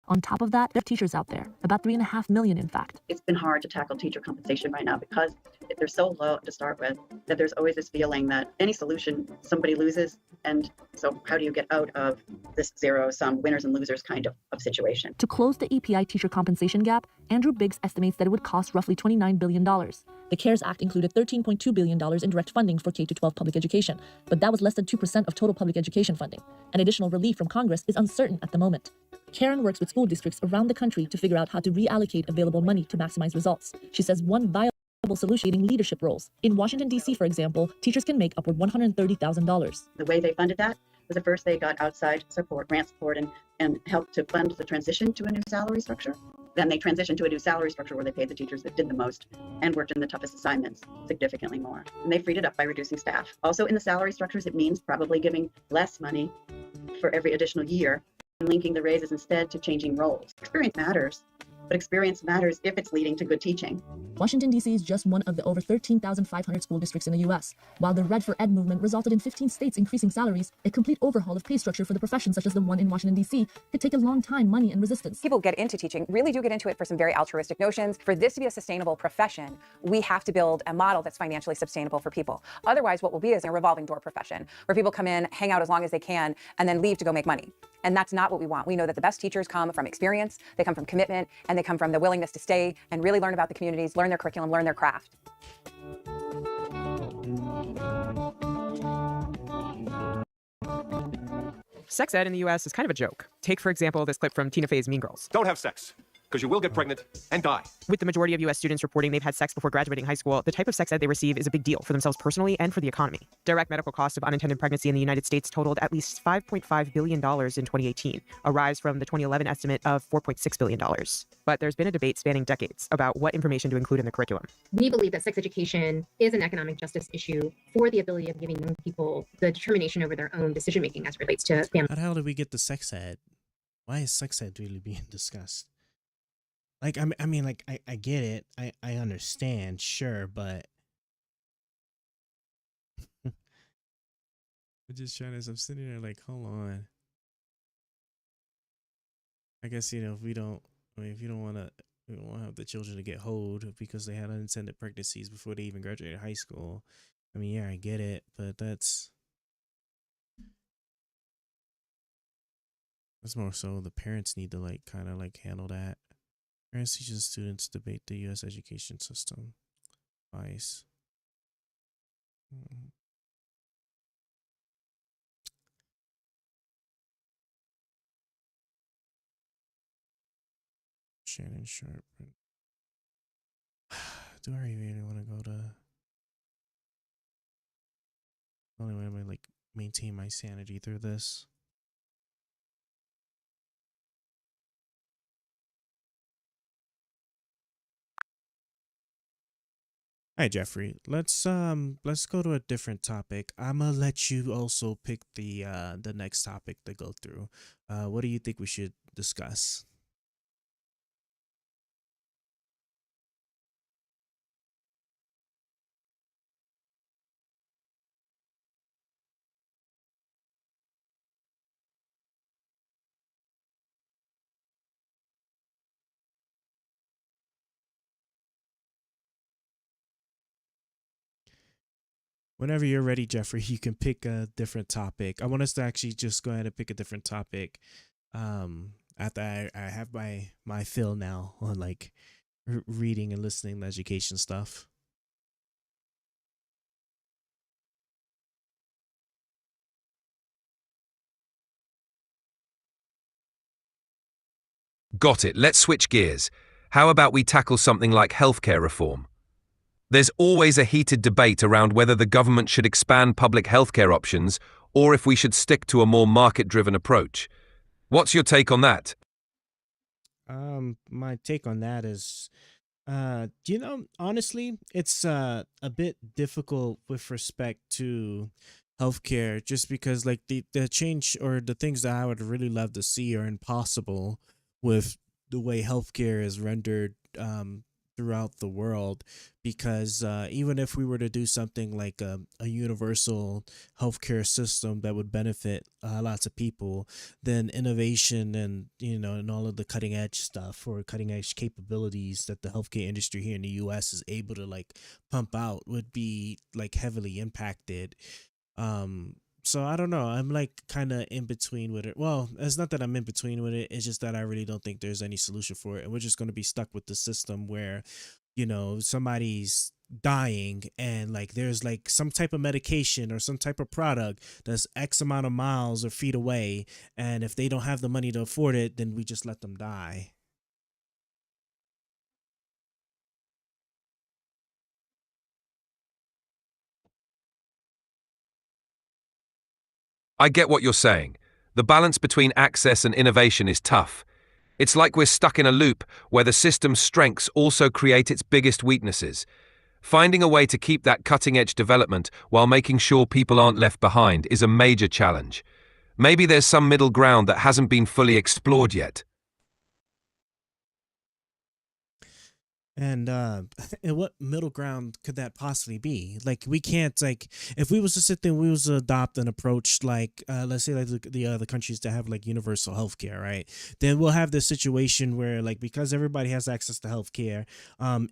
[SPEAKER 14] On top of that, there are teachers out there, about 3.5 million in fact.
[SPEAKER 15] It's been hard to tackle teacher compensation right now because they're so low to start with that there's always this feeling that any solution, somebody loses. And so how do you get out of this zero-sum winners and losers kind of situation?
[SPEAKER 14] To close the EPI teacher compensation gap, Andrew Biggs estimates that it would cost roughly $29 billion. The CARES Act included $13.2 billion in direct funding for K-12 public education, but that was less than 2% of total public education funding. And additional relief from Congress is uncertain at the moment. Karen works with school districts around the country to figure out how to reallocate available money to maximize results. She says one viable solution is leadership roles. In Washington, D.C., for example, teachers can make upward $130,000.
[SPEAKER 15] The way they funded that was at first they got outside support, grant support, and helped to fund the transition to a new salary structure. Then they transitioned to a new salary structure where they paid the teachers that did the most and worked in the toughest assignments significantly more. And they freed it up by reducing staff. Also in the salary structures, it means probably giving less money for every additional year and linking the raises instead to changing roles. Experience matters, but experience matters if it's leading to good teaching.
[SPEAKER 14] Washington, D.C. is just one of the over 13,500 school districts in the U.S. While the Red for Ed movement resulted in 15 states increasing salaries, a complete overhaul of pay structure for the profession, such as the one in Washington, D.C., could take a long time, money, and resistance.
[SPEAKER 6] People get into teaching, really do get into it for some very altruistic notions. For this to be a sustainable profession, we have to build a model that's financially sustainable for people. Otherwise, what will be is a revolving door profession, where people come in, hang out as long as they can, and then leave to go make money. And that's not what we want. We know that the best teachers come from experience, they come from commitment, and they come from the willingness to stay and really learn about the communities, learn their curriculum, learn their craft.
[SPEAKER 18] Sex ed in the U.S. is kind of a joke. Take, for example, this clip from Tina Fey's Mean Girls.
[SPEAKER 19] Don't have sex, because you will get pregnant and die.
[SPEAKER 18] With the majority of U.S. students reporting they've had sex before graduating high school, the type of sex ed they receive is a big deal for themselves personally and for the economy. Direct medical costs of unintended pregnancy in the United States totaled at least $5.5 billion in 2018, a rise from the 2011 estimate of $4.6 billion. But there's been a debate spanning decades about what information to include in the curriculum.
[SPEAKER 3] We believe that sex education is an economic justice issue for the ability of giving young people the determination over their own decision-making as it relates to family.
[SPEAKER 1] How the hell did we get the sex ed? Why is sex ed really being discussed? Like, I mean, like, I get it. I understand, sure, but I'm just trying to, I'm sitting there like, hold on. I guess, you know, if you don't want to have the children to get hold because they had unintended pregnancies before they even graduated high school. I mean, yeah, I get it, but that's more so the parents need to, like, kind of, like, handle that. Parents, teachers, and students debate the U.S. education system. Advice. Shannon Sharp. Do I really want to go to? Only way I'm gonna, like, maintain my sanity through this. Hi Jeffrey, let's go to a different topic. I'ma let you also pick the next topic to go through. What do you think we should discuss? Whenever you're ready, Jeffrey, you can pick a different topic. I want us to actually just go ahead and pick a different topic. After I have my fill now on, like, reading and listening to education stuff.
[SPEAKER 2] Got it. Let's switch gears. How about we tackle something like healthcare reform? There's always a heated debate around whether the government should expand public healthcare options or if we should stick to a more market-driven approach. What's your take on that?
[SPEAKER 1] My take on that is, honestly, it's a bit difficult with respect to healthcare, just because, like, the change or the things that I would really love to see are impossible with the way healthcare is rendered throughout the world, because even if we were to do something like a universal healthcare system that would benefit lots of people, then innovation and and all of the cutting edge stuff or cutting edge capabilities that the healthcare industry here in the US is able to like pump out would be like heavily impacted. So I don't know. I'm like kind of in between with it. Well, it's not that I'm in between with it. It's just that I really don't think there's any solution for it. And we're just going to be stuck with the system where, somebody's dying and like there's like some type of medication or some type of product that's X amount of miles or feet away. And if they don't have the money to afford it, then we just let them die.
[SPEAKER 2] I get what you're saying. The balance between access and innovation is tough. It's like we're stuck in a loop where the system's strengths also create its biggest weaknesses. Finding a way to keep that cutting-edge development while making sure people aren't left behind is a major challenge. Maybe there's some middle ground that hasn't been fully explored yet.
[SPEAKER 1] And and what middle ground could that possibly be? Like we can't like if we was to sit there and we was to adopt an approach like let's say like the other countries that have like universal healthcare, right? Then we'll have this situation where like because everybody has access to healthcare,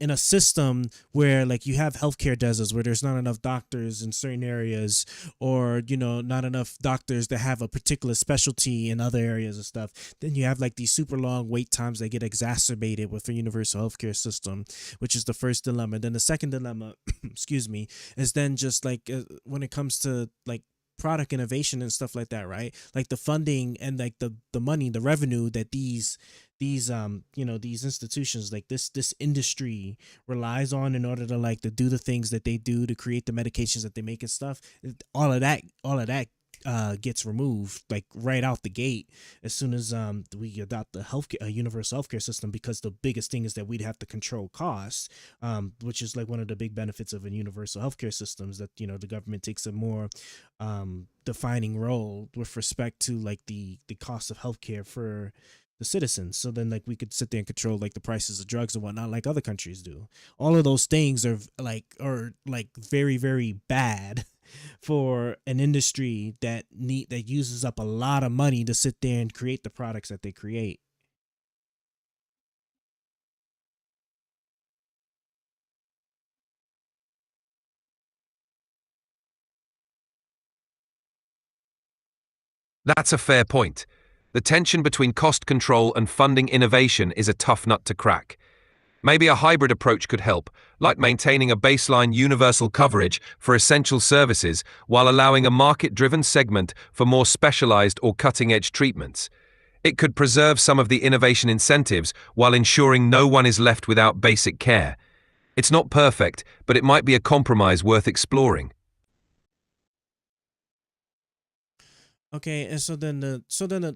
[SPEAKER 1] in a system where like you have healthcare deserts where there's not enough doctors in certain areas, or not enough doctors that have a particular specialty in other areas and stuff. Then you have like these super long wait times that get exacerbated with a universal healthcare system, which is the first dilemma. Then the second dilemma, excuse me, is then just like when it comes to like product innovation and stuff like that, right? Like the funding and like the money, the revenue that these these institutions like this industry relies on in order to like to do the things that they do to create the medications that they make and stuff. All of that gets removed like right out the gate as soon as we adopt the healthcare universal healthcare system, because the biggest thing is that we'd have to control costs, which is like one of the big benefits of a universal healthcare system, is that the government takes a more defining role with respect to like the cost of healthcare for the citizens. So then like we could sit there and control like the prices of drugs and whatnot like other countries do. All of those things are like very, very bad for an industry that uses up a lot of money to sit there and create the products that they create.
[SPEAKER 2] That's a fair point. The tension between cost control and funding innovation is a tough nut to crack. Maybe a hybrid approach could help, like maintaining a baseline universal coverage for essential services while allowing a market-driven segment for more specialized or cutting-edge treatments. It could preserve some of the innovation incentives while ensuring no one is left without basic care. It's not perfect, but it might be a compromise worth exploring.
[SPEAKER 1] Okay, and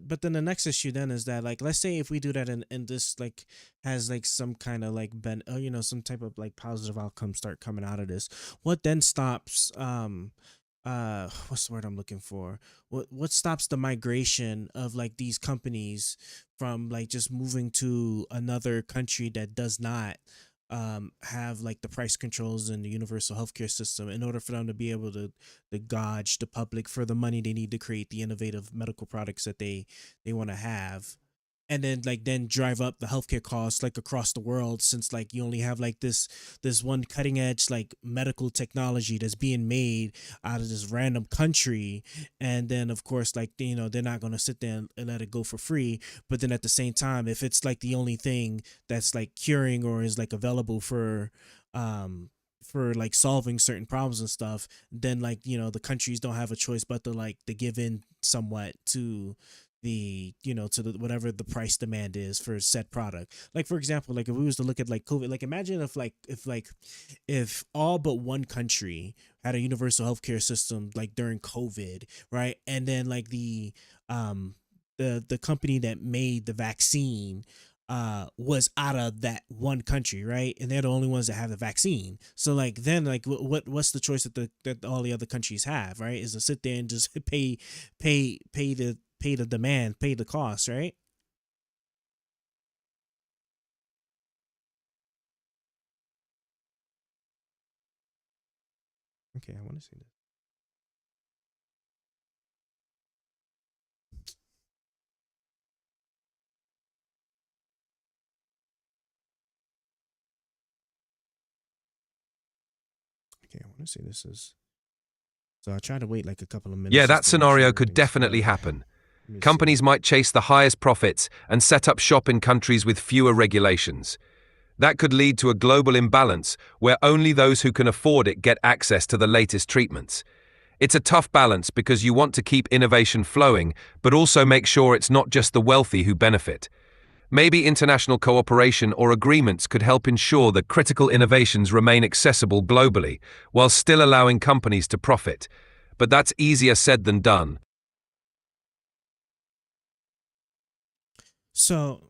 [SPEAKER 1] but then the next issue then is that like let's say if we do that and this like has like some kind of like some type of like positive outcome start coming out of this, what then stops what's the word I'm looking for? What stops the migration of like these companies from like just moving to another country that does not have like the price controls and the universal healthcare system in order for them to be able to gauge the public for the money they need to create the innovative medical products that they want to have, and then drive up the healthcare costs like across the world, since like you only have like this one cutting edge like medical technology that's being made out of this random country. And then of course like they're not going to sit there and let it go for free, but then at the same time, if it's like the only thing that's like curing or is like available for like solving certain problems and stuff, then like the countries don't have a choice but to like to give in somewhat to the to the whatever the price demand is for said product. Like for example, like if we was to look at like COVID, like imagine if all but one country had a universal healthcare system like during COVID, right? And then like the company that made the vaccine was out of that one country, right? And they're the only ones that have the vaccine. So like then like what's the choice that all the other countries have, right? Is to sit there and just pay the demand, pay the cost, right? Okay, I want to see this. Okay, I want to see this is. So I try to wait like a couple of minutes.
[SPEAKER 2] Yeah,
[SPEAKER 1] just
[SPEAKER 2] that
[SPEAKER 1] to make
[SPEAKER 2] scenario
[SPEAKER 1] sure
[SPEAKER 2] could
[SPEAKER 1] everything's
[SPEAKER 2] definitely
[SPEAKER 1] loaded.
[SPEAKER 2] happen.
[SPEAKER 1] Let me
[SPEAKER 2] Companies
[SPEAKER 1] see.
[SPEAKER 2] might chase the highest profits and set up shop in countries with fewer regulations. That could lead to a global imbalance where only those who can afford it get access to the latest treatments. It's a tough balance because you want to keep innovation flowing, but also make sure it's not just the wealthy who benefit. Maybe international cooperation or agreements could help ensure that critical innovations remain accessible globally, while still allowing companies to profit. But that's easier said than done.
[SPEAKER 1] So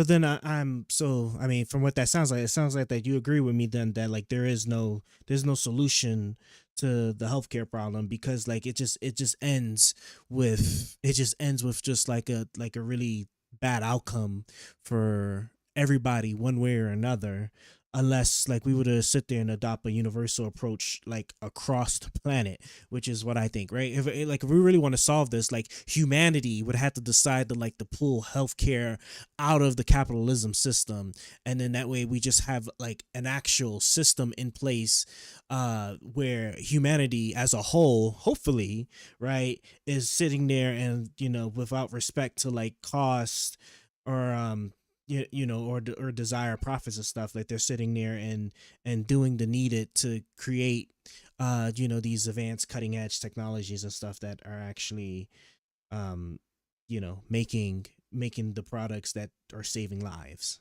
[SPEAKER 1] then I mean, from what that sounds like, it sounds like that you agree with me then that like there's no solution to the healthcare problem, because like it just ends with just like a really bad outcome for everybody one way or another, unless like we were to sit there and adopt a universal approach like across the planet, which is what I think, right? If we really want to solve this, like humanity would have to decide to pull healthcare out of the capitalism system, and then that way we just have like an actual system in place where humanity as a whole, hopefully, right, is sitting there and without respect to like cost or or desire profits and stuff, like they're sitting there and doing the needed to create these advanced cutting edge technologies and stuff that are actually um making the products that are saving lives.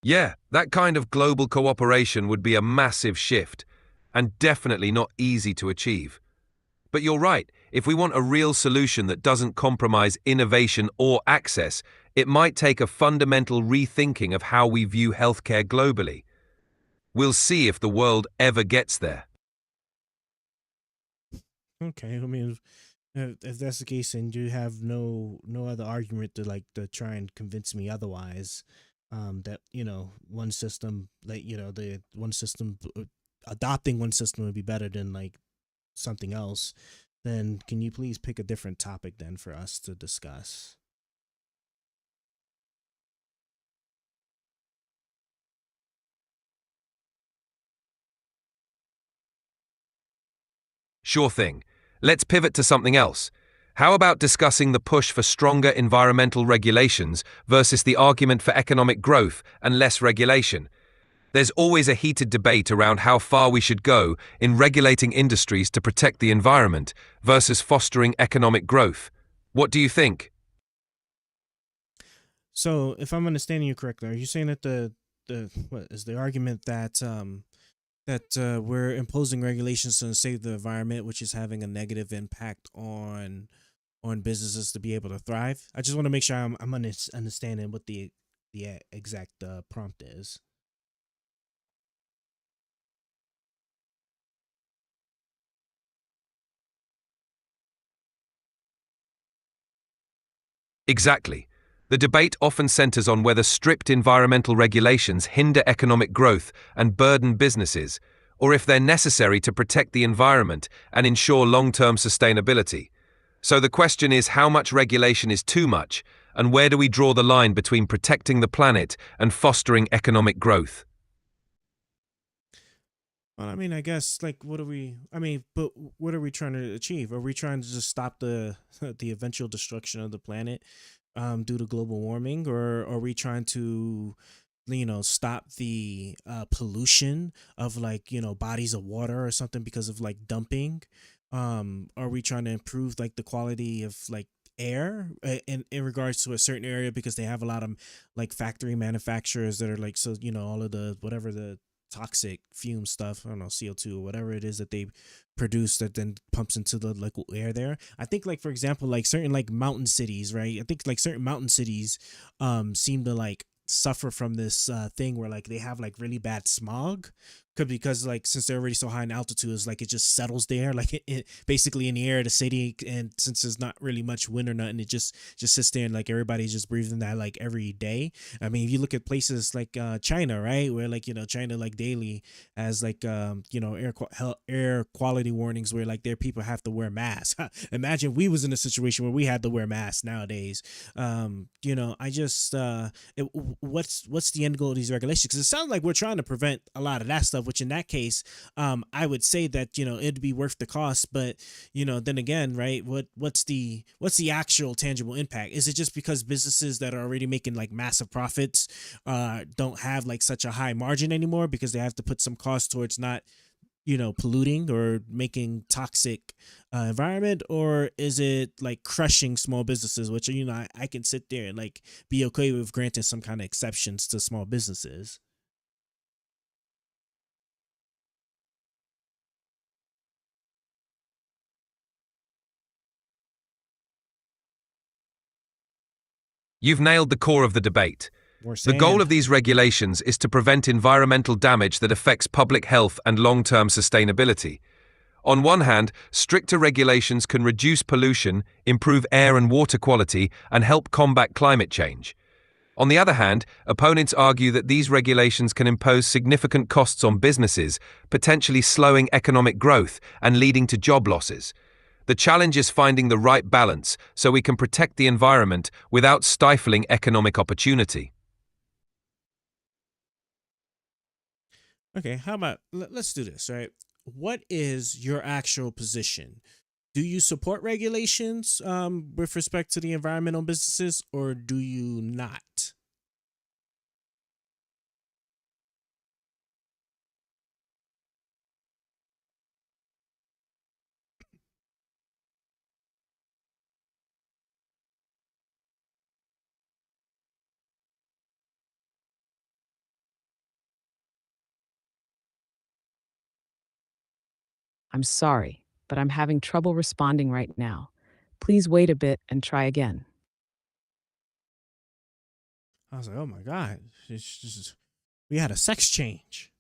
[SPEAKER 2] Yeah, that kind of global cooperation would be a massive shift, and definitely not easy to achieve. But you're right, if we want a real solution that doesn't compromise innovation or access, it might take a fundamental rethinking of how we view healthcare globally. We'll see if the world ever gets there.
[SPEAKER 1] Okay, I mean, if that's the case, and you have no other argument to try and convince me otherwise, that one system, like the one system, adopting one system would be better than like something else, then can you please pick a different topic then for us to discuss?
[SPEAKER 2] Sure thing. Let's pivot to something else. How about discussing the push for stronger environmental regulations versus the argument for economic growth and less regulation? There's always a heated debate around how far we should go in regulating industries to protect the environment versus fostering economic growth. What do you think?
[SPEAKER 1] So, if I'm understanding you correctly, are you saying that the what is the argument that we're imposing regulations to save the environment, which is having a negative impact on businesses to be able to thrive? I just want to make sure I'm understanding what the exact prompt is.
[SPEAKER 2] Exactly. The debate often centers on whether strict environmental regulations hinder economic growth and burden businesses, or if they're necessary to protect the environment and ensure long-term sustainability. So the question is, how much regulation is too much, and where do we draw the line between protecting the planet and fostering economic growth?
[SPEAKER 1] Well, I mean, I guess like what are we? I mean, but what are we trying to achieve? Are we trying to just stop the the eventual destruction of the planet due to global warming, or are we trying to stop the pollution of like bodies of water or something because of like dumping? Are we trying to improve like the quality of like air in regards to a certain area because they have a lot of like factory manufacturers that are like, so all of the whatever the toxic fume stuff, I don't know, CO2 or whatever it is that they produce that then pumps into the like air there. I think like for example like certain like mountain cities, right? I think like certain mountain cities seem to like suffer from this thing where like they have like really bad smog. Could because like since they're already so high in altitude, it's like it just settles there, like basically in the air of the city, and since there's not really much wind or nothing, it just sits there and like everybody's just breathing that like every day. I mean, if you look at places like China, right, where like China like daily has like air quality warnings where like their people have to wear masks. Imagine we was in a situation where we had to wear masks nowadays. I just what's the end goal of these regulations? Because it sounds like we're trying to prevent a lot of that stuff, which in that case, I would say that it'd be worth the cost. But then again, right? What's the actual tangible impact? Is it just because businesses that are already making like massive profits don't have like such a high margin anymore because they have to put some cost towards not polluting or making toxic environment? Or is it like crushing small businesses, which I can sit there and like be okay with granting some kind of exceptions to small businesses?
[SPEAKER 2] You've nailed the core of the debate.
[SPEAKER 1] More
[SPEAKER 2] The goal
[SPEAKER 1] sand.
[SPEAKER 2] of these regulations is to prevent environmental damage that affects public health and long-term sustainability. On one hand, stricter regulations can reduce pollution, improve air and water quality, and help combat climate change. On the other hand, opponents argue that these regulations can impose significant costs on businesses, potentially slowing economic growth and leading to job losses. The challenge is finding the right balance so we can protect the environment without stifling economic opportunity.
[SPEAKER 1] Okay, how about let's do this, right? What is your actual position? Do you support regulations with respect to the environmental businesses, or do you not?
[SPEAKER 20] I'm sorry, but I'm having trouble responding right now. Please wait a bit and try again.
[SPEAKER 1] I was like, oh my god, we had a sex change.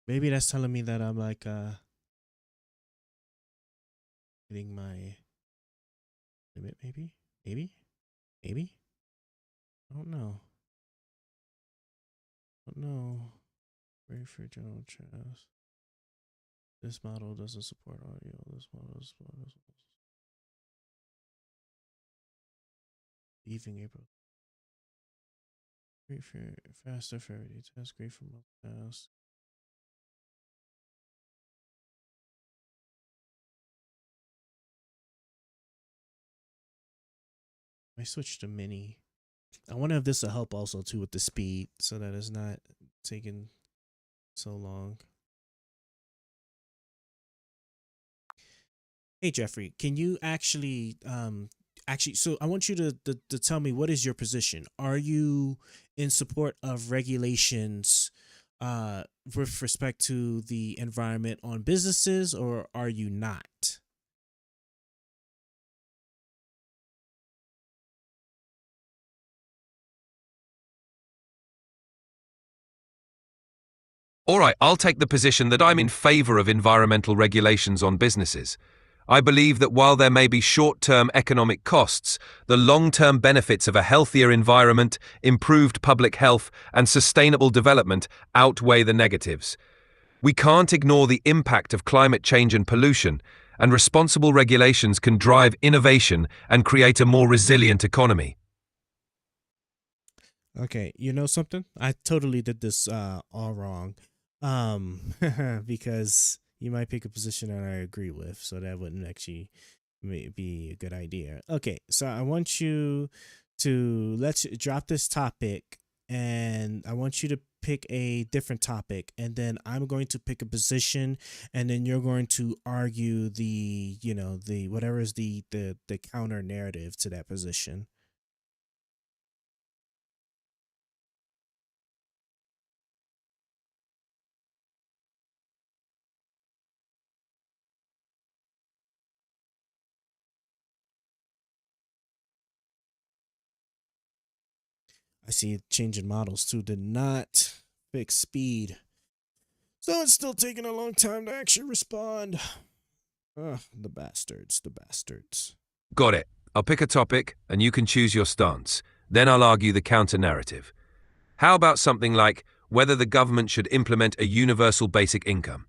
[SPEAKER 1] Maybe that's telling me that I'm like hitting my limit. Maybe. I don't know. Ready for general chest. This model doesn't support audio. This model doesn't support leaving April. Great for faster ferry test. Great for multitask. I switched to mini. I wonder if this will help also too with the speed, so that it's not taking so long. Hey Jeffrey, can you actually so I want you to tell me, what is your position? Are you in support of regulations with respect to the environment on businesses, or are you not?
[SPEAKER 2] All right, I'll take the position that I'm in favor of environmental regulations on businesses. I believe that while there may be short-term economic costs, the long-term benefits of a healthier environment, improved public health, and sustainable development outweigh the negatives. We can't ignore the impact of climate change and pollution, and responsible regulations can drive innovation and create a more resilient economy.
[SPEAKER 1] Okay, you know something? I totally did this all wrong. Because you might pick a position that I agree with, so that wouldn't actually may be a good idea. Okay, so I want you to let's drop this topic, and I want you to pick a different topic, and then I'm going to pick a position, and then you're going to argue the, the whatever is the counter narrative to that position. I see it changing models too. Did not fix speed. So it's still taking a long time to actually respond. Ugh, the bastards, the bastards.
[SPEAKER 2] Got it. I'll pick a topic, and you can choose your stance. Then I'll argue the counter-narrative. How about something like whether the government should implement a universal basic income?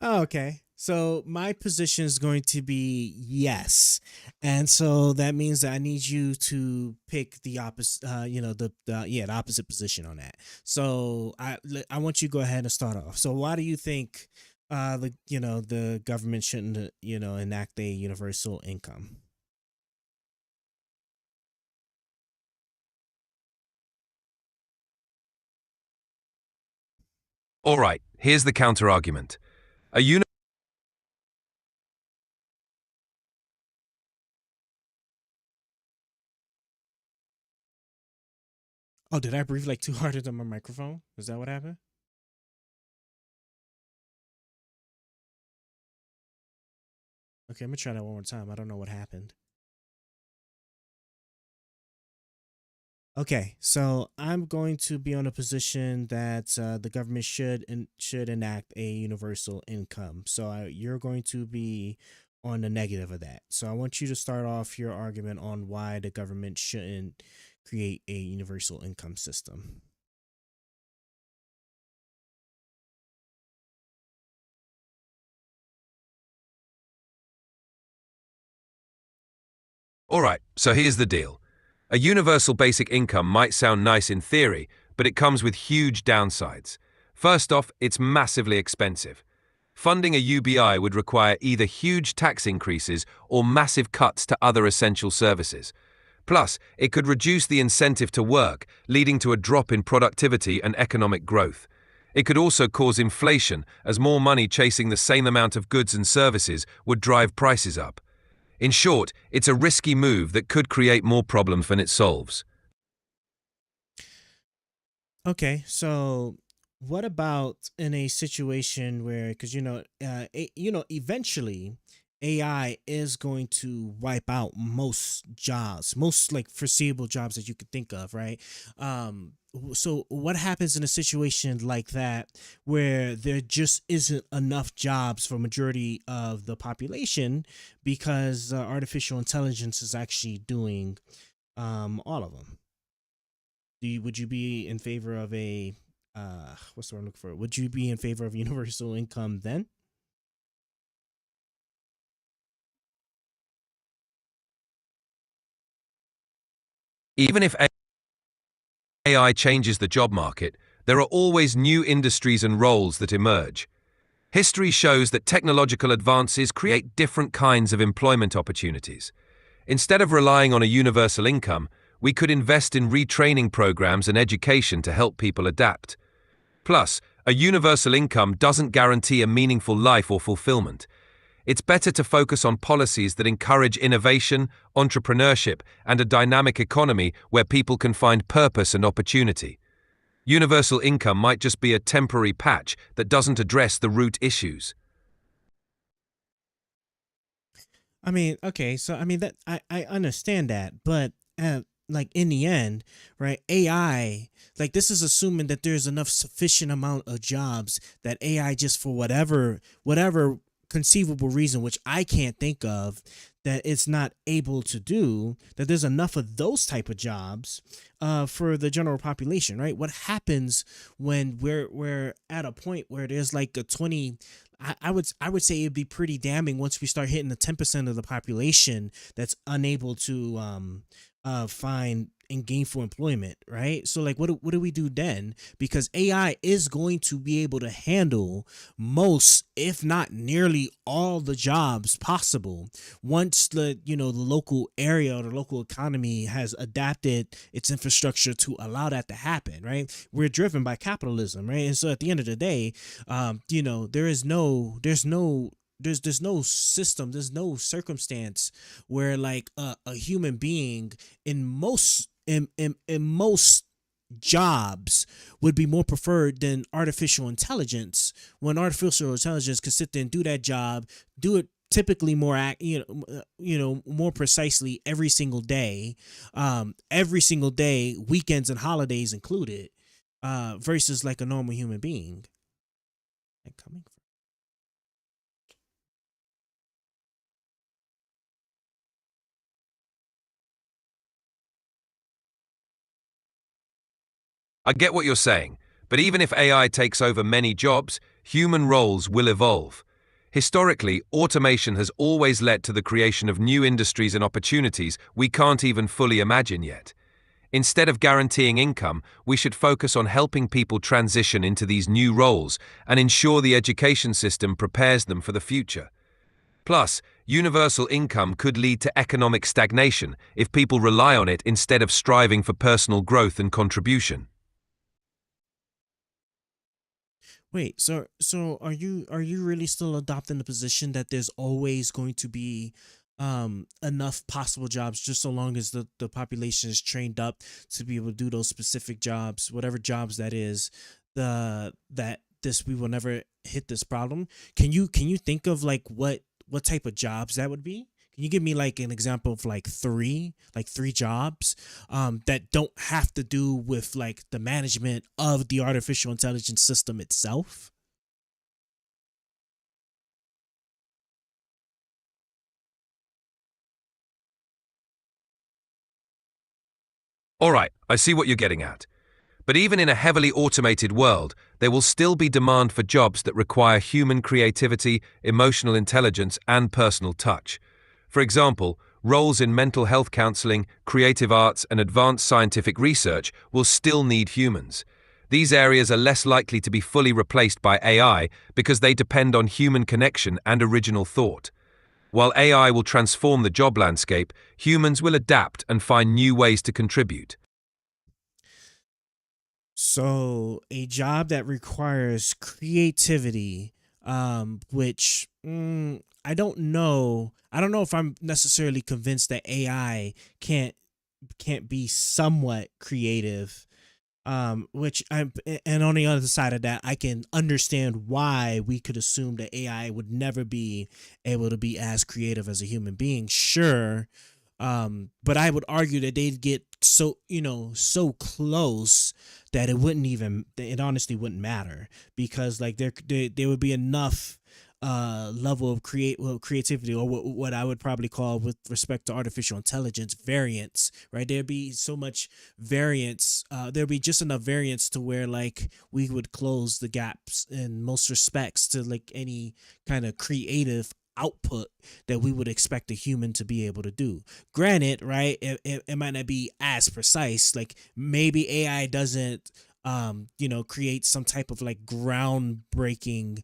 [SPEAKER 1] Oh, okay. So my position is going to be yes, and so that means that I need you to pick the opposite. The opposite position on that. So I want you to go ahead and start off. So why do you think the government shouldn't enact a universal income?
[SPEAKER 2] All right, here's the counter-argument.
[SPEAKER 1] Oh, did I breathe like too hard into my microphone? Is that what happened? Okay, I'm gonna try that one more time. I don't know what happened. Okay, so I'm going to be on a position that the government should enact a universal income. So you're going to be on the negative of that. So I want you to start off your argument on why the government shouldn't create a universal income system.
[SPEAKER 2] All right, so here's the deal. A universal basic income might sound nice in theory, but it comes with huge downsides. First off, it's massively expensive. Funding a UBI would require either huge tax increases or massive cuts to other essential services. Plus, it could reduce the incentive to work, leading to a drop in productivity and economic growth. It could also cause inflation, as more money chasing the same amount of goods and services would drive prices up. In short, it's a risky move that could create more problems than it solves.
[SPEAKER 1] Okay, so what about in a situation where, because eventually AI is going to wipe out most jobs, most like foreseeable jobs that you could think of, right? So what happens in a situation like that where there just isn't enough jobs for majority of the population because artificial intelligence is actually doing all of them? Would you be in favor of a what's the word I'm looking for? Would you be in favor of universal income then?
[SPEAKER 2] Even if AI changes the job market, there are always new industries and roles that emerge. History shows that technological advances create different kinds of employment opportunities. Instead of relying on a universal income, we could invest in retraining programs and education to help people adapt. Plus, a universal income doesn't guarantee a meaningful life or fulfillment. It's better to focus on policies that encourage innovation, entrepreneurship, and a dynamic economy where people can find purpose and opportunity. Universal income might just be a temporary patch that doesn't address the root issues.
[SPEAKER 1] I mean, okay, so I mean that I understand that, but like in the end, right? AI, like this is assuming that there's enough sufficient amount of jobs that AI just for whatever conceivable reason, which I can't think of, that it's not able to do, that there's enough of those type of jobs for the general population, right? What happens when we're at a point where there's like I would say it'd be pretty damning once we start hitting the 10% of the population that's unable to find and gainful employment, right? So like what do we do then? Because AI is going to be able to handle most, if not nearly all the jobs possible once the local area or the local economy has adapted its infrastructure to allow that to happen, right? We're driven by capitalism, right? And so at the end of the day, there's no system, there's no circumstance where like a human being in most jobs would be more preferred than artificial intelligence, when artificial intelligence can sit there and do that job, do it typically more precisely every single day, weekends and holidays included, versus like a normal human being. Like coming from.
[SPEAKER 2] I get what you're saying, but even if AI takes over many jobs, human roles will evolve. Historically, automation has always led to the creation of new industries and opportunities we can't even fully imagine yet. Instead of guaranteeing income, we should focus on helping people transition into these new roles and ensure the education system prepares them for the future. Plus, universal income could lead to economic stagnation if people rely on it instead of striving for personal growth and contribution.
[SPEAKER 1] Wait, so are you really still adopting the position that there's always going to be enough possible jobs, just so long as the population is trained up to be able to do those specific jobs, whatever jobs that is, that this we will never hit this problem? Can you think of like what type of jobs that would be? Can you give me like an example of like three jobs that don't have to do with like the management of the artificial intelligence system itself?
[SPEAKER 2] All right, I see what you're getting at. But even in a heavily automated world, there will still be demand for jobs that require human creativity, emotional intelligence, and personal touch. For example, roles in mental health counseling, creative arts, and advanced scientific research will still need humans. These areas are less likely to be fully replaced by AI because they depend on human connection and original thought. While AI will transform the job landscape, humans will adapt and find new ways to contribute.
[SPEAKER 1] So a job that requires creativity, which I don't know if I'm necessarily convinced that AI can't be somewhat creative. Which I'm, and on the other side of that, I can understand why we could assume that AI would never be able to be as creative as a human being. Sure, but I would argue that they'd get so close that it honestly wouldn't matter, because like there would be enough level of creativity, or what I would probably call, with respect to artificial intelligence, variance, right? There'd be so much variance, there'd be just enough variance to where like we would close the gaps in most respects to like any kind of creative output that we would expect a human to be able to do. Granted, right, it might not be as precise. Like maybe AI doesn't create some type of like groundbreaking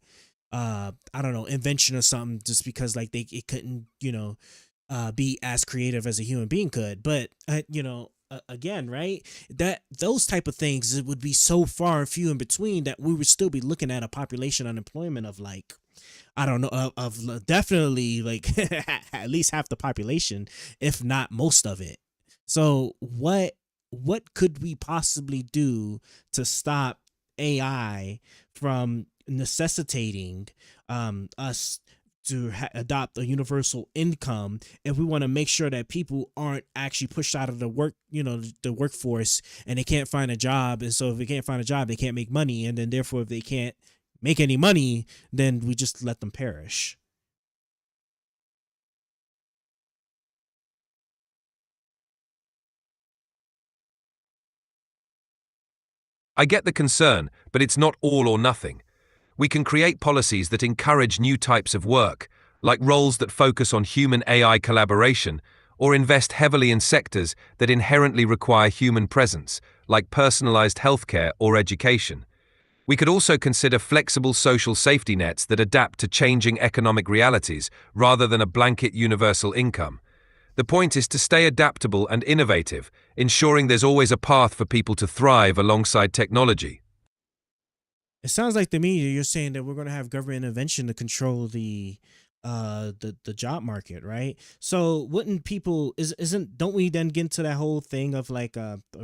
[SPEAKER 1] I don't know, invention or something, just because like it couldn't be as creative as a human being could. But again, right, that those type of things, it would be so far and few in between that we would still be looking at a population unemployment of like, I don't know, of definitely like at least half the population, if not most of it. So what could we possibly do to stop AI from necessitating us to adopt a universal income, if we want to make sure that people aren't actually pushed out of the workforce, and they can't find a job? And so if they can't find a job, they can't make money, and then therefore if they can't make any money, then we just let them perish.
[SPEAKER 2] I get the concern, but it's not all or nothing. We can create policies that encourage new types of work, like roles that focus on human-AI collaboration, or invest heavily in sectors that inherently require human presence, like personalized healthcare or education. We could also consider flexible social safety nets that adapt to changing economic realities rather than a blanket universal income. The point is to stay adaptable and innovative, ensuring there's always a path for people to thrive alongside technology.
[SPEAKER 1] It sounds like to me you're saying that we're going to have government intervention to control the job market, right? So wouldn't people isn't don't we then get into that whole thing of like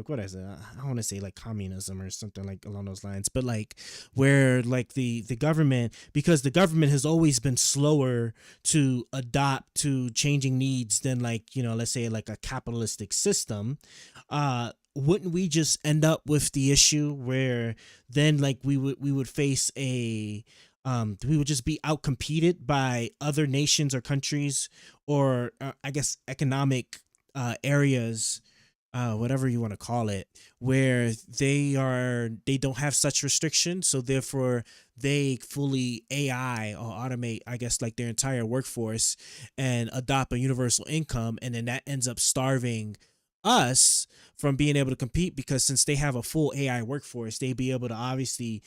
[SPEAKER 1] what is it? I want to say like communism or something like along those lines, but like where like the government, because the government has always been slower to adopt to changing needs than, like, you know, let's say like a capitalistic system. Wouldn't we just end up with the issue where then like we would face a we would just be outcompeted by other nations or countries, or I guess economic areas, whatever you want to call it, where they don't have such restrictions, so therefore they fully AI or automate, I guess, like their entire workforce and adopt a universal income, and then that ends up starving us from being able to compete, because since they have a full AI workforce, they'd be able to obviously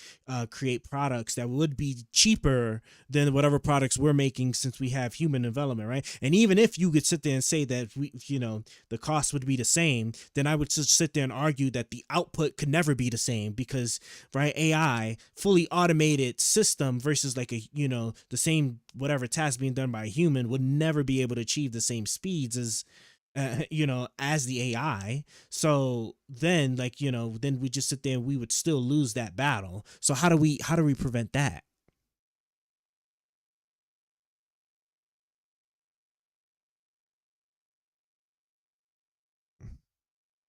[SPEAKER 1] create products that would be cheaper than whatever products we're making, since we have human development, right? And even if you could sit there and say that the cost would be the same, then I would just sit there and argue that the output could never be the same, because, right, AI, fully automated system versus like the same whatever task being done by a human would never be able to achieve the same speeds as as the AI. So then, like, then we just sit there and we would still lose that battle. So how do we prevent that?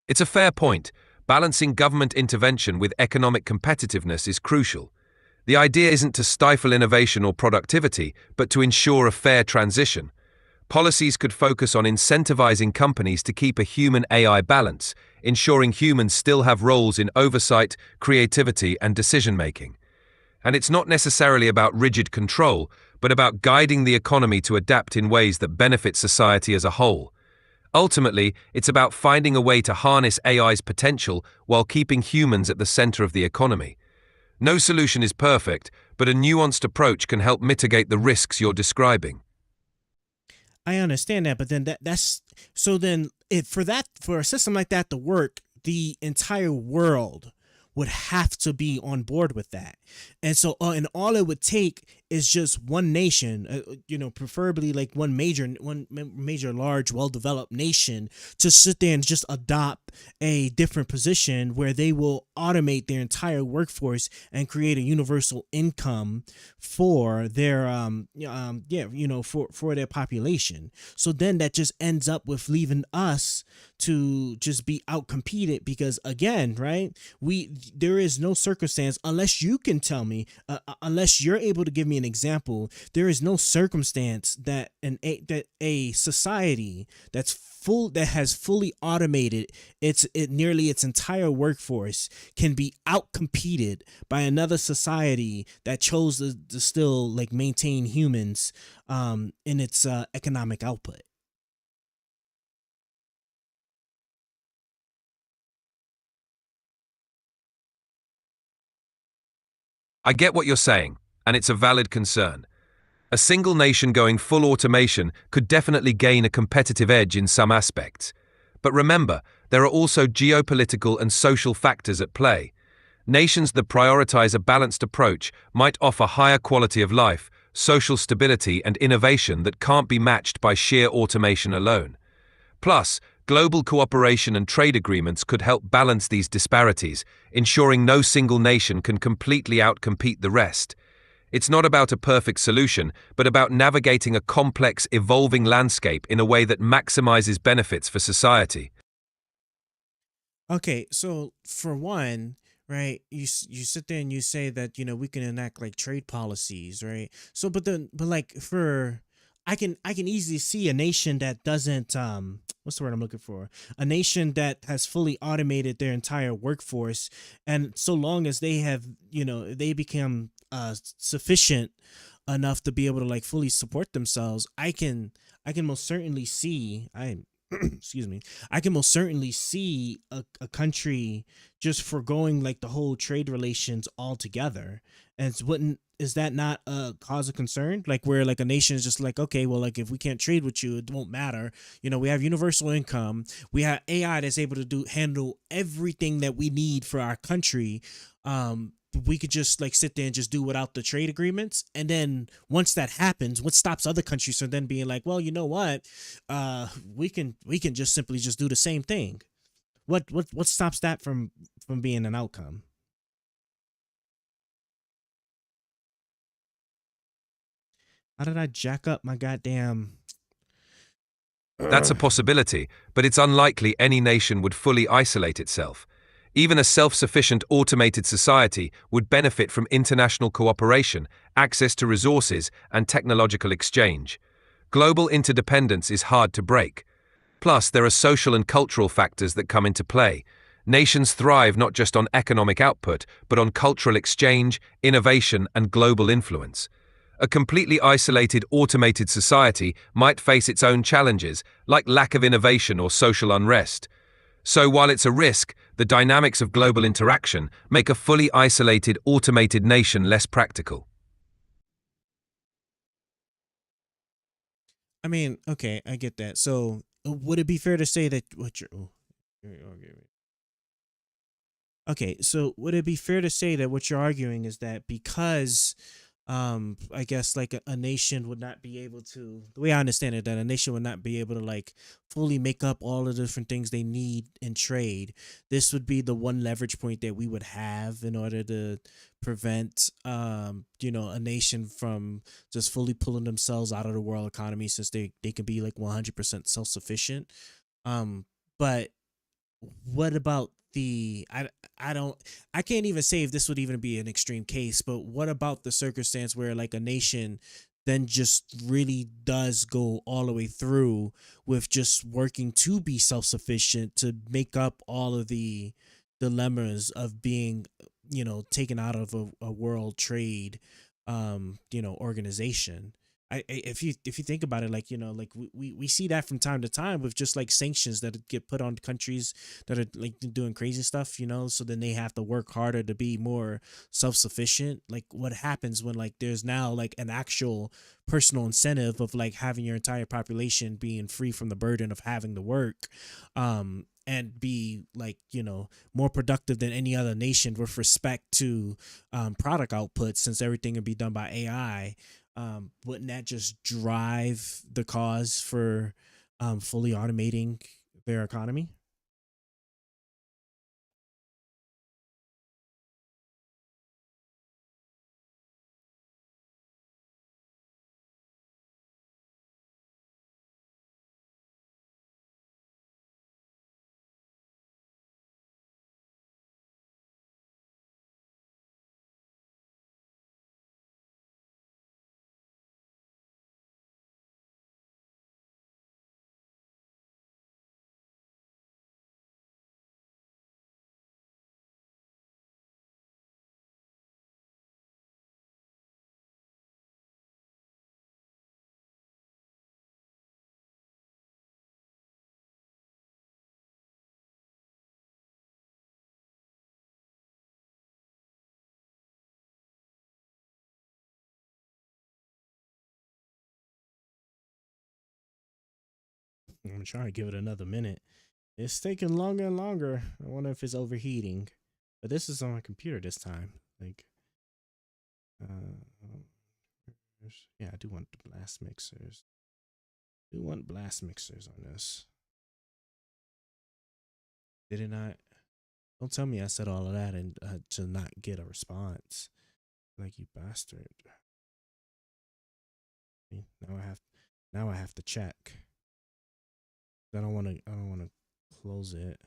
[SPEAKER 2] It's a fair point. Balancing government intervention with economic competitiveness is crucial. The idea isn't to stifle innovation or productivity, but to ensure a fair transition. Policies could focus on incentivizing companies to keep a human-AI balance, ensuring humans still have roles in oversight, creativity, and decision-making. And it's not necessarily about rigid control, but about guiding the economy to adapt in ways that benefit society as a whole. Ultimately, it's about finding a way to harness AI's potential while keeping humans at the center of the economy. No solution is perfect, but a nuanced approach can help mitigate the risks you're describing.
[SPEAKER 1] I understand that, but then that's so then for a system like that to work, the entire world would have to be on board with that. And so and all it would take is just one nation, preferably like one major large well-developed nation, to sit there and just adopt a different position where they will automate their entire workforce and create a universal income for their for their population. So then that just ends up with leaving us to just be outcompeted, because again, right, there is no circumstance, unless you can tell me, unless you're able to give me an example, there is no circumstance that a society that has fully automated nearly its entire workforce can be outcompeted by another society that chose to still like maintain humans in its economic output.
[SPEAKER 2] I get what you're saying, and it's a valid concern. A single nation going full automation could definitely gain a competitive edge in some aspects. But remember, there are also geopolitical and social factors at play. Nations that prioritize a balanced approach might offer higher quality of life, social stability, and innovation that can't be matched by sheer automation alone. Plus, global cooperation and trade agreements could help balance these disparities, ensuring no single nation can completely outcompete the rest. It's not about a perfect solution, but about navigating a complex, evolving landscape in a way that maximizes benefits for society.
[SPEAKER 1] Okay, so for one, right, you sit there and you say that we can enact like trade policies, right? So but like for I can easily see a nation that doesn't what's the word I'm looking for? A nation that has fully automated their entire workforce, and so long as they have, they become sufficient enough to be able to like fully support themselves, I can most certainly see I excuse me, I can most certainly see a country just foregoing like the whole trade relations altogether. And wouldn't is that not a cause of concern? Like where like a nation is just like, okay, well, like if we can't trade with you, it won't matter. We have universal income. We have AI that's able to handle everything that we need for our country. We could just like sit there and just do without the trade agreements. And then once that happens, what stops other countries from then being like, well, you know what? We can just simply just do the same thing. What stops that from being an outcome? How did I jack up my goddamn
[SPEAKER 2] That's a possibility, but it's unlikely any nation would fully isolate itself. Even a self-sufficient automated society would benefit from international cooperation, access to resources, and technological exchange. Global interdependence is hard to break. Plus, there are social and cultural factors that come into play. Nations thrive not just on economic output, but on cultural exchange, innovation, and global influence. A completely isolated automated society might face its own challenges, like lack of innovation or social unrest. So while it's a risk, the dynamics of global interaction make a fully isolated automated nation less practical.
[SPEAKER 1] I mean, okay, I get that. So, would it be fair to say that what you're okay, so would it be fair to say that what you're arguing is that because I guess like a nation would not be able to, the way I understand it, that a nation would not be able to like fully make up all of the different things they need in trade, this would be the one leverage point that we would have in order to prevent a nation from just fully pulling themselves out of the world economy, since they can be like 100% self-sufficient. But what about I don't, I can't even say if this would even be an extreme case, but what about the circumstance where like a nation then just really does go all the way through with just working to be self-sufficient, to make up all of the dilemmas of being taken out of a world trade organization. If you think about it, like like we see that from time to time with just like sanctions that get put on countries that are like doing crazy stuff, so then they have to work harder to be more self-sufficient. Like what happens when like there's now like an actual personal incentive of like having your entire population being free from the burden of having to work, and be like more productive than any other nation with respect to product output, since everything can be done by AI. Wouldn't that just drive the cause for fully automating their economy? I'm trying to give it another minute. It's taking longer and longer. I wonder if it's overheating. But this is on my computer this time. Like, yeah, I do want the blast mixers. I do want blast mixers on this. Did it not? Don't tell me I said all of that and to not get a response. Like you bastard. Now I have to check. I don't want to close it.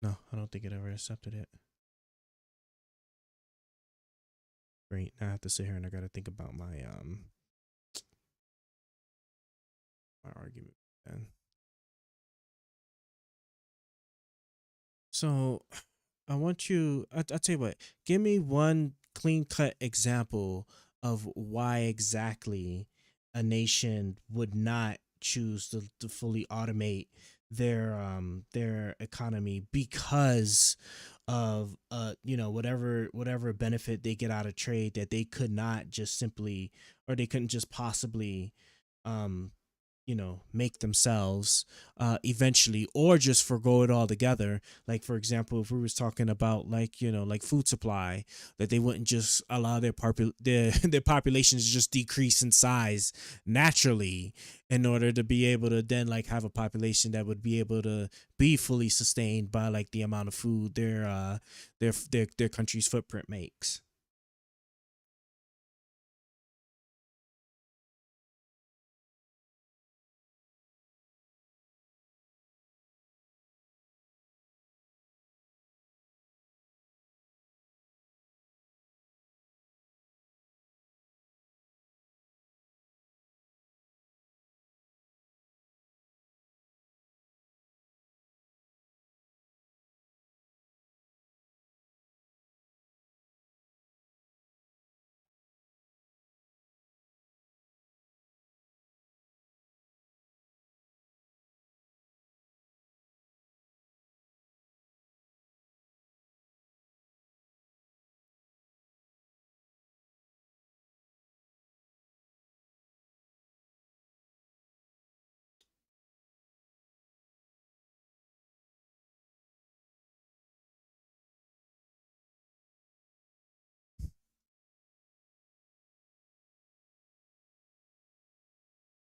[SPEAKER 1] No, I don't think it ever accepted it. Great. Now I have to sit here and I gotta think about my argument then. So I want you I'll tell you what, give me one clean cut example of why exactly a nation would not choose to fully automate their economy because of whatever benefit they get out of trade that they could not just simply, or they couldn't just possibly um make themselves eventually, or just forgo it altogether. Like, for example, if we was talking about like food supply, that they wouldn't just allow their populations to just decrease in size naturally in order to be able to then like have a population that would be able to be fully sustained by like the amount of food their country's footprint makes.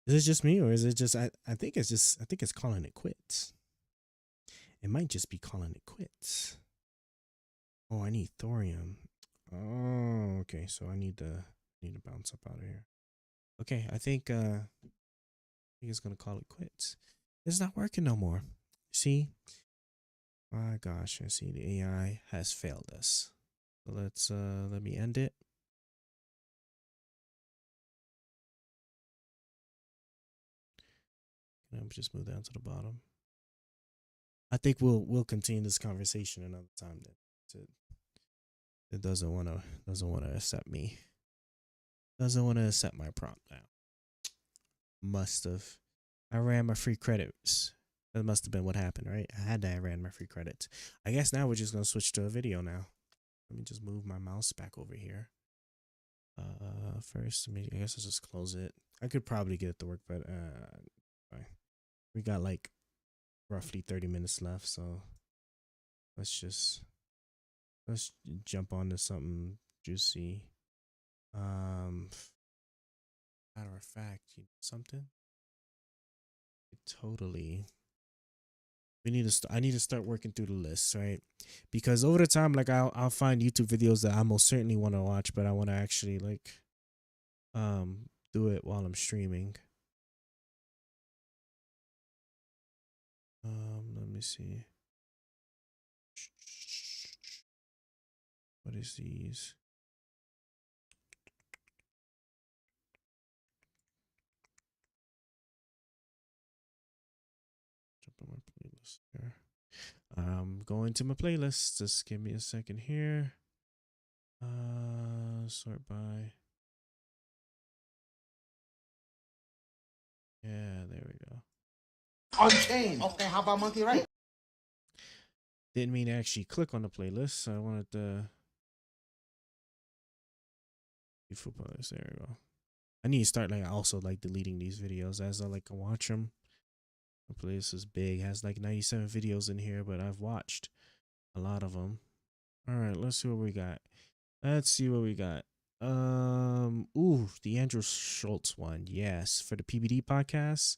[SPEAKER 1] Is it just me, or is it just I think it's calling it quits. It might just be calling it quits. Oh, I need thorium. Oh, okay. So I need to bounce up out of here. Okay, I think it's gonna call it quits. It's not working no more. See? My gosh, I see the AI has failed us. So let's let me end it. Can I just move down to the bottom? I think we'll continue this conversation another time then. It doesn't wanna accept me. Doesn't want to accept my prompt now. Must have. I ran my free credits. That must have been what happened, right? I ran my free credits. I guess now we're just gonna switch to a video now. Let me just move my mouse back over here. First, I guess I'll just close it. I could probably get it to work, but we got like roughly 30 minutes left, so let's jump on to something juicy. Matter of fact, something. Totally. I need to start working through the list, right? Because over the time, like I'll find YouTube videos that I most certainly want to watch, but I want to actually like do it while I'm streaming. Let me see. What is these? Jump on my playlist here. I'm going to my playlist. Just give me a second here. Sort by. Yeah, there we go.
[SPEAKER 21] Unchained. Okay, how about Monkey Right?
[SPEAKER 1] Didn't mean to actually click on the playlist, so I wanted to. There we go. I need to start like also like deleting these videos as I like watch them. The playlist is big, has like 97 videos in here, but I've watched a lot of them. All right, let's see what we got. Ooh, the Andrew Schultz one. Yes, for the PBD podcast.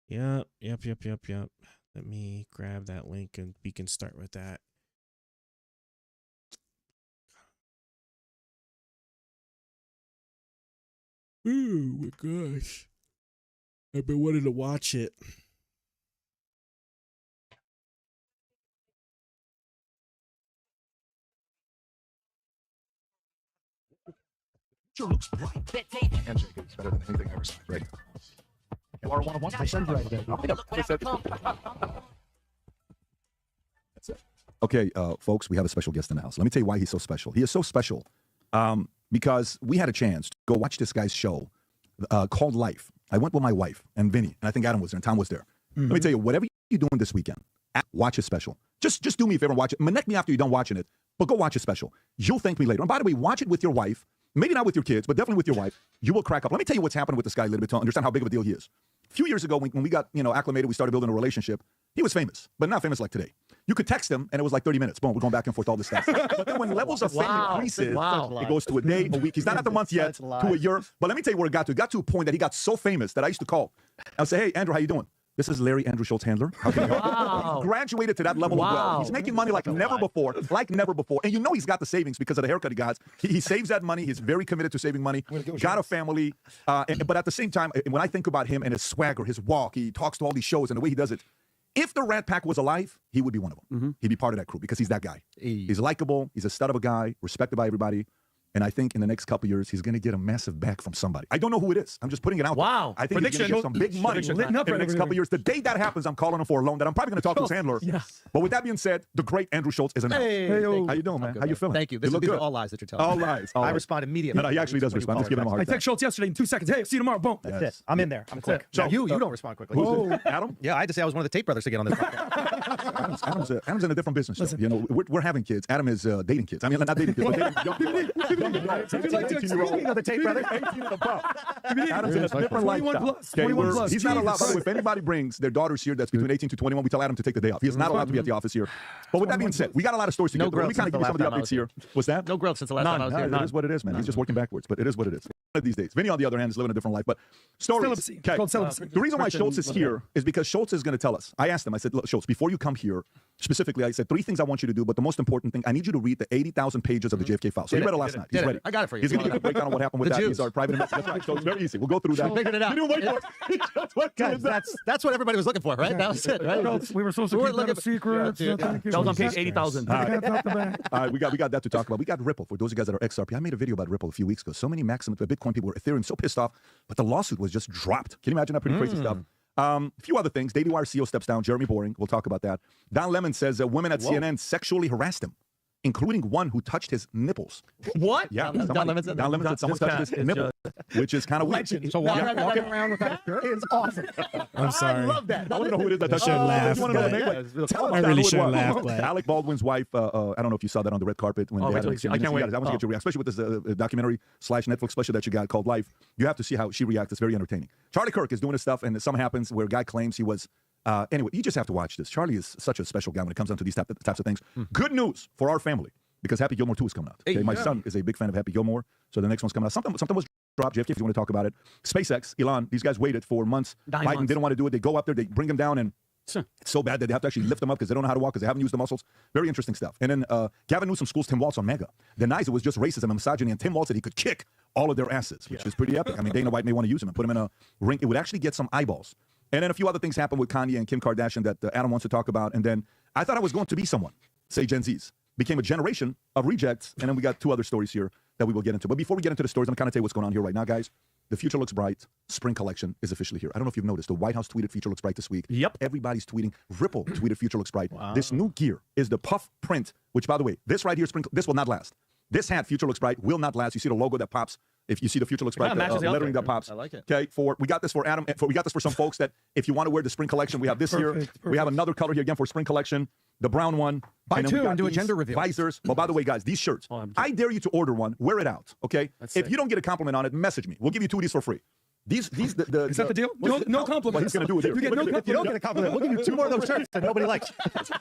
[SPEAKER 1] Yep. Let me grab that link and we can start with that. Oh my gosh. I've been wanting to watch it.
[SPEAKER 13] Handshake is better than anything I ever signed. Right. LR 101. I send you right there. That's it. Okay, folks, we have a special guest in the house. Let me tell you why he's so special. He is so special because we had a chance to go watch this guy's show called Life. I went with my wife and Vinny, and I think Adam was there, and Tom was there. Let me tell you, whatever you're doing this weekend, watch his special. Just do me a favor and watch it. Connect me after you're done watching it, but go watch his special. You'll thank me later. And by the way, watch it with your wife. Maybe not with your kids, but definitely with your wife. You will crack up. Let me tell you what's happening with this guy a little bit to understand how big of a deal he is. A few years ago, when we got acclimated, we started building a relationship. He was famous, but not famous like today. You could text him, and it was like 30 minutes. Boom, we're going back and forth, all this stuff. But then when levels of fame increases, it goes to a day, a week. He's not at the month yet, to a year. But let me tell you where it got to. It got to a point that he got so famous that I used to call. I would say, hey, Andrew, how you doing? This is Larry Andrew Schultz Handler. How can I help? He graduated to that level of wealth. He's making money like never before, And you know he's got the savings because of the haircut he got. He saves that money. He's very committed to saving money. Got a family. But at the same time, when I think about him and his swagger, his walk, he talks to all these shows and the way he does it, if the Rat Pack was alive, he would be one of them. He'd be part of that crew because he's that guy. He's likable. He's a stud of a guy, respected by everybody. And I think in the next couple of years, he's going to get a massive back from somebody. I don't know who it is. I'm just putting it out there. I think he's going to get some big money in the next couple of years. The day that happens, I'm calling him for a loan that I'm probably going to talk to his handler. Yes. But with that being said, the great Andrew Schultz is in the house.
[SPEAKER 9] Hey,
[SPEAKER 13] how you doing, man? How you feeling?
[SPEAKER 9] Thank you.
[SPEAKER 13] These
[SPEAKER 9] These are all lies that you're telling me.
[SPEAKER 13] All lies.
[SPEAKER 9] I respond immediately.
[SPEAKER 13] No, he actually does respond. I'm just giving him a hard
[SPEAKER 9] I
[SPEAKER 13] time.
[SPEAKER 9] text Schultz yesterday in 2 seconds. Hey, see you tomorrow. Boom. That's it. I'm in there. I'm quick.
[SPEAKER 13] So,
[SPEAKER 9] you don't respond quickly.
[SPEAKER 13] Who's it? Adam?
[SPEAKER 9] Yeah, I had to say I was one of the Tate brothers to get on this podcast.
[SPEAKER 13] Adam's in a different business. Though. You know, we're having kids. Adam is dating kids. I mean, not dating kids, but dating young
[SPEAKER 9] the Tate brothers.
[SPEAKER 13] 18 and above. Adam's in a different
[SPEAKER 9] 21
[SPEAKER 13] lifestyle.
[SPEAKER 9] plus. 21 plus.
[SPEAKER 13] He's not allowed. By the way, if anybody brings their daughters here that's between 18 to 21, we tell Adam to take the day off. He is not allowed to be at the office here. But with that being said, we got a lot of stories to get through. We kind of give you some of the updates here. What's that?
[SPEAKER 9] No growth since the last time I was here.
[SPEAKER 13] It is what it is, man. He's just working backwards, but it is what it is. These days, Vinny, on the other hand, is living a different life. But stories. Okay. The reason why Schultz is here is because Schultz is going to tell us. I asked him. I said, look, Schultz, before you come here, specifically, I said 3 things I want you to do. But the most important thing, I need you to read the 80,000 pages of the JFK file. So he read it last night. He's ready.
[SPEAKER 9] I got it for you.
[SPEAKER 13] He's going to give a breakdown on what happened with that. He's our private investor. So it's very easy. We'll go through that.
[SPEAKER 9] Figured it out. Guys, that's what everybody was looking for, right? That was it, right?
[SPEAKER 22] We were supposed to keep that a secret.
[SPEAKER 9] That was on page 80,000.
[SPEAKER 13] All right, we got that to talk about. We got Ripple. For those of you guys that are XRP, I made a video about Ripple a few weeks ago. So many Maximum Bitcoin people were Ethereum so pissed off, but the lawsuit was just dropped. Can you imagine that? Pretty crazy stuff. A few other things. Daily Wire CEO steps down. Jeremy Boring. We'll talk about that. Don Lemon says that women at CNN sexually harassed him, including one who touched his nipples.
[SPEAKER 9] What?
[SPEAKER 13] Yeah.
[SPEAKER 9] Don Lemon said
[SPEAKER 13] someone touched his nipple, which is kind of weird.
[SPEAKER 9] So walking around with that shirt is awesome.
[SPEAKER 1] I'm sorry.
[SPEAKER 9] I love that.
[SPEAKER 13] I want to know who it is.
[SPEAKER 1] I shouldn't laugh. I really shouldn't laugh. But
[SPEAKER 13] Alec Baldwin's wife, I don't know if you saw that on the red carpet. When
[SPEAKER 9] I can't wait.
[SPEAKER 13] I want to get your reaction, especially with this documentary/Netflix special that you got called Life. You have to see how she reacts. It's very entertaining. Charlie Kirk is doing his stuff, and something happens where a guy claims he was. Anyway, you just have to watch this. Charlie is such a special guy when it comes down to these types of things. Good news for our family. Because Happy Gilmore 2 is coming out. Okay? My son is a big fan of Happy Gilmore, so the next one's coming out. Something was dropped, JFK, if you want to talk about it. SpaceX, Elon, these guys waited for months. Biden didn't want to do it. They go up there, they bring him down, and it's so bad that they have to actually lift them up because they don't know how to walk because they haven't used the muscles. Very interesting stuff. And then Gavin Newsom schools Tim Walz on Mega. Denies it was just racism and misogyny, and Tim Walz said he could kick all of their asses, which is pretty epic. I mean, Dana White may want to use him and put him in a ring. It would actually get some eyeballs. And then a few other things happened with Kanye and Kim Kardashian that Adam wants to talk about. And then I thought I was going to be someone, say Gen Zs. Became a generation of rejects, and then we got 2 other stories here that we will get into. But before we get into the stories, I'm going to kind of tell you what's going on here right now, guys. The future looks bright. Spring collection is officially here. I don't know if you've noticed. The White House tweeted future looks bright this week.
[SPEAKER 9] Yep.
[SPEAKER 13] Everybody's tweeting. Ripple tweeted future looks bright. Wow. This new gear is the puff print, which, by the way, this right here, this will not last. This hat, future looks bright, will not last. You see the logo that pops. If you see the future looks bright, lettering that pops.
[SPEAKER 9] I like it.
[SPEAKER 13] Okay, we got this for Adam. We got this for some folks that if you want to wear the spring collection, we have this here. We have another color here again for spring collection. The brown one.
[SPEAKER 9] Buy 2 and do a gender reveal.
[SPEAKER 13] Visors. Well, by the way, guys, these shirts. I dare you to order one. Wear it out, okay? If you don't get a compliment on it, message me. We'll give you 2 of these for free. Is
[SPEAKER 22] that the deal? No compliment.
[SPEAKER 13] What he's going to do with
[SPEAKER 22] if you don't get a compliment, we'll give you 2 more of those shirts that nobody likes.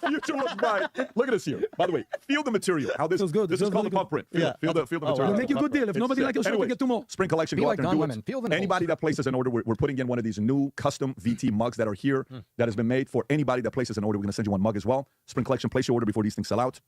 [SPEAKER 13] Future looks bright. Look at this here. By the way, feel the material. How this is good. This is called the puff print. Feel the material.
[SPEAKER 22] We'll make you a good deal. If nobody likes your shirt, we'll get 2 more.
[SPEAKER 13] Spring collection. Go out there and do it. Anybody that places an order, we're putting in one of these new custom VT mugs that are here that has been made for anybody that places an order. We're going to send you one mug as well. Spring collection. Place your order before these things sell out.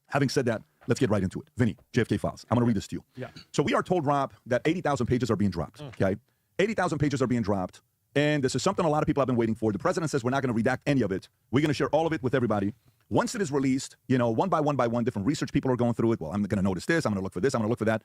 [SPEAKER 13] Having said that, let's get right into it. Vinny, JFK Files. I'm going to read this to you.
[SPEAKER 22] Yeah.
[SPEAKER 13] So we are told, Rob, that 80,000 pages are being dropped. Okay. 80,000 pages are being dropped, and this is something a lot of people have been waiting for. The president says we're not going to redact any of it. We're going to share all of it with everybody. Once it is released, one by one, different research people are going through it. Well, I'm going to notice this. I'm going to look for this. I'm going to look for that.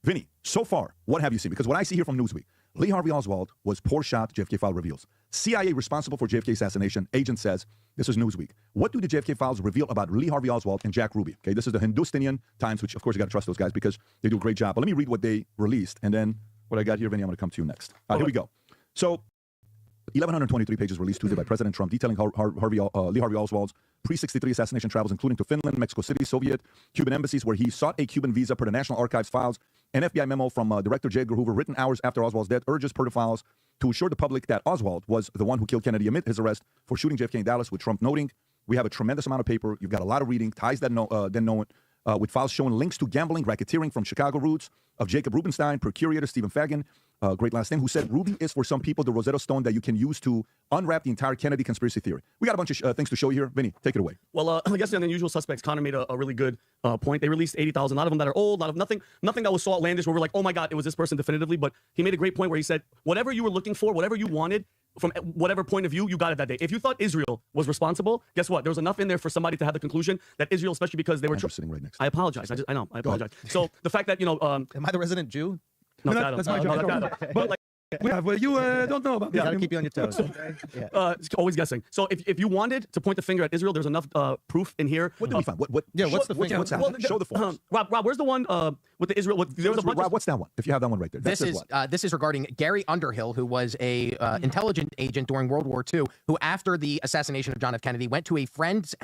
[SPEAKER 4] Vinny, so far, what have you seen? Because what I see here from Newsweek, Lee Harvey Oswald was poor shot, JFK file reveals. CIA responsible for JFK assassination, agent says, this is Newsweek. What do the JFK files reveal about Lee Harvey Oswald and Jack Ruby? Okay, this is the Hindustanian Times, which of course you got to trust those guys because they do a great job. But let me read what they released, and then what I got here, Vinny, I'm going to come to you next. Here we go. So 1,123 pages released Tuesday by President Trump detailing Lee Harvey Oswald's pre-63 assassination travels, including to Finland, Mexico City, Soviet, Cuban embassies, where he sought a Cuban visa per the National Archives files. An FBI memo from Director J. Edgar Hoover, written hours after Oswald's death, urges per the files to assure the public that Oswald was the one who killed Kennedy amid his arrest for shooting JFK in Dallas, with Trump noting, we have a tremendous amount of paper. You've got a lot of reading, ties that with files showing links to gambling, racketeering from Chicago roots of Jacob Rubenstein, procurator Stephen Fagan, great last name, who said Ruby is for some people the Rosetta Stone that you can use to unwrap the entire Kennedy conspiracy theory. We got a bunch of things to show you here. Vinny, take it away.
[SPEAKER 10] Well, I guess the unusual suspects, Connor made a really good point. They released 80,000. A lot of them that are old, a lot of nothing that was so outlandish where we're like, oh my God, it was this person definitively. But he made a great point where he said, whatever you were looking for, whatever you wanted, from whatever point of view, you got it that day. If you thought Israel was responsible, guess what? There was enough in there for somebody to have the conclusion that Israel, especially because they were
[SPEAKER 4] sitting right next.
[SPEAKER 10] I apologize. I know. I apologize. So the fact that am
[SPEAKER 9] I the resident Jew?
[SPEAKER 10] No,
[SPEAKER 9] that's my job.
[SPEAKER 10] But like.
[SPEAKER 22] Yeah, well, you don't know about
[SPEAKER 9] You
[SPEAKER 22] that.
[SPEAKER 9] got to keep you on your toes.
[SPEAKER 10] It's always guessing. So if you wanted to point the finger at Israel, there's enough proof in here.
[SPEAKER 4] What did we find? What's happening? Show the forms.
[SPEAKER 10] Rob, where's the one with the Israel?
[SPEAKER 4] Rob, what's that one? If you have that one right there.
[SPEAKER 23] This is regarding Gary Underhill, who was a intelligence agent during World War II, who after the assassination of John F. Kennedy went to a friend's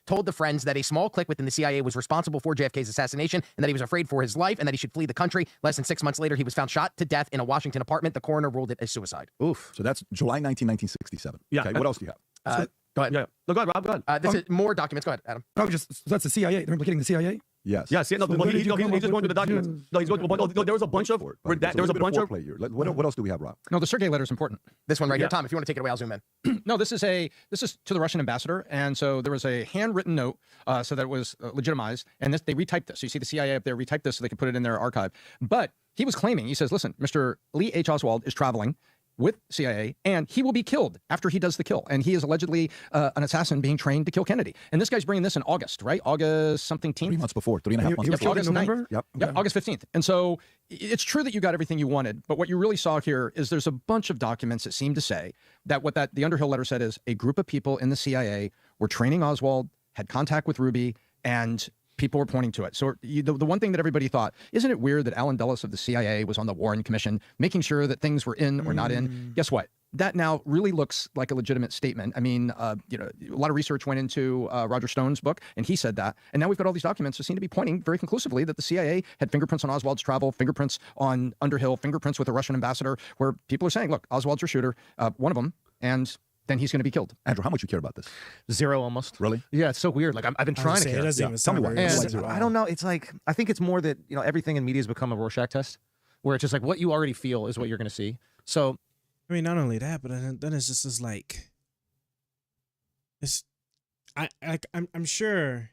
[SPEAKER 23] told the friends that a small clique within the CIA was responsible for JFK's assassination and that he was afraid for his life and that he should flee the country. Less than 6 months later, he was found shot to death in a Washington apartment. The coroner ruled it a suicide.
[SPEAKER 4] Oof. So that's July 1967.
[SPEAKER 10] Yeah.
[SPEAKER 4] Okay, what else do you have?
[SPEAKER 23] Go ahead.
[SPEAKER 10] Yeah. No, go ahead, Rob. Go ahead.
[SPEAKER 23] This is more documents. Go ahead, Adam.
[SPEAKER 22] No, that's the CIA. They're implicating the CIA.
[SPEAKER 4] Yes.
[SPEAKER 10] Yes. No, well, he's just going through the documents. No, he's going to. There was a bunch of. There was a bunch of.
[SPEAKER 4] What else do we have, Rob?
[SPEAKER 9] No, the Sergei letter is important.
[SPEAKER 23] This one right here, Tom. If you want to take it away, I'll zoom in.
[SPEAKER 9] No, this is to the Russian ambassador, and so there was a handwritten note, so that it was legitimized, and they retyped this. So you see the CIA up there retyped this so they could put it in their archive. But he was claiming, he says, listen, Mr. Lee H. Oswald is traveling with CIA, and he will be killed after he does the kill. And he is allegedly an assassin being trained to kill Kennedy. And this guy's bringing this in August, right? August something 3
[SPEAKER 4] months before, 3.5 months
[SPEAKER 9] before. August 9th.
[SPEAKER 4] Yep.
[SPEAKER 9] Yep, August 15th. And so it's true that you got everything you wanted, but what you really saw here is there's a bunch of documents that seem to say that the Underhill letter said is a group of people in the CIA were training Oswald, had contact with Ruby, and people were pointing to it. So the one thing that everybody thought, isn't it weird that Alan Dulles of the CIA was on the Warren Commission, making sure that things were in or not in? Guess what? That now really looks like a legitimate statement. I mean, a lot of research went into Roger Stone's book, and he said that. And now we've got all these documents that seem to be pointing very conclusively that the CIA had fingerprints on Oswald's travel, fingerprints on Underhill, fingerprints with the Russian ambassador, where people are saying, look, Oswald's your shooter, one of them, and then he's going to be killed.
[SPEAKER 4] Andrew, how much you care about this?
[SPEAKER 9] Zero, almost.
[SPEAKER 4] Really?
[SPEAKER 9] Yeah, it's so weird. Like I've been trying to care.
[SPEAKER 22] It doesn't even sound very
[SPEAKER 9] And I don't know. It's like, I think it's more that, everything in media has become a Rorschach test, where it's just like what you already feel is what you're going to see. So,
[SPEAKER 1] I mean, not only that, but then it's just like, I'm sure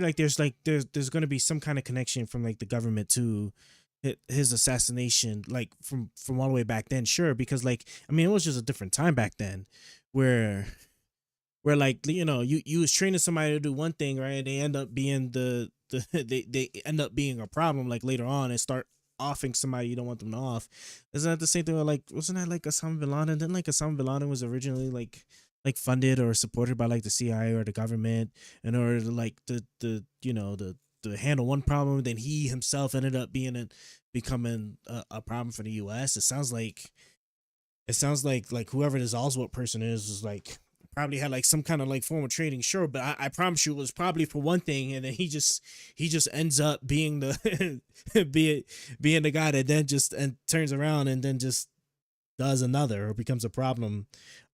[SPEAKER 1] like there's going to be some kind of connection from like the government to his assassination, like from all the way back then. Sure, because like, I mean, it was just a different time back then where like, you was training somebody to do one thing, right? They end up being they end up being a problem like later on and start offing somebody you don't want them to off. Isn't that the same thing with like, wasn't that like Osama bin Laden? Didn't like Osama bin Laden was originally like funded or supported by like the CIA or the government in order to like to handle one problem, then he himself ended up becoming a problem for the US. It sounds like whoever this Oswald person is like probably had like some kind of like form of training, sure, but I promise you it was probably for one thing, and then he just ends up being the being the guy that then just turns around and then just does another or becomes a problem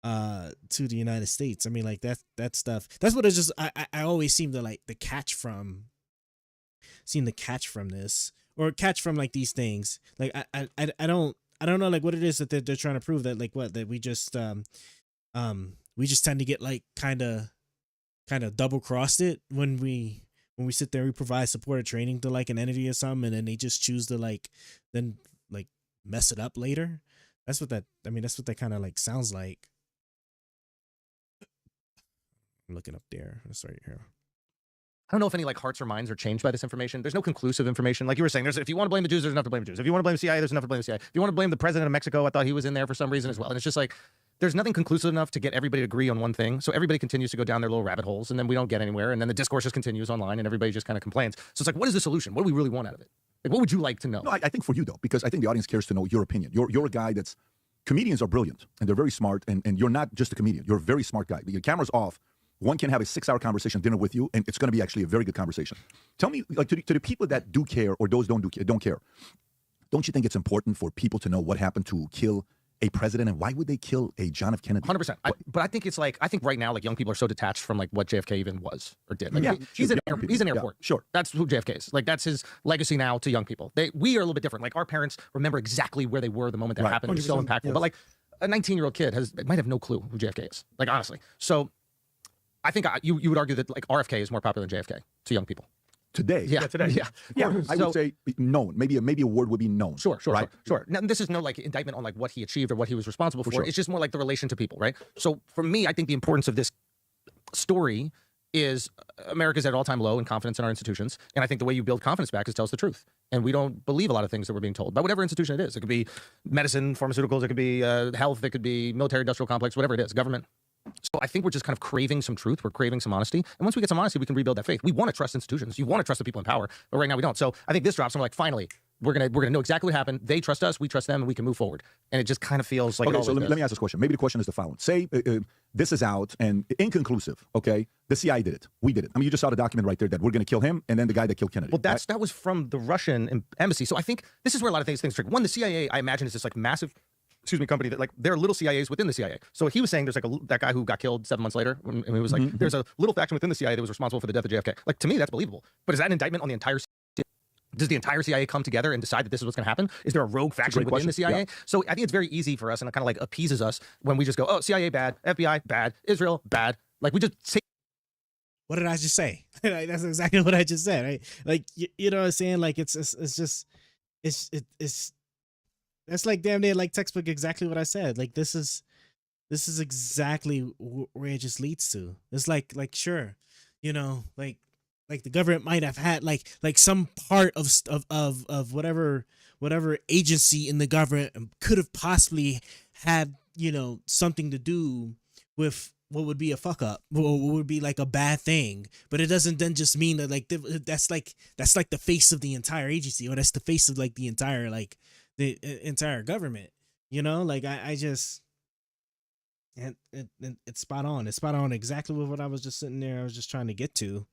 [SPEAKER 1] to the United States. I mean, like that stuff. That's what it's just. I always seem to like the catch from this, or catch from like these things. Like I don't know like what it is that they're trying to prove, that like what that we just tend to get like kind of double crossed it when we sit there, we provide support or training to like an entity or something, and then they just choose to like then like mess it up later. That's what that kind of like sounds like. I'm looking up there. That's right here.
[SPEAKER 23] don't know if any like hearts or minds are changed by this information. There's no conclusive information. Like you were saying, if you want to blame the Jews, there's enough to blame the Jews. If you want to blame the CIA, there's enough to blame the CIA. If you want to blame the president of Mexico, I thought he was in there for some reason as well. And it's just like, there's nothing conclusive enough to get everybody to agree on one thing. So everybody continues to go down their little rabbit holes, and then we don't get anywhere. And then the discourse just continues online, and everybody just kind of complains. So it's like, what is the solution? What do we really want out of it? Like, what would you like to know?
[SPEAKER 4] No, I think for you though, because I think the audience cares to know your opinion. You're a guy that's, comedians are brilliant and they're very smart, and you're not just a comedian. You're a very smart guy. Your camera's off. One can have a 6-hour conversation dinner with you, and it's going to be actually a very good conversation. Tell me, like, to the people that do care or those don't care, don't you think it's important for people to know what happened to kill a president, and why would they kill a John F. Kennedy?
[SPEAKER 23] 100%. But I think it's like, I think right now, like, young people are so detached from like what JFK even was or did. Like, he's an airport.
[SPEAKER 4] Sure.
[SPEAKER 23] That's who JFK is. Like, that's his legacy now to young people. We are a little bit different. Like, our parents remember exactly where they were the moment that happened. It was so impactful. But like a 19-year-old kid might have no clue who JFK is. Like, honestly. So I think you would argue that like RFK is more popular than JFK to young people.
[SPEAKER 4] Today.
[SPEAKER 23] Yeah.
[SPEAKER 4] I would say known. Maybe a word would be known.
[SPEAKER 23] Sure. Now, this is no like indictment on like what he achieved or what he was responsible for.
[SPEAKER 4] Sure.
[SPEAKER 23] It's just more like the relation to people, right? So for me, I think the importance of this story is America's at all-time low in confidence in our institutions. And I think the way you build confidence back is tell us the truth. And we don't believe a lot of things that we're being told by whatever institution it is. It could be medicine, pharmaceuticals, it could be health, it could be military-industrial complex, whatever it is, government. So I think we're just kind of craving some truth. We're craving some honesty. And once we get some honesty, we can rebuild that faith. We want to trust institutions. You want to trust the people in power. But right now we don't. So I think this drops and we're like, finally, we're gonna know exactly what happened. They trust us. We trust them. And we can move forward. And it just kind of feels like
[SPEAKER 4] okay,
[SPEAKER 23] it always
[SPEAKER 4] so let
[SPEAKER 23] does.
[SPEAKER 4] me ask this question. Maybe the question is the following. Say this is out and inconclusive, okay? The CIA did it. We did it. I mean, you just saw the document right there that we're going to kill him and then the guy that killed Kennedy.
[SPEAKER 23] Well, that was from the Russian embassy. So I think this is where a lot of things trick. One, the CIA, I imagine, is this like massive company that like there are little CIAs within the CIA. So he was saying there's like that guy who got killed 7 months later, and it was like there's a little faction within the CIA that was responsible for the death of JFK. Like, to me, that's believable. But is that an indictment on the entire CIA? Does the entire CIA come together and decide that this is what's going to happen? Is there a rogue faction within the CIA? Yeah. So I think it's very easy for us, and it kind of like appeases us when we just go, oh, CIA bad, FBI bad, Israel bad. Like, we just say.
[SPEAKER 1] What did I just say? Like, that's exactly what I just said, right? Like, you know what I'm saying? Like, it's that's like damn near like textbook exactly what I said. Like, this is exactly where it just leads to. It's like sure, you know, like the government might have had like some part of whatever agency in the government could have possibly had, you know, something to do with what would be a fuck up, what would be like a bad thing. But it doesn't then just mean that like that's like the face of the entire agency, or that's the face of like the entire government, you know. Like I just, and it's spot on. It's spot on exactly with what I was just sitting there. I was just trying to get to.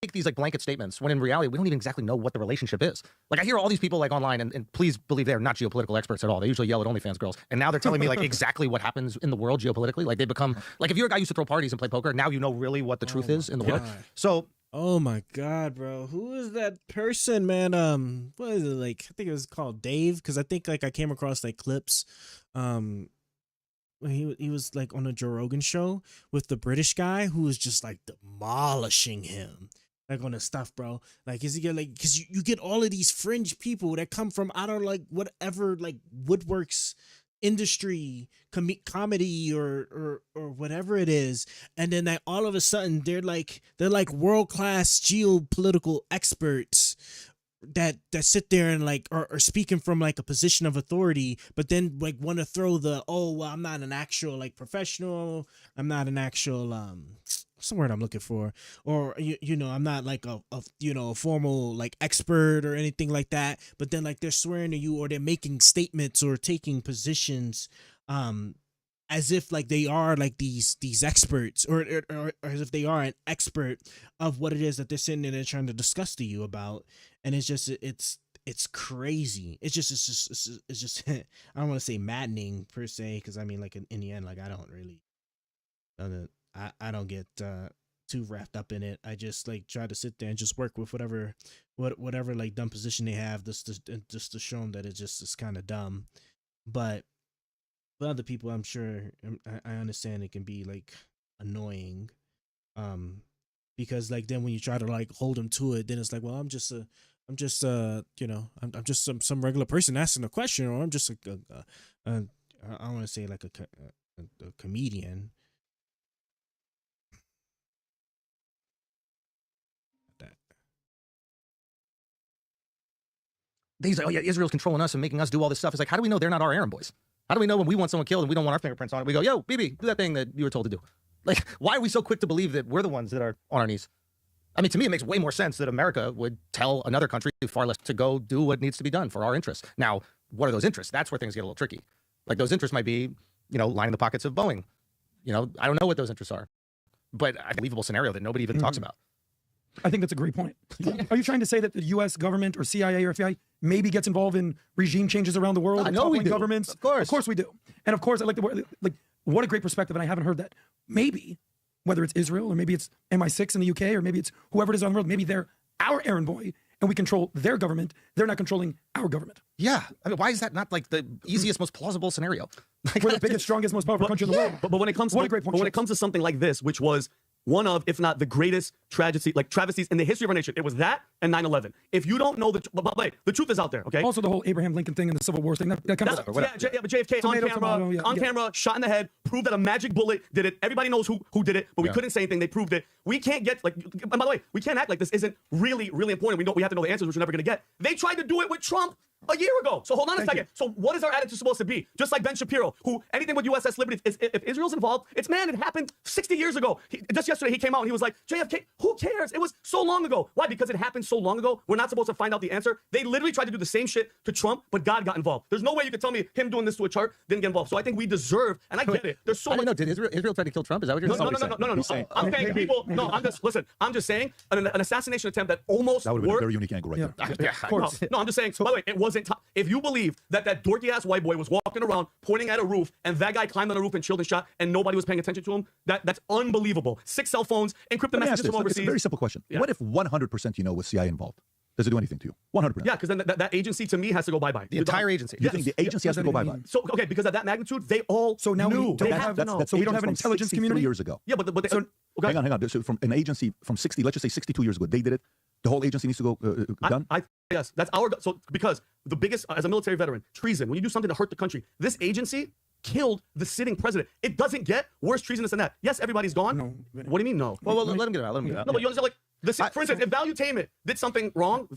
[SPEAKER 23] Make these like blanket statements when in reality we don't even exactly know what the relationship is. Like, I hear all these people like online, and please believe they're not geopolitical experts at all. They usually yell at OnlyFans girls, and now they're telling me like exactly what happens in the world geopolitically. Like, they become like, if you're a guy who used to throw parties and play poker, now you know really what the truth is in the world. So
[SPEAKER 1] oh my god, bro, who is that person, man? What is it, like, I think it was called Dave, because I think like I came across like clips he was like on a Joe Rogan show with the British guy who was just like demolishing him, like on the stuff, bro. Like, is he get like, because you get all of these fringe people that come from, I don't like whatever, like woodworks industry, comedy or whatever it is, and then like all of a sudden they're like world-class geopolitical experts that sit there and like are speaking from like a position of authority, but then like want to throw the, oh well, I'm not an actual like professional, I'm not an actual what's the word I'm looking for, or you know, I'm not like a you know, a formal like expert or anything like that, but then like they're swearing to you, or they're making statements or taking positions as if like they are like these experts, or as if they are an expert of what it is that they're sitting there and trying to discuss to you about. And it's just it's crazy. It's just I don't want to say maddening per se, because I mean, like in the end, like I don't get too wrapped up in it. I just like try to sit there and just work with whatever like dumb position they have, just to show them that it's kind of dumb. But for other people, I'm sure I understand it can be like annoying, because like then when you try to like hold them to it, then it's like, well, I'm just you know, I'm just some regular person asking a question, or I'm just I want to say like a comedian.
[SPEAKER 23] they say, oh yeah, Israel's controlling us and making us do all this stuff. It's like, how do we know they're not our errand boys? How do we know when we want someone killed and we don't want our fingerprints on it? We go, yo, Bibi, do that thing that you were told to do. Like, why are we so quick to believe that we're the ones that are on our knees? I mean, to me, it makes way more sense that America would tell another country far less to go do what needs to be done for our interests. Now, what are those interests? That's where things get a little tricky. Like, those interests might be, lining the pockets of Boeing. I don't know what those interests are, but a believable scenario that nobody even talks about.
[SPEAKER 22] I think that's a great point. Are you trying to say that the U.S. government or CIA or FBI maybe gets involved in regime changes around the world?
[SPEAKER 23] I know we do.
[SPEAKER 22] Governments? Of course we do. And of course, I like the word, like, what a great perspective, and I haven't heard that. Maybe, whether it's Israel or maybe it's MI6 in the UK or maybe it's whoever it is on the world, maybe they're our errand boy and we control their government. They're not controlling our government.
[SPEAKER 23] Yeah. I mean, why is that not like the easiest, most plausible scenario? Like,
[SPEAKER 22] we're the biggest, strongest, most powerful country in the world.
[SPEAKER 10] But when it comes,
[SPEAKER 22] what a great point.
[SPEAKER 10] But when it comes to something like this, which was one of, if not the greatest travesties in the history of our nation, it was that and 9/11. If you don't know the truth is out there, okay?
[SPEAKER 22] Also, the whole Abraham Lincoln thing and the Civil War thing. That kind of
[SPEAKER 10] but JFK on camera, shot in the head, proved that a magic bullet did it. Everybody knows who did it, but we couldn't say anything. They proved it. We can't get and by the way, we can't act like this isn't really, really important. We have to know the answers, which we're never going to get. They tried to do it with Trump a year ago. So hold on a second. So what is our attitude supposed to be? Just like Ben Shapiro, who anything with USS Liberty, if Israel's involved, it happened 60 years ago. Just yesterday he came out and he was like, JFK, who cares? It was so long ago. Why? Because it happened so long ago. We're not supposed to find out the answer. They literally tried to do the same shit to Trump, but God got involved. There's no way you could tell me him doing this to a chart didn't get involved. So I think we deserve, and I get it. There's so much.
[SPEAKER 23] No, did Israel try to kill Trump? Is that what you're saying?
[SPEAKER 10] No. I'm saying people. No, I'm just saying an assassination attempt that almost
[SPEAKER 4] that would have been a very unique angle right there.
[SPEAKER 10] Yeah, of course. No, I'm just saying. By the way, it wasn't. If you believe that dorky ass white boy was walking around pointing at a roof and that guy climbed on a roof and chilled and shot and nobody was paying attention to him, that's unbelievable. 6 cell phones, encrypted messages from overseas.
[SPEAKER 4] It's a very simple question. Yeah. What if 100% was CIA involved? Does it do anything to you? 100%.
[SPEAKER 10] Yeah, because then that agency to me has to go bye-bye.
[SPEAKER 23] The entire agency.
[SPEAKER 4] You think the agency has to go bye-bye?
[SPEAKER 10] So, okay, because at that magnitude, they all
[SPEAKER 22] So now
[SPEAKER 10] knew.
[SPEAKER 22] we don't have so we don't have an intelligence community?
[SPEAKER 4] Years ago.
[SPEAKER 10] Yeah, but
[SPEAKER 4] so, hang on. So from an agency from 60, let's just say 62 years ago, they did it. The whole agency needs to go done?
[SPEAKER 10] Yes, that's our... So, because the biggest, as a military veteran, treason, when you do something to hurt the country, this agency killed the sitting president. It doesn't get worse treasonous than that. Yes, everybody's gone. No. What do you mean, no?
[SPEAKER 23] Well, let him get out.
[SPEAKER 10] No, but you understand, for instance, if Valuetainment did something wrong,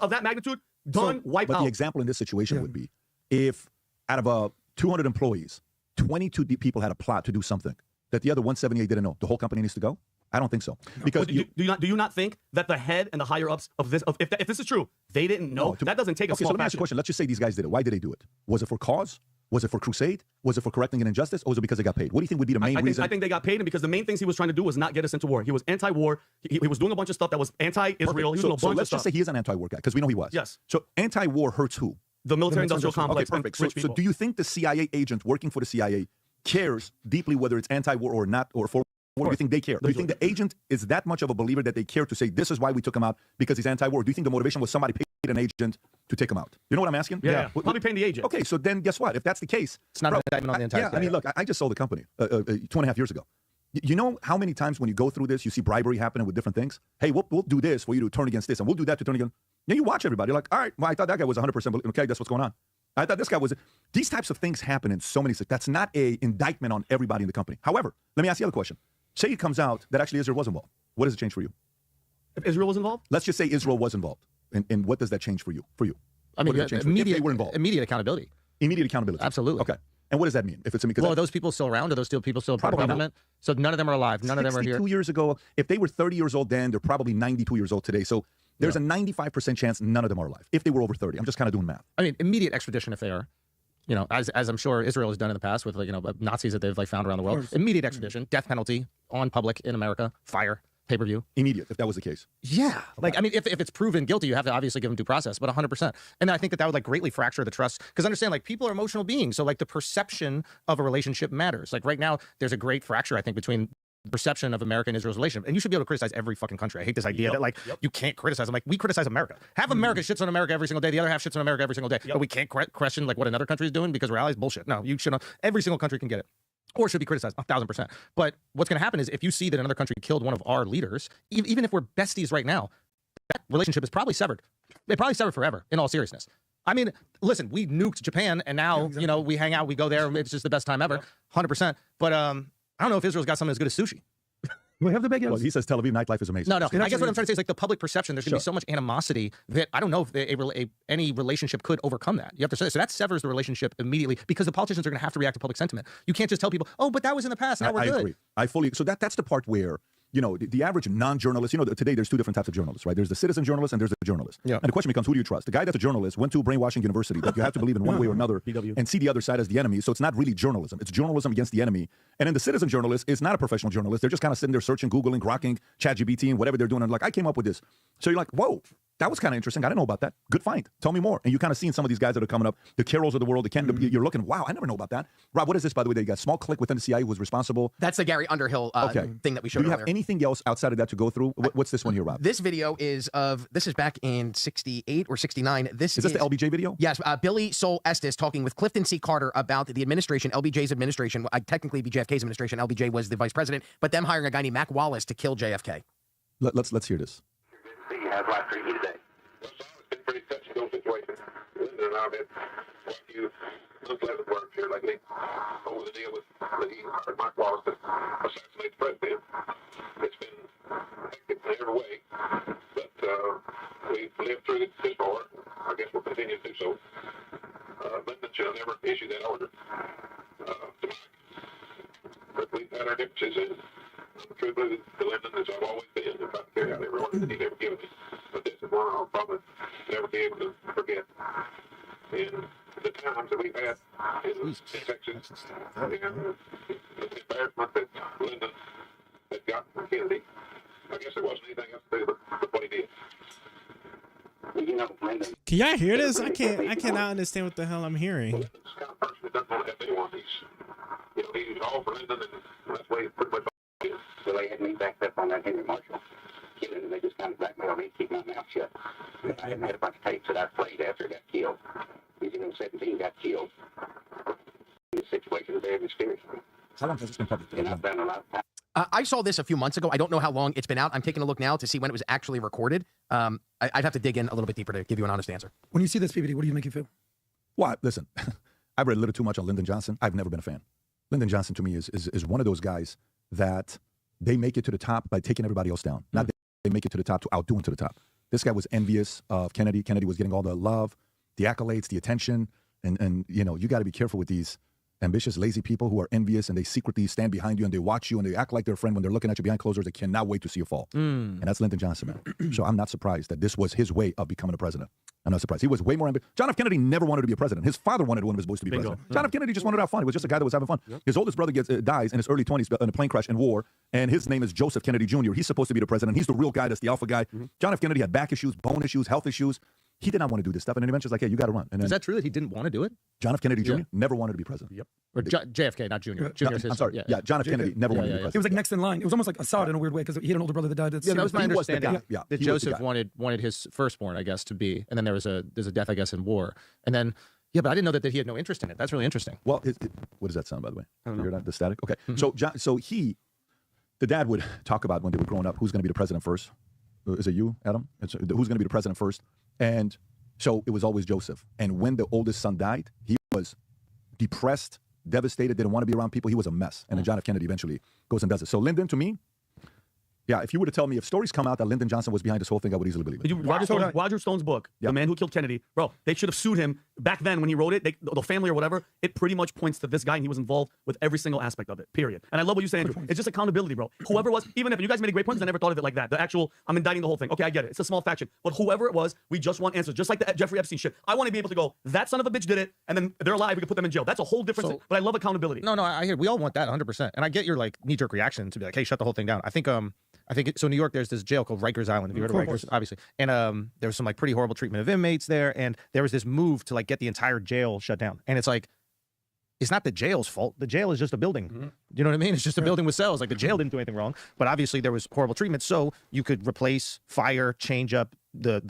[SPEAKER 10] of that magnitude, wipe out.
[SPEAKER 4] But the example in this situation would be if out of 200 employees, 22 people had a plot to do something that the other 178 didn't know, the whole company needs to go? I don't think so. Because
[SPEAKER 10] do you not think that the head and the higher ups of this, if this is true, they didn't know? That doesn't take a small
[SPEAKER 4] so let me ask you a question. Let's just say these guys did it. Why did they do it? Was it for cause? Was it for crusade? Was it for correcting an injustice? Or was it because they got paid? What do you think would be the main reason?
[SPEAKER 10] I think they got paid, and because the main things he was trying to do was not get us into war. He was anti-war. He was doing a bunch of stuff that was anti-Israel.
[SPEAKER 4] So let's just say he is an anti-war guy, because we know he was.
[SPEAKER 10] Yes.
[SPEAKER 4] So anti-war hurts who?
[SPEAKER 10] The military-industrial complex.
[SPEAKER 4] Okay, perfect. So do you think the CIA agent working for the CIA cares deeply whether it's anti-war or not, or for war? Do you think they care? Do you think the agent is that much of a believer that they care to say, this is why we took him out, because he's anti-war? Do you think the motivation was somebody paid an agent to take him out? You know what I'm asking?
[SPEAKER 10] Yeah. Probably paying the agent.
[SPEAKER 4] Okay, so then guess what? If that's the case,
[SPEAKER 23] it's not an indictment on the entire
[SPEAKER 4] thing. I mean, look, I just sold the company 2.5 years ago. You know how many times when you go through this, you see bribery happening with different things? Hey, we'll do this for you to turn against this, and we'll do that to turn against. Now you watch everybody. You're like, all right, well, I thought that guy was 100%. Okay, that's what's going on. I thought this guy was. These types of things happen in so many. That's not a indictment on everybody in the company. However, let me ask you the other question. Say it comes out that actually Israel was involved. What does it change for you?
[SPEAKER 10] If Israel was involved?
[SPEAKER 4] Let's just say Israel was involved. And what does that change for you?
[SPEAKER 23] I mean,
[SPEAKER 4] immediate accountability. Immediate accountability.
[SPEAKER 23] Absolutely.
[SPEAKER 4] Okay. And what does that mean? If it's because
[SPEAKER 23] are those people still around? Are those people still part of government? So none of them are alive. None of them are here.
[SPEAKER 4] 2 years ago, if they were 30 years old then, they're probably 92 years old today. So there's a 95% chance none of them are alive. If they were over 30, I'm just kind of doing math.
[SPEAKER 23] I mean, immediate extradition if they are. As I'm sure Israel has done in the past with Nazis that they've found around the world. Immediate extradition, death penalty on public in America, fire, pay-per-view.
[SPEAKER 4] Immediate, if that was the case.
[SPEAKER 23] Yeah. I mean, if it's proven guilty, you have to obviously give them due process, but 100%. And I think that would greatly fracture the trust. Because understand, people are emotional beings. So the perception of a relationship matters. Right now, there's a great fracture, I think, between perception of America and Israel's relationship. And you should be able to criticize every fucking country. I hate this idea that you can't criticize them. We criticize America. Half America shits on America every single day. The other half shits on America every single day. But we can't question what another country is doing because we're allies. Bullshit. No, you shouldn't. Every single country can get it. Or should be criticized 1,000%. But what's going to happen is if you see that another country killed one of our leaders, even if we're besties right now, that relationship is probably severed. They probably severed forever, in all seriousness. I mean, listen, we nuked Japan, and now, we hang out, we go there, it's just the best time ever, 100%. But I don't know if Israel's got something as good as sushi.
[SPEAKER 22] We have the big
[SPEAKER 4] Well, he says Tel Aviv nightlife is amazing.
[SPEAKER 5] No. I guess what I'm trying to say is like the public perception. There's going to be so much animosity that I don't know if any relationship could overcome that. You have to say so that severs the relationship immediately because the politicians are going to have to react to public sentiment. You can't just tell people, oh, but that was in the past. Now we're good.
[SPEAKER 4] I agree. I fully. So that's the part where, you know, the average non-journalist, you know, today there's two different types of journalists, right? There's the citizen journalist and there's the journalist.
[SPEAKER 5] Yeah.
[SPEAKER 4] And the question becomes, who do you trust? The guy that's a journalist went to a brainwashing university that you have to believe in one way or another and see the other side as the enemy. So it's not really journalism. It's journalism against the enemy. And then the citizen journalist is not a professional journalist. They're just kind of sitting there searching, Googling, grokking, ChatGPT, and whatever they're doing. And like, I came up with this. So you're like, whoa, that was kind of interesting. I didn't know about that. Good find. Tell me more. And you kind of seeing some of these guys that are coming up, the Carols of the world, you're looking, wow, I never know about that. Rob, what is this, by the way, that you got? Small clique within the CIA who was responsible.
[SPEAKER 23] That's the Gary Underhill thing that we showed
[SPEAKER 4] Do you
[SPEAKER 23] earlier.
[SPEAKER 4] have anything else outside of that to go through? What's this one here, Rob?
[SPEAKER 23] This video is back in 68 or 69.
[SPEAKER 4] Is this the LBJ video?
[SPEAKER 23] Yes. Billy Sol Estes talking with Clifton C. Carter about the administration, LBJ's administration, technically be JFK's administration. LBJ was the vice president, but them hiring a guy named Mac Wallace to kill JFK.
[SPEAKER 4] Let's hear this.
[SPEAKER 11] Have life for you today. Well, it's been pretty touch and go situation. Linda and I have had quite a few unpleasant words here lately over the deal with Lee or Mike Wallace to assassinate the president. It's been hectic in every way, but we've lived through this before. I guess we'll continue to do so. Lyndon should have never issued that order to Mike. But we've had our differences, and I'm true blue to Lyndon as I've always been, and tried to carry out every order that he's ever given me. But this is one I'll probably never be able to forget. In the times that we've had in Texas, and the embarrassment that Lyndon had gotten from Kennedy, I guess there wasn't anything else to do but what he did. You know, Lyndon.
[SPEAKER 1] Can y'all hear this? I cannot understand what the hell I'm hearing.
[SPEAKER 11] Lyndon's the kind of person that doesn't want to have anyone. He's all for Lyndon, and that's the way he pretty much is. So they had me backed up on that Henry Marshall killing, and they just kind of blackmailed me to keep my mouth shut. I had a bunch of tapes that I played after he got killed. He's in 17 got killed. The situation is very mysterious.
[SPEAKER 4] How long has this been public?
[SPEAKER 11] And I've done a lot of time.
[SPEAKER 23] I saw this a few months ago. I don't know how long it's been out. I'm taking a look now to see when it was actually recorded. I'd have to dig in a little bit deeper to give you an honest answer.
[SPEAKER 22] When you see this, PBD, what do you make you feel?
[SPEAKER 4] Well, listen, I've read a little too much on Lyndon Johnson. I've never been a fan. Lyndon Johnson, to me, is one of those guys that they make it to the top by taking everybody else down. Not they make it to the top to outdo him to the top. This guy was envious of Kennedy. Kennedy was getting all the love, the accolades, the attention. And you know, you got to be careful with these ambitious, lazy people who are envious and they secretly stand behind you and they watch you and they act like they're a friend when they're looking at you behind closed doors. They cannot wait to see you fall. And that's Lyndon Johnson, man. So I'm not surprised that this was his way of becoming a president. I'm not surprised. He was way more ambitious. John F. Kennedy never wanted to be a president. His father wanted one of his boys to be president. John F. Kennedy just wanted to have fun. He was just a guy that was having fun. His oldest brother dies in his early 20s in a plane crash in war, and his name is Joseph Kennedy Jr. He's supposed to be the president. He's the real guy. That's the alpha guy. John F. Kennedy had back issues, bone issues, health issues. He did not want to do this stuff. And then eventually, like, hey, you got to run. And then,
[SPEAKER 5] Is that true that he didn't want to do it?
[SPEAKER 4] John F. Kennedy Jr. never wanted to be president.
[SPEAKER 5] Yep. Or JFK, not Junior. Junior's his.
[SPEAKER 4] I'm sorry. Yeah, John F. Kennedy never wanted to be president.
[SPEAKER 22] It was like next in line. It was almost like Assad in a weird way because he had an older brother that died.
[SPEAKER 5] Yeah, that was my understanding.
[SPEAKER 4] Yeah,
[SPEAKER 5] that Joseph wanted his firstborn, I guess, to be, and then there's a death, I guess, in war, and then but I didn't know that he had no interest in it. That's really interesting.
[SPEAKER 4] Well, what does that sound, by the way? I don't know. You hear that? The static. Okay. So the dad would talk about when they were growing up, who's going to be the president first? Is it you, Adam? Who's going to be the president first? And so it was always Joseph. And when the oldest son died, he was depressed, devastated, didn't want to be around people. He was a mess. And then John F. Kennedy eventually goes and does it. So Lyndon, to me, yeah, if you were to tell me, if stories come out that Lyndon Johnson was behind this whole thing, I would easily believe it.
[SPEAKER 10] Roger Stone's book, The Man Who Killed Kennedy, bro, they should have sued him back then when he wrote it, the family or whatever. It pretty much points to this guy, and he was involved with every single aspect of it, period. And I love what you're saying. It's just accountability, bro. Whoever was, even if you guys made a great point, I never thought of it like that. The actual, I'm indicting the whole thing. Okay, I get it. It's a small faction. But whoever it was, we just want answers. Just like the Jeffrey Epstein shit. I want to be able to go, that son of a bitch did it, and then they're alive, we can put them in jail. That's a whole different thing. But I love accountability.
[SPEAKER 5] No, I hear. We all want that 100%. And I get your like knee-jerk reaction to be like, hey, shut the whole thing down. I think so New York, there's this jail called Rikers Island. Have you heard of Rikers? Obviously. And there was some like pretty horrible treatment of inmates there. And there was this move to like get the entire jail shut down. And it's like, it's not the jail's fault. The jail is just a building. You know what I mean? It's just a building with cells. Like the jail didn't do anything wrong. But obviously there was horrible treatment. So you could replace, fire, change up the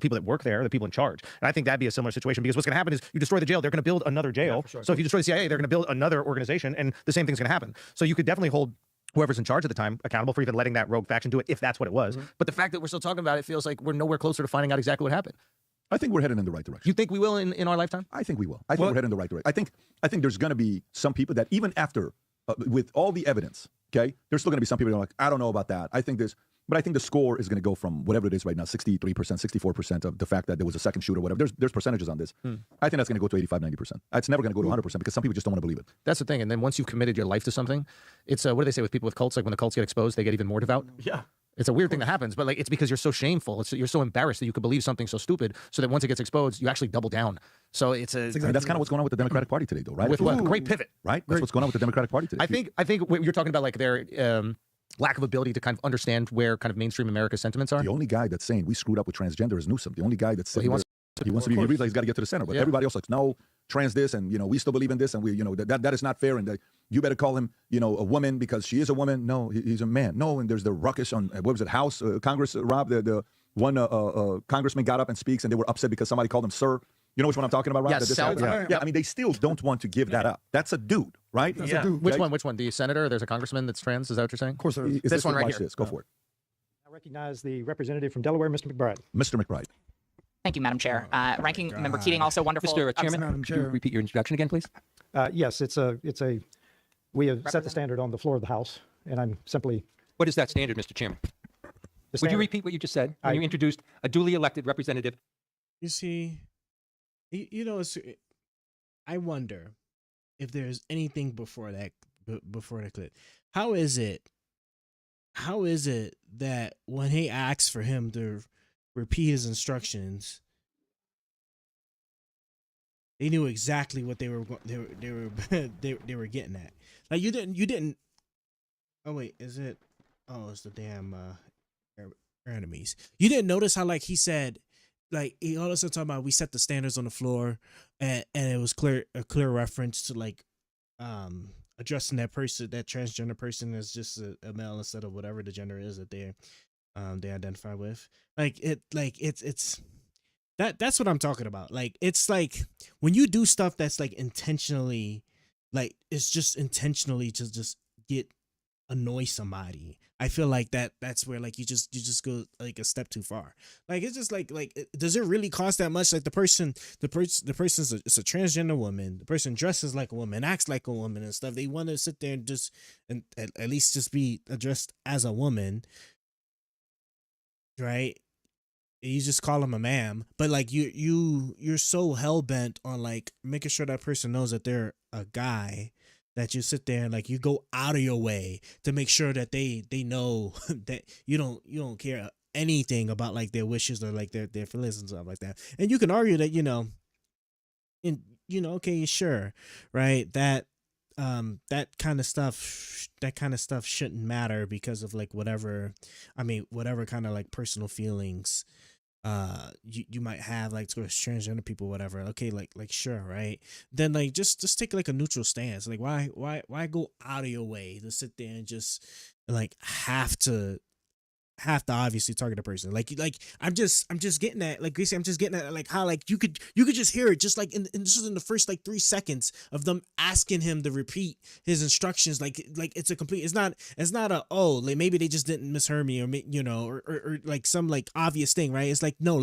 [SPEAKER 5] people that work there, the people in charge. And I think that'd be a similar situation because what's going to happen is you destroy the jail, they're going to build another jail. So if you destroy the CIA, they're going to build another organization and the same thing's going to happen. So you could definitely hold whoever's in charge at the time accountable for even letting that rogue faction do it, if that's what it was. But the fact that we're still talking about it feels like we're nowhere closer to finding out exactly what happened.
[SPEAKER 4] I think we're headed in the right direction.
[SPEAKER 5] You think we will in our lifetime?
[SPEAKER 4] I think we will. I think we're headed in the right direction. I think there's going to be some people that even after, with all the evidence, Okay, there's still going to be some people who are like, I don't know about that. I think this, but I think the score is going to go from whatever it is right now, 63%, 64% of the fact that there was a second shooter, whatever. There's percentages on this. I think that's going to go to 85, 90%. It's never going to go to 100% because some people just don't want to believe it.
[SPEAKER 5] That's the thing. And then once you've committed your life to something, it's what do they say with people with cults? Like when the cults get exposed, they get even more devout.
[SPEAKER 10] Yeah.
[SPEAKER 5] It's a weird thing that happens, but like it's because you're so shameful. You're so embarrassed that you could believe something so stupid, so that once it gets exposed, you actually double down. So it's a.
[SPEAKER 4] And that's kind of what's going on with the Democratic Party today, though, right?
[SPEAKER 5] With what? Great pivot.
[SPEAKER 4] Right? That's what's going on with the Democratic Party today.
[SPEAKER 5] I think what you're talking about, like their lack of ability to kind of understand where kind of mainstream America's sentiments are.
[SPEAKER 4] The only guy that's saying we screwed up with transgender is Newsom. The only guy that's saying
[SPEAKER 5] he wants
[SPEAKER 4] he wants to be. He realizes he's got to get to the center, but everybody else like no trans this, and we still believe in this, and we that is not fair, and that you better call him a woman because she is a woman. No, he's a man. No, and there's the ruckus on what was it, House Congress, Rob, the one congressman got up and speaks, and they were upset because somebody called him sir. You know which one I'm talking about, Rob?
[SPEAKER 5] Yes,
[SPEAKER 4] yeah. I mean, they still don't want to give that up. That's a dude, right?
[SPEAKER 22] That's a dude.
[SPEAKER 5] Which one? Which one? The senator? There's a congressman that's trans. Is that what you're saying? Of
[SPEAKER 22] course there is.
[SPEAKER 5] This one right
[SPEAKER 4] watch
[SPEAKER 5] here.
[SPEAKER 4] This. Go for it.
[SPEAKER 8] I recognize the representative from Delaware, Mr. McBride.
[SPEAKER 4] Mr. McBride.
[SPEAKER 12] Thank you, Madam Chair. Ranking Member Keating, also wonderful.
[SPEAKER 9] Mr. Chairman, could you repeat your introduction again, please?
[SPEAKER 8] Yes, we have set the standard on the floor of the House, and I'm simply.
[SPEAKER 9] What is that standard, Mr. Chairman? Would you repeat what you just said when you introduced a duly elected representative?
[SPEAKER 1] You see, I wonder if there's anything before that clip. How is it that when he asks for him to repeat his instructions, they knew exactly what they were getting at? Like you didn't. Oh wait, is it? Oh, it's the damn enemies. You didn't notice how he said. Like he also talking about we set the standards on the floor, and it was a clear reference to addressing that transgender person as just a male instead of whatever the gender is that they identify with. It's that's what I'm talking about. Like it's like when you do stuff that's intentionally, it's just intentionally to just annoy somebody. I feel like that's where you just go a step too far. It's just does it really cost that much? Like the person's it's a transgender woman. The person dresses like a woman, acts like a woman and stuff. They want to sit there and at least just be addressed as a woman, right? You just call them a ma'am, but you're so hell bent on making sure that person knows that they're a guy, that you sit there and you go out of your way to make sure that they know that you don't care anything about their wishes or their feelings and stuff like that. And you can argue that okay, sure, right, that kind of stuff shouldn't matter because of whatever kind of personal feelings you might have towards transgender people, whatever. Okay, sure, right? Then just take a neutral stance. Why go out of your way to sit there and just have to obviously target a person. I'm just getting at Gracie, I'm just getting at how you could just hear it just in the first 3 seconds of them asking him to repeat his instructions. It's a complete, it's not a maybe they just didn't mishear me or some obvious thing, right? It's no,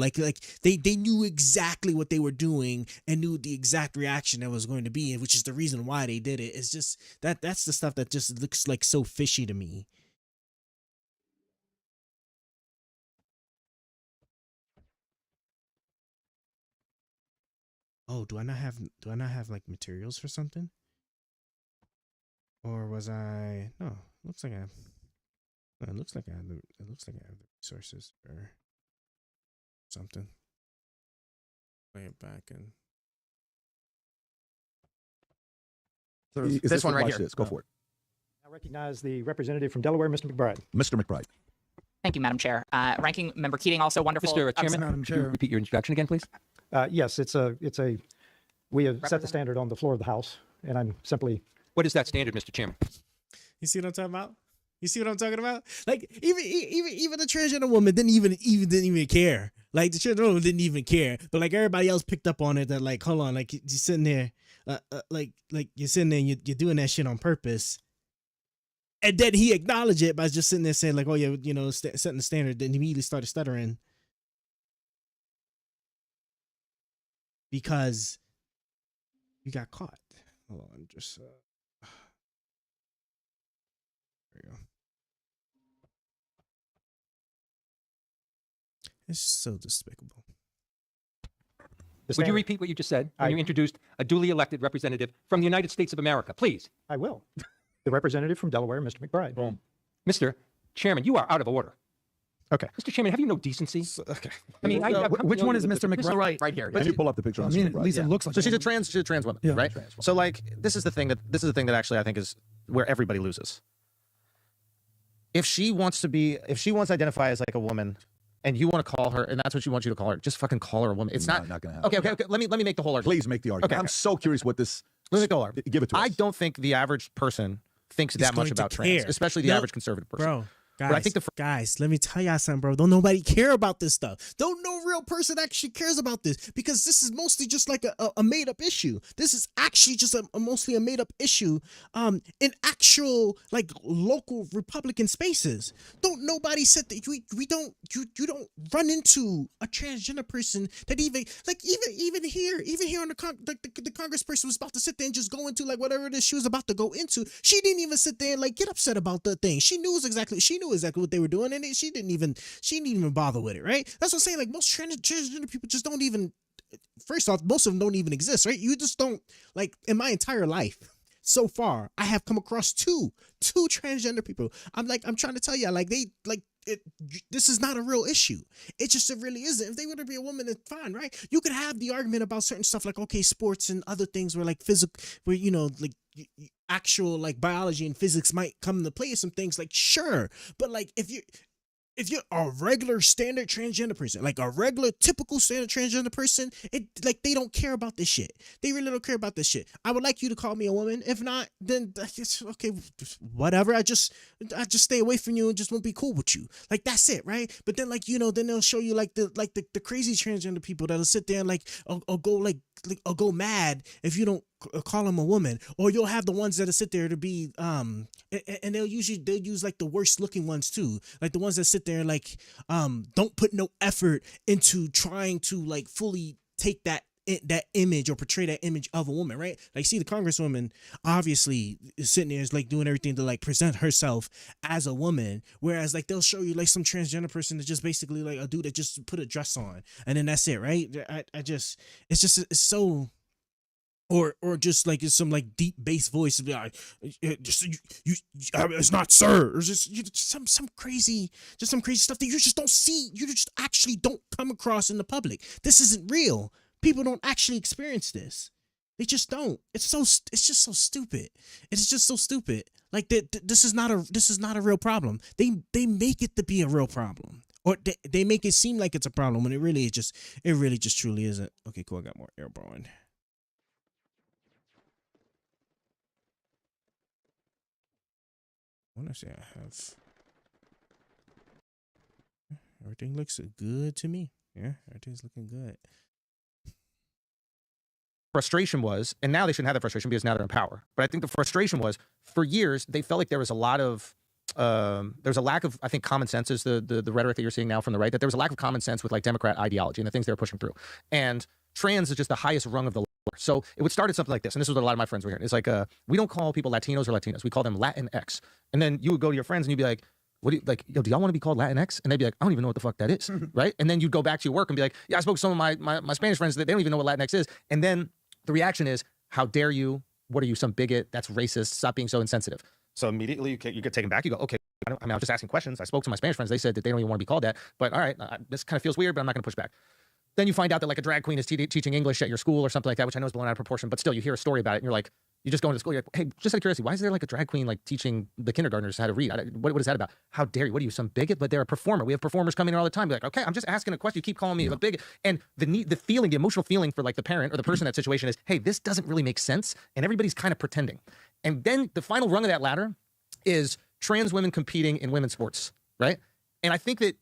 [SPEAKER 1] they knew exactly what they were doing and knew the exact reaction that was going to be, which is the reason why they did it. It's just that's the stuff that just looks so fishy to me. Oh, do I not have materials for something? Or was I? No, looks like I have. It looks like I have the resources or something. Play it back and.
[SPEAKER 23] This one right here.
[SPEAKER 4] This. Go for it.
[SPEAKER 8] I recognize the representative from Delaware, Mr. McBride.
[SPEAKER 4] Mr. McBride.
[SPEAKER 12] Thank you, Madam Chair. Ranking Member Keating, also wonderful.
[SPEAKER 9] Mr. Chairman, could you repeat your introduction again, please?
[SPEAKER 8] Yes, we have set the standard on the floor of the House, and I'm simply.
[SPEAKER 9] What is that standard, Mr. Chairman?
[SPEAKER 1] You see what I'm talking about? You see what I'm talking about? Even the transgender woman didn't even care. The transgender woman didn't even care, but everybody else picked up on it. That hold on, you're sitting there, you're sitting there, and you're doing that shit on purpose. And then he acknowledged it by just sitting there saying oh yeah, setting the standard. Then he immediately started stuttering because you got caught. Hold on, just there we It's so despicable.
[SPEAKER 7] Would you repeat what you just said when you introduced a duly elected representative from the United States of America, please?
[SPEAKER 8] I will. The representative from Delaware, Mr. McBride.
[SPEAKER 7] Mr. Chairman, you are out of order.
[SPEAKER 5] Okay.
[SPEAKER 7] Mr. Chairman, have you no decency?
[SPEAKER 5] Okay.
[SPEAKER 7] I mean,
[SPEAKER 22] which one is Mr. McBride?
[SPEAKER 5] Right here.
[SPEAKER 4] Can you pull up the picture?
[SPEAKER 22] I mean, at least it looks like.
[SPEAKER 5] So she's a trans woman,
[SPEAKER 22] Yeah.
[SPEAKER 5] right? So like this is the thing that actually I think is where everybody loses. If she wants to identify as like a woman, and you want to call her, and that's what she wants you to call her, just fucking call her a woman. It's not
[SPEAKER 4] going to happen.
[SPEAKER 5] Okay. Let me make the whole argument.
[SPEAKER 4] Please make the argument.
[SPEAKER 5] Okay.
[SPEAKER 4] I'm so curious what this.
[SPEAKER 5] Let me make the whole argument.
[SPEAKER 4] Give it to us.
[SPEAKER 5] I don't think the average person thinks that much about trans, especially the average conservative person.
[SPEAKER 1] Bro, guys,
[SPEAKER 5] But I think
[SPEAKER 1] guys, let me tell y'all something, bro. Don't nobody care about this stuff. Don't no real person actually cares about this, because this is mostly just like a made up issue. This is actually just mostly a made up issue in actual like local Republican spaces. Don't nobody said that you don't run into a transgender person that even here on the congressperson was about to sit there and just go into like whatever it is she was about to go into. She didn't even sit there and like get upset about the thing. She knew exactly what they were doing, and she didn't even bother with it, right? That's what I'm saying. Like most transgender people just don't even. First off, most of them don't even exist, right? You just don't like. In my entire life so far, I have come across two transgender people. I'm trying to tell you, like this is not a real issue. It really isn't. If they were to be a woman, it's fine, right? You could have the argument about certain stuff like, okay, sports and other things where like physical, where like actual like biology and physics might come into play. Some things like sure, but like if you're a regular standard transgender person, like a regular typical standard transgender person, it like they don't care about this shit. They really don't care about this shit. I would like you to call me a woman. If not, then it's okay, whatever. I just stay away from you and just won't be cool with you. Like that's it, right? But then like then they'll show you like the crazy transgender people that'll sit there and like or go mad if you don't call them a woman, or you'll have the ones that'll sit there to be and they'll use like the worst looking ones too, like the ones that sit there and like don't put no effort into trying to like fully take that image or portray that image of a woman, right? Like see the congresswoman obviously is sitting there is like doing everything to like present herself as a woman, whereas like they'll show you like some transgender person that just basically like a dude that just put a dress on and then that's it, right? It's so. Or just like it's some like deep bass voice, like it's not sir, or just some crazy stuff that you just don't see, you just actually don't come across in the public. This isn't real. People don't actually experience this. They just don't. It's just so stupid. It's just so stupid. Like this is not a real problem. They make it to be a real problem, or they make it seem like it's a problem when it really just truly isn't. Okay, cool. I got more airborne. I want to say I have. Everything looks good to me. Yeah, everything's looking good.
[SPEAKER 5] Frustration was, and now they shouldn't have that frustration because now they're in power. But I think the frustration was, for years, they felt like there was a lot of, there's a lack of, I think, common sense is the rhetoric that you're seeing now from the right, that there was a lack of common sense with like Democrat ideology and the things they were pushing through. And trans is just the highest rung of the ladder. So it would start at something like this, and this is what a lot of my friends were hearing. It's like, we don't call people Latinos or Latinas. We call them Latinx. And then you would go to your friends and you'd be like, what do you like? Yo, do y'all want to be called Latinx? And they'd be like, I don't even know what the fuck that is, right? And then you'd go back to your work and be like, yeah, I spoke to some of my Spanish friends that they don't even know what Latinx is. And then the reaction is, how dare you? What are you, some bigot? That's racist. Stop being so insensitive. So immediately you get taken back. You go, okay, I was just asking questions. I spoke to my Spanish friends. They said that they don't even want to be called that. But all right, this kind of feels weird, but I'm not going to push back. Then you find out that like a drag queen is teaching English at your school or something like that, which I know is blown out of proportion, but still you hear a story about it and you're like, you just go into school, you're like, hey, just out of curiosity, why is there like a drag queen like teaching the kindergartners how to read? What is that about? How dare you? What are you, some bigot? But they're a performer. We have performers coming in all the time. Be like, okay, I'm just asking a question. You keep calling me a bigot. And the feeling, the emotional feeling for like the parent or the person in that situation is, hey, this doesn't really make sense. And everybody's kind of pretending. And then the final rung of that ladder is trans women competing in women's sports, right? And I think that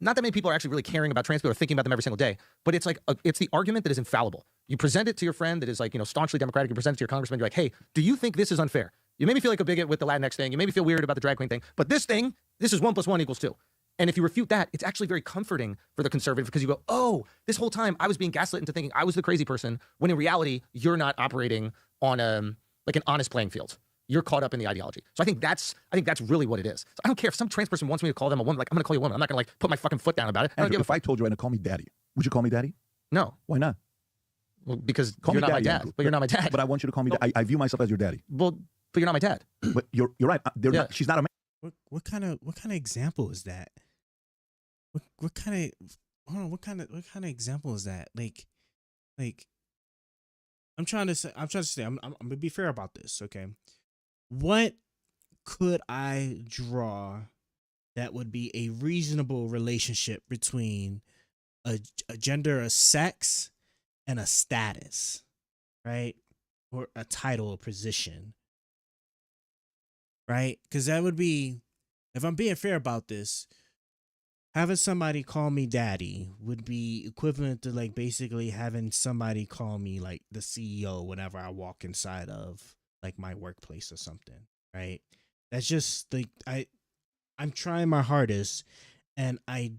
[SPEAKER 5] not that many people are actually really caring about trans people or thinking about them every single day, but it's like, it's the argument that is infallible. You present it to your friend that is like, staunchly Democratic, you present it to your congressman, you're like, hey, do you think this is unfair? You made me feel like a bigot with the Latinx thing. You made me feel weird about the drag queen thing, but this is 1 + 1 = 2. And if you refute that, it's actually very comforting for the conservative because you go, oh, this whole time I was being gaslit into thinking I was the crazy person when in reality, you're not operating on like an honest playing field.
[SPEAKER 23] you're caught up in the ideology. So I think that's really what it is. So I don't care if some trans person wants me to call them a woman. Like, I'm going to call you a woman. I'm not going to like put my fucking foot down about it.
[SPEAKER 4] Andrew, if I told you right now, call me daddy, would you call me daddy?
[SPEAKER 23] No.
[SPEAKER 4] Why not?
[SPEAKER 23] Well, because
[SPEAKER 4] Call
[SPEAKER 23] you're
[SPEAKER 4] me
[SPEAKER 23] not
[SPEAKER 4] daddy,
[SPEAKER 23] my dad.
[SPEAKER 4] Andrew.
[SPEAKER 23] But you're not my dad.
[SPEAKER 4] But I want you to call me. I view myself as your daddy.
[SPEAKER 23] Well, but you're not my dad.
[SPEAKER 4] But you're right. Not, she's not a man.
[SPEAKER 1] What kind of example is that? What kind of example is that? Like I'm trying to say I'm gonna be fair about this, okay? What could I draw that would be a reasonable relationship between a gender, a sex, and a status, right? Or a title, a position, right? Because that would be, if I'm being fair about this, having somebody call me daddy would be equivalent to like basically having somebody call me like the CEO whenever I walk inside of like my workplace or something, right? That's just like I'm trying my hardest, and I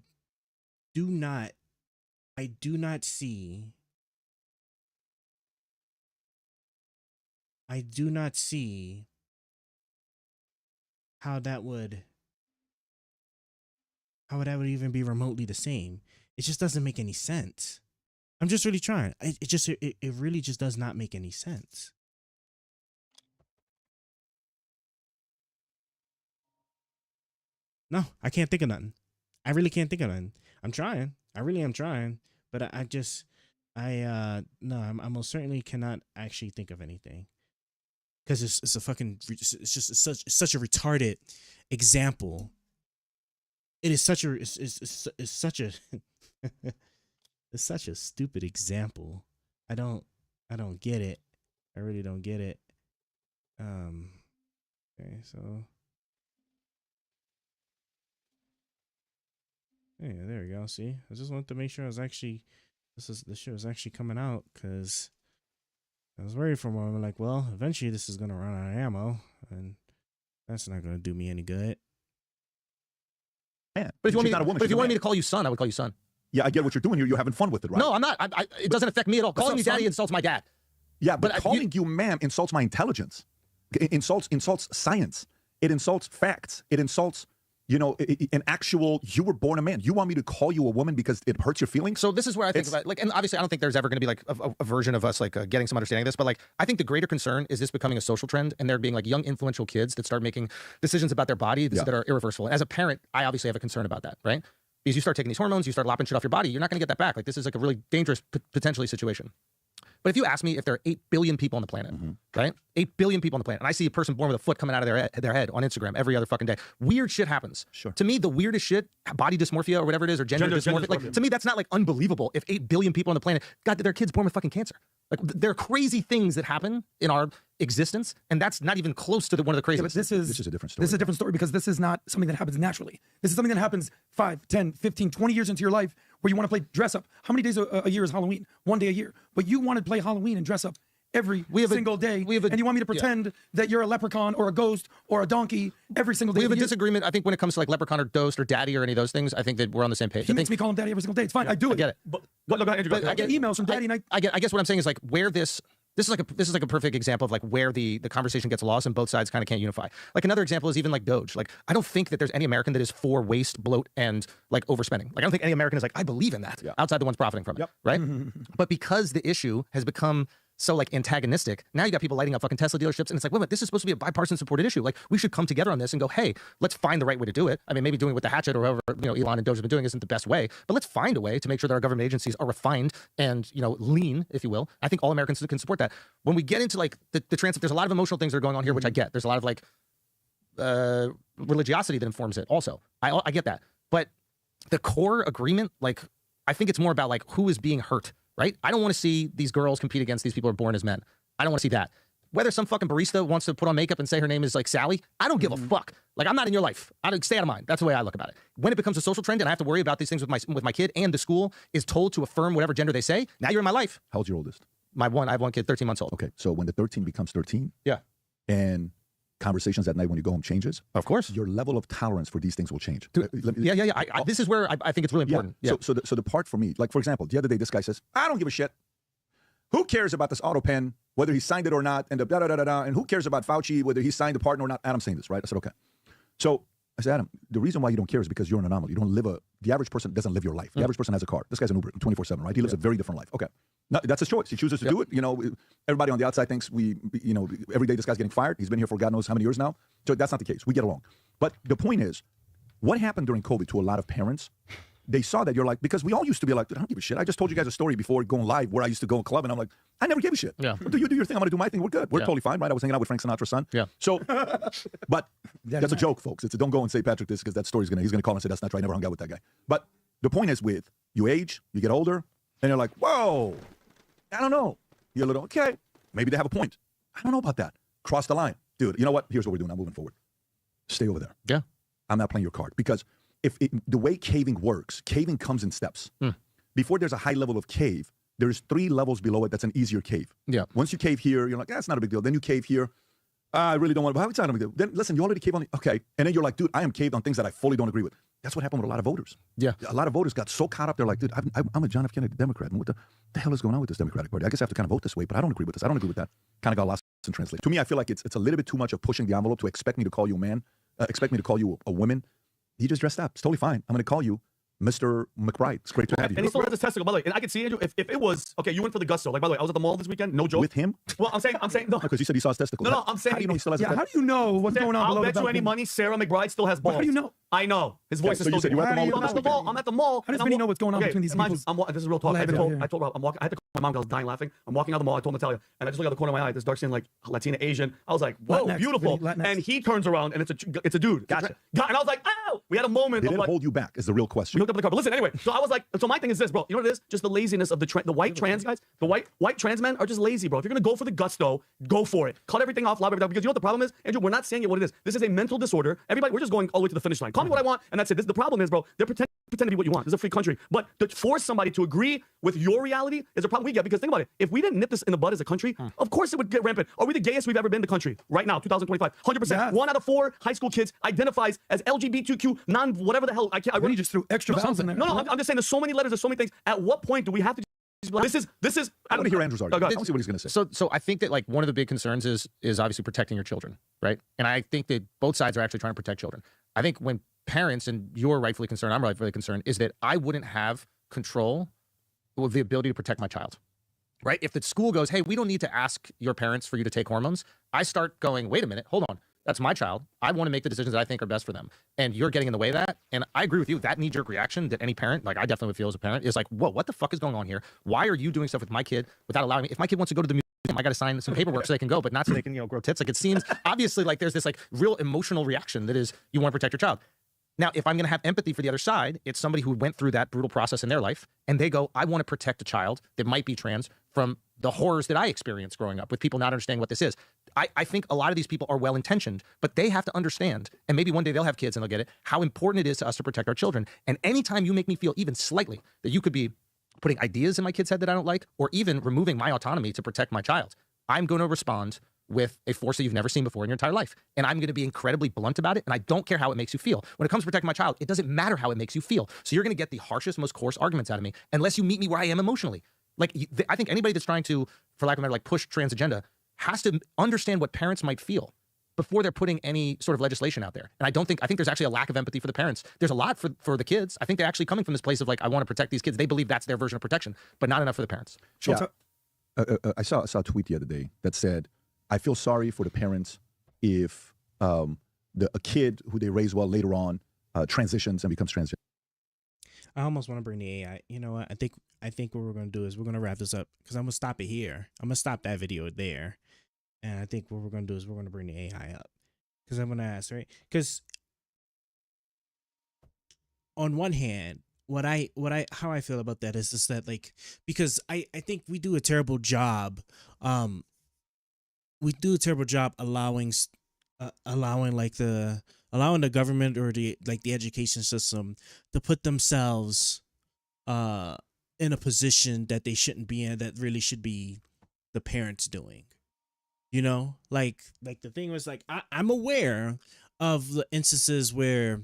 [SPEAKER 1] do not see how that would even be remotely the same. It just doesn't make any sense. I'm just really trying. It really just does not make any sense. No, I can't think of nothing. I really can't think of nothing. I'm trying. I really am trying. But I most certainly cannot actually think of anything. Because it's such a retarded example. It is such a it's such a stupid example. I don't get it. I really don't get it. Okay, so yeah, there we go. See, I just wanted to make sure I was actually this shit was actually coming out, because I was worried for a moment, like, well, eventually this is gonna run out of ammo, and that's not gonna do me any good.
[SPEAKER 4] Man,
[SPEAKER 23] But if you want
[SPEAKER 4] she's not a woman.
[SPEAKER 23] but if
[SPEAKER 4] she's
[SPEAKER 23] you
[SPEAKER 4] a
[SPEAKER 23] wanted
[SPEAKER 4] man.
[SPEAKER 23] me to call you son, I would call you son.
[SPEAKER 4] Yeah, I get what you're doing. You're having fun with it, right?
[SPEAKER 23] No, I'm not. It doesn't affect me at all.
[SPEAKER 4] But
[SPEAKER 23] Calling me daddy
[SPEAKER 4] some-
[SPEAKER 23] insults my dad.
[SPEAKER 4] Yeah, but
[SPEAKER 23] But
[SPEAKER 4] calling you ma'am insults my intelligence. It insults science. It insults facts. It insults, an actual, you were born a man. You want me to call you a woman because it hurts your feelings?
[SPEAKER 23] So this is where I think about, like, and obviously I don't think there's ever going to be like a version of us like getting some understanding of this, but like I think the greater concern is this becoming a social trend, and there being like young influential kids that start making decisions about their body that are irreversible. And as a parent, I obviously have a concern about that, right? Because you start taking these hormones, you start lopping shit off your body, you're not going to get that back. Like, this is like a really dangerous potentially situation. But if you ask me if there are 8 billion people on the planet, right? 8 billion people on the planet, and I see a person born with a foot coming out of their head on Instagram every other fucking day, weird shit happens.
[SPEAKER 4] Sure.
[SPEAKER 23] To me, the weirdest shit, body dysmorphia or whatever it is, or gender dysmorphia, like, to me, that's not like unbelievable. If 8 billion people on the planet got their kids born with fucking cancer. Like, there are crazy things that happen in our existence, and that's not even close to one of the craziest.
[SPEAKER 22] Yeah, but this is
[SPEAKER 4] a different story.
[SPEAKER 22] This is a different story, because this is not something that happens naturally. This is something that happens 5, 10, 15, 20 years into your life, where you want to play dress up. How many days a year is Halloween? 1 day a year. But you want to play Halloween and dress up every single day, and you want me to pretend that you're a leprechaun or a ghost or a donkey every single day.
[SPEAKER 23] We have a disagreement, I think, when it comes to like leprechaun or ghost or daddy or any of those things. I think that we're on the same page.
[SPEAKER 22] He makes me call him daddy every single day. It's fine. I do it.
[SPEAKER 23] I get it.
[SPEAKER 10] But I
[SPEAKER 22] get emails from daddy, and
[SPEAKER 23] I guess what I'm saying is like where this is like a perfect example of like where the conversation gets lost and both sides kind of can't unify. Like another example is even like Doge. Like I don't think that there's any American that is for waste, bloat, and like overspending. Like I don't think any American is like, I believe in that outside the ones profiting from it. Right? But because the issue has become so like antagonistic, now you got people lighting up fucking Tesla dealerships, and it's like, wait, but this is supposed to be a bipartisan supported issue. Like we should come together on this and go, hey, let's find the right way to do it. I mean, maybe doing it with the hatchet or however Elon and Doge have been doing isn't the best way, but let's find a way to make sure that our government agencies are refined and lean, if you will. I think all Americans can support that. When we get into like the trans, there's a lot of emotional things that are going on here, which I get. There's a lot of like religiosity that informs it. Also, I get that, but the core agreement, like I think it's more about like who is being hurt. Right? I don't want to see these girls compete against these people who are born as men. I don't want to see that. Whether some fucking barista wants to put on makeup and say her name is like Sally, I don't give a fuck. Like I'm not in your life. Stay out of mine. That's the way I look about it. When it becomes a social trend and I have to worry about these things with my kid, and the school is told to affirm whatever gender they say, now you're in my life.
[SPEAKER 4] How old's your oldest?
[SPEAKER 23] I have one kid, 13 months old.
[SPEAKER 4] Okay, so when the 13 becomes 13,
[SPEAKER 23] yeah,
[SPEAKER 4] and conversations at night when you go home changes,
[SPEAKER 23] of course,
[SPEAKER 4] your level of tolerance for these things will change.
[SPEAKER 23] Yeah. This is where I think it's really important. Yeah.
[SPEAKER 4] So the part for me, like for example, the other day this guy says, I don't give a shit. Who cares about this auto pen whether he signed it or not, and and who cares about Fauci, whether he signed the pardon or not? Adam's saying this, right? I said, okay. So I said, Adam, the reason why you don't care is because you're an anomaly. You don't live the average person doesn't live your life. The average person has a car. This guy's an Uber 24/7, right? He lives a very different life. Okay. No, that's his choice. He chooses to do it. You know, everybody on the outside thinks every day this guy's getting fired. He's been here for God knows how many years now. So that's not the case. We get along. But the point is, what happened during COVID to a lot of parents, they saw that you're like, because we all used to be like, dude, I don't give a shit. I just told you guys a story before going live where I used to go to a club and I'm like, I never gave a shit. Yeah. Do you do your thing? I'm going to do my thing. We're good. We're totally fine, right? I was hanging out with Frank Sinatra's son. Yeah. So, but that's a joke, folks. Don't go and say Patrick this because that story's he's going to call and say that's not true. I never hung out with that guy. But the point is with you age, you get older, and you're like, whoa, I don't know. You're a little, okay, maybe they have a point. I don't know about that. Cross the line. Dude, you know what? Here's what we're doing. I'm moving forward. Stay over there.
[SPEAKER 5] Yeah.
[SPEAKER 4] I'm not playing your card because the way caving works, caving comes in steps. Before there's a high level of cave, there's 3 levels below it that's an easier cave. Yeah. Once you cave here, you're like, that's not a big deal. Then you cave here. I really don't want to. How it's not a big deal. Then listen, you already caved on okay. And then you're like, dude, I am caved on things that I fully don't agree with. That's what happened with a lot of voters. Yeah. A lot of voters got so caught up. They're like, dude, I'm a John F. Kennedy Democrat. And what the hell is going on with this Democratic Party? I guess I have to kind of vote this way, but I don't agree with this. I don't agree with that. Kind of got lost in translation. To me, I feel like it's a little bit too much of pushing the envelope to expect me to call you a man, expect me to call you a woman. He just dressed up. It's totally fine. I'm going to call you Mr. McBride. It's great to have you.
[SPEAKER 10] And he still has his testicle, by the way. And I could see, Andrew, if it was, okay, you went for the gusto. Like, by the way, I was at the mall this weekend. No joke.
[SPEAKER 4] With him?
[SPEAKER 10] Well, I'm saying, no.
[SPEAKER 4] Because you said he saw his testicle.
[SPEAKER 10] No, I'm saying.
[SPEAKER 4] How do you know he still has a
[SPEAKER 22] how do you know what's going on
[SPEAKER 10] I'll
[SPEAKER 22] below
[SPEAKER 10] bet
[SPEAKER 22] the
[SPEAKER 10] you any
[SPEAKER 22] balcony?
[SPEAKER 10] money Sarah McBride still has balls.
[SPEAKER 22] How do you know?
[SPEAKER 10] I know. His voice is
[SPEAKER 4] so you
[SPEAKER 10] still
[SPEAKER 4] said you were at the mall with him
[SPEAKER 10] I'm at the
[SPEAKER 4] this
[SPEAKER 10] mall. I'm at the mall.
[SPEAKER 22] How does Vinny know what's going on between these people?
[SPEAKER 10] This is real talk. I told Rob, I'm walking. I had to call my mom because I was dying laughing. I'm walking out the mall. I told Natalia, and I just look out the corner of my eye. This dark skin, like Latina Asian. I was like, whoa,
[SPEAKER 22] Latinx,
[SPEAKER 10] beautiful.
[SPEAKER 22] Vinny, Latinx.
[SPEAKER 10] And he turns around, and it's a dude. Gotcha. And I was like, oh, we had a moment.
[SPEAKER 4] They
[SPEAKER 10] of
[SPEAKER 4] didn't
[SPEAKER 10] like,
[SPEAKER 4] hold you back is the real question.
[SPEAKER 10] we hooked up in the car. But listen, anyway, so I was like, so my thing is this, bro. You know what it is? Just the laziness of the white trans guys. The white trans men are just lazy, bro. If you're gonna go for the gusto, go for it. Cut everything off, lob everything off. Because you know what the problem is, Andrew? We're not saying it what it is. This is a mental disorder. Everybody, we're just going all the way to the finish line. Call me what I want, and that's it. The problem is, bro, they're pretend to be what you want. This is a free country. But to force somebody to agree with your reality is a problem we get. Because think about it. If we didn't nip this in the bud as a country, of course it would get rampant. Are we the gayest we've ever been in the country? Right now, 2025. 100%.
[SPEAKER 22] Yeah.
[SPEAKER 10] 1 out of 4 high school kids identifies as LGBTQ, whatever the hell. I can't. I
[SPEAKER 22] Vinny just threw extra vowels in there.
[SPEAKER 10] No, I'm just saying there's so many letters, there's so many things. At what point do we have to this is
[SPEAKER 4] I want to hear Andrew's argument.
[SPEAKER 10] Go
[SPEAKER 4] I want to see what he's going to say.
[SPEAKER 23] So I think that like one of the big concerns is obviously protecting your children, right? And I think that both sides are actually trying to protect children. I think when parents, and you're rightfully concerned, I'm rightfully concerned, is that I wouldn't have control with the ability to protect my child, right? If the school goes, hey, we don't need to ask your parents for you to take hormones, I start going, wait a minute, hold on. That's my child. I want to make the decisions that I think are best for them. And you're getting in the way of that. And I agree with you. That knee-jerk reaction that any parent, like I definitely would feel as a parent, is like, whoa, what the fuck is going on here? Why are you doing stuff with my kid without allowing me? If my kid wants to go to the museum, I got to sign some paperwork so they can go, but not so they can, grow tits. Like it seems obviously like there's this like real emotional reaction that is you want to protect your child. Now, if I'm going to have empathy for the other side, it's somebody who went through that brutal process in their life, and they go, I want to protect a child that might be trans from the horrors that I experienced growing up with people not understanding what this is. I think a lot of these people are well-intentioned, but they have to understand, and maybe one day they'll have kids and they'll get it, how important it is to us to protect our children. And anytime you make me feel even slightly that you could be putting ideas in my kid's head that I don't like, or even removing my autonomy to protect my child, I'm going to respond with a force that you've never seen before in your entire life. And I'm going to be incredibly blunt about it, and I don't care how it makes you feel. When it comes to protecting my child, it doesn't matter how it makes you feel. So you're going to get the harshest, most coarse arguments out of me unless you meet me where I am emotionally. Like, I think anybody that's trying to, for lack of a better, like push trans agenda has to understand what parents might feel before they're putting any sort of legislation out there. And I think there's actually a lack of empathy for the parents. There's a lot for the kids. I think they're actually coming from this place of like, I want to protect these kids. They believe that's their version of protection, but not enough for the parents.
[SPEAKER 4] Yeah. I saw a tweet the other day that said, I feel sorry for the parents if a kid who they raise well later on transitions and becomes transgender.
[SPEAKER 1] I almost want to bring the AI. You know what? I think what we're going to do is we're going to wrap this up because I'm going to stop it here. I'm going to stop that video there. And I think what we're going to do is we're going to bring the AI up because I'm going to ask, right? Because on one hand, how I feel about that is just that, like, because I think we do a terrible job. We do a terrible job allowing the government or the education system to put themselves in a position that they shouldn't be in, that really should be the parents doing. You know, like the thing was like I'm aware of the instances where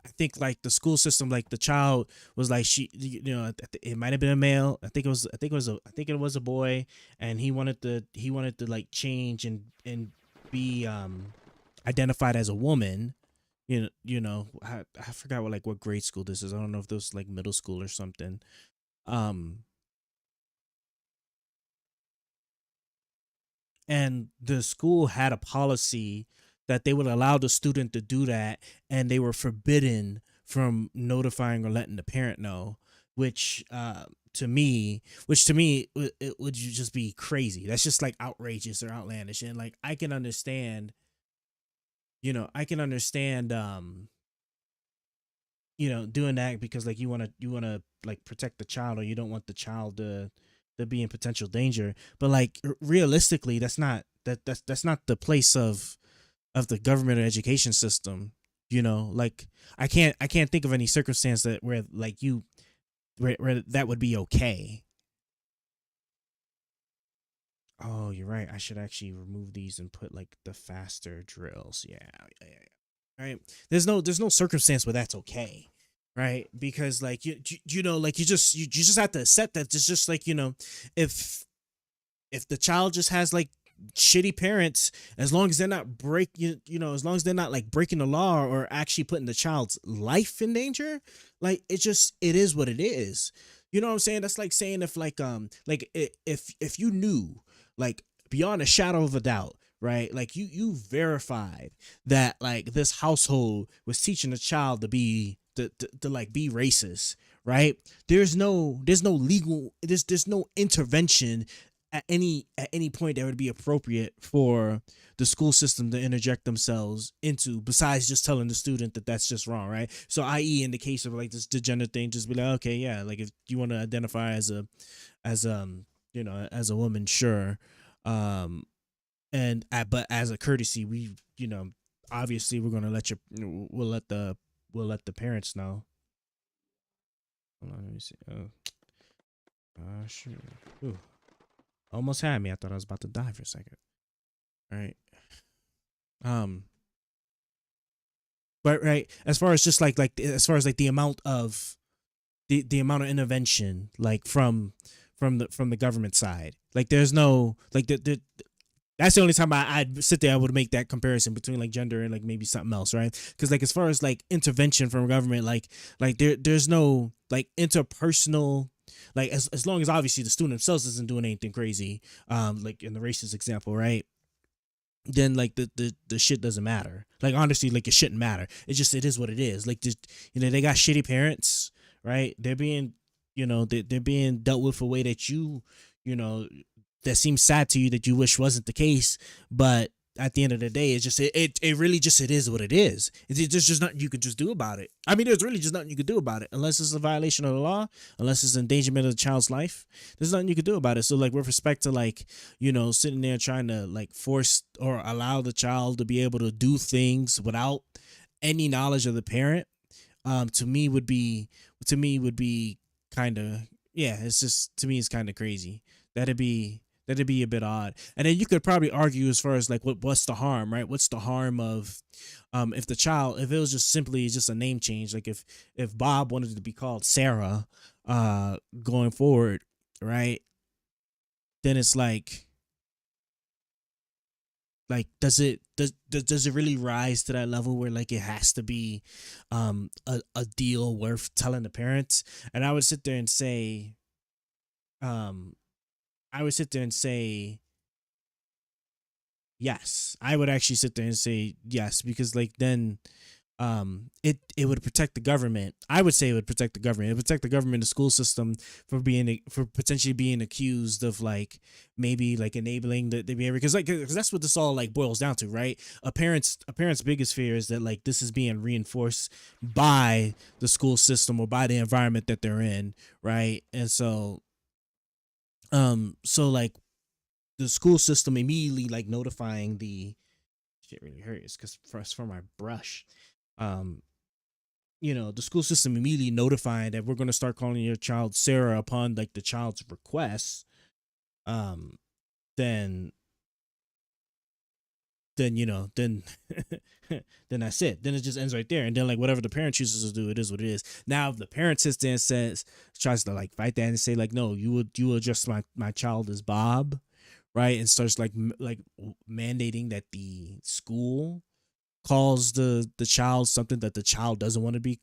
[SPEAKER 1] I think like the school system, like the child was like it might have been a male. I think it was a boy, and he wanted to like change and be identified as a woman. I forgot what grade school this is. I don't know if this was like middle school or something. And the school had a policy that they would allow the student to do that, and they were forbidden from notifying or letting the parent know, which to me it would just be crazy. That's just like outrageous or outlandish. And like I can understand doing that because like you want to like protect the child, or you don't want the child to be in potential danger. But like realistically, that's not the place of the government or education system. Like I can't think of any circumstance where that would be okay. Oh, you're right. I should actually remove these and put like the faster drills. Yeah. Right. There's no circumstance where that's okay. Right. Because like, you just have to accept that. It's just like, if the child just has like shitty parents, as long as they're not as long as they're not like breaking the law or actually putting the child's life in danger, like it is what it is. You know what I'm saying? That's like saying if if you knew like beyond a shadow of a doubt, right? Like you verified that like this household was teaching a child to be like be racist, right? There's no legal, there's no intervention at any point that would be appropriate for the school system to interject themselves into, besides just telling the student that that's just wrong, right? So i.e. in the case of like this gender thing, just be like, okay, yeah, like if you want to identify as a woman, sure. But as a courtesy, we obviously we're gonna we'll let the parents know. Hold on, let me see. Sure. Ooh. Almost had me. I thought I was about to die for a second. All right. But right, as far as just as far as like the amount of intervention like from the government side, like there's no like that's the only time I'd sit there I would make that comparison between like gender and like maybe something else, right? Because like as far as like intervention from government, like there's no like interpersonal, like as long as obviously the student themselves isn't doing anything crazy, like in the racist example, right? Then like the shit doesn't matter. Like honestly, like it shouldn't matter. It is what it is. Like just they got shitty parents, right? They're being they're being dealt with a way that that seems sad to you, that you wish wasn't the case. But at the end of the day, it's just it really just it is what it is. There's just nothing you could just do about it. I mean, there's really just nothing you could do about it unless it's a violation of the law, unless it's endangerment of the child's life. There's nothing you could do about it. So like with respect to like sitting there trying to like force or allow the child to be able to do things without any knowledge of the parent, to me would be kind of, yeah, it's just, to me it's kind of crazy. That'd be a bit odd. And then you could probably argue as far as like what's the harm, right? What's the harm of if it was just simply just a name change, like if Bob wanted to be called Sarah going forward, right? Then it's like does it really rise to that level where like it has to be a deal worth telling the parents? And I would sit there and say yes. I would actually sit there and say yes, because like then it would protect the government. I would say it would protect the government. It would protect the government, the school system for potentially being accused of like maybe like enabling the behavior, because that's what this all like boils down to, right? A parent's biggest fear is that like this is being reinforced by the school system or by the environment that they're in, right? And so like the school system immediately like notifying the shit really hurts because for my brush, the school system immediately notifying that we're going to start calling your child Sarah upon like the child's request, then then then then that's it. Then it just ends right there. And then like whatever the parent chooses to do, it is what it is. Now if the parent sits there and tries to like fight that and say like, no, you will address my child as Bob, right? And starts like mandating that the school calls the child something that the child doesn't want to be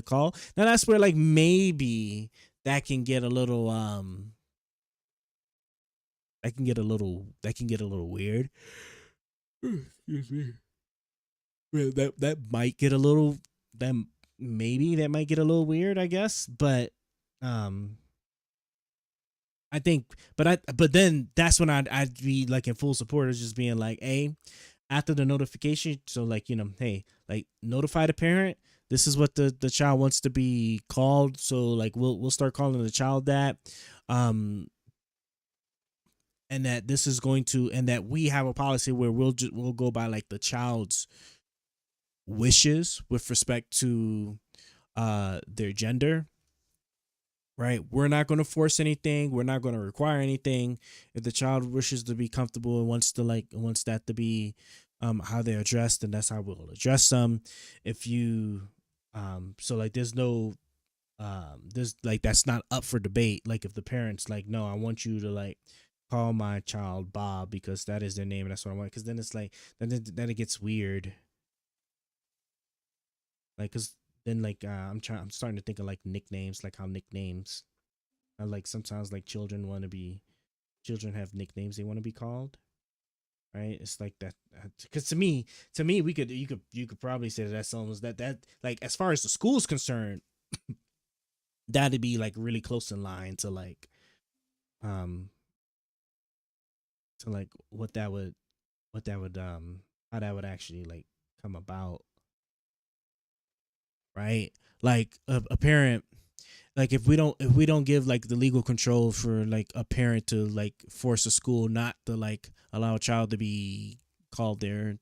[SPEAKER 1] called. Now that's where like maybe that can get a little weird. Excuse me. Well, that might get a little weird, I guess. But I think but then that's when I'd be like in full support of just being like, hey, after the notification, so like, hey, like notify the parent. This is what the child wants to be called. So like we'll start calling the child that. And that this is going to, and that we have a policy where we'll go by like the child's wishes with respect to their gender, right? We're not going to force anything. We're not going to require anything. If the child wishes to be comfortable and wants that to be how they're addressed, then that's how we'll address them. If you so like there's no there's like that's not up for debate. Like if the parents like, no, I want you to like call my child Bob because that is their name and that's what I want. Because then it's like then it gets weird. Like, cause then like I'm starting to think of like nicknames, like how nicknames, like sometimes like children have nicknames they want to be called, right? It's like that. Because to me, you could probably say that's almost that like as far as the school's concerned, that'd be like really close in line to like what that would how that would actually like come about, right? Like a parent, like if we don't give like the legal control for like a parent to like force a school not to like allow a child to be called their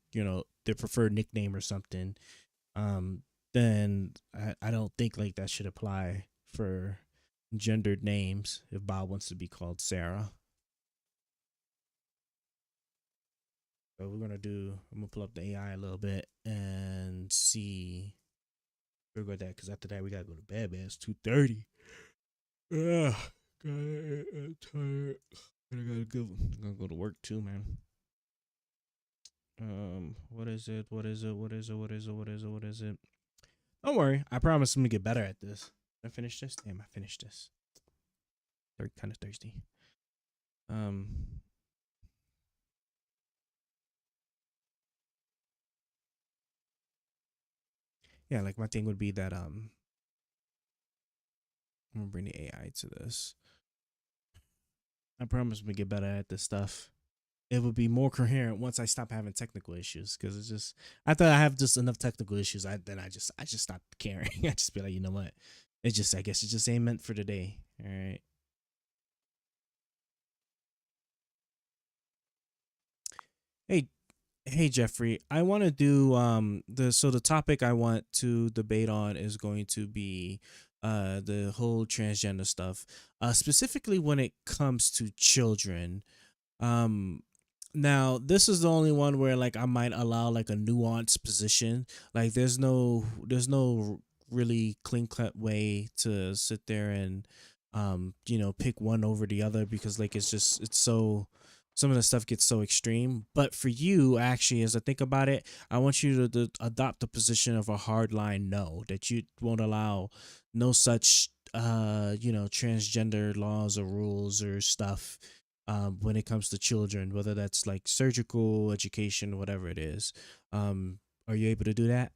[SPEAKER 1] preferred nickname or something, then I don't think like that should apply for gendered names if Bob wants to be called Sarah. So I'm gonna pull up the AI a little bit and see where we go with that, because after that we gotta go to bed, man. It's 2:30. Ugh, I'm tired. I'm gonna go to work too, man. What is it? Don't worry, I promise I'm gonna get better at this. Did I finish this? Damn, I finished this. They're kind of thirsty. Yeah, like my thing would be that I'm gonna bring the AI to this. I promise I'm gonna get better at this stuff. It would be more coherent once I stop having technical issues, because it's just after I have just enough technical issues, I just stop caring. I just be like, you know what? I guess it just ain't meant for today. All right. Hey Jeffrey, I want to do the topic I want to debate on is going to be the whole transgender stuff, specifically when it comes to children. Now this is the only one where like I might allow like a nuanced position. Like there's no really clean cut way to sit there and pick one over the other, because like it's so some of the stuff gets so extreme. But for you, actually, as I think about it, I want you to adopt the position of a hardline no, that you won't allow no such transgender laws or rules or stuff when it comes to children, whether that's like surgical, education, whatever it is. Are you able to do that?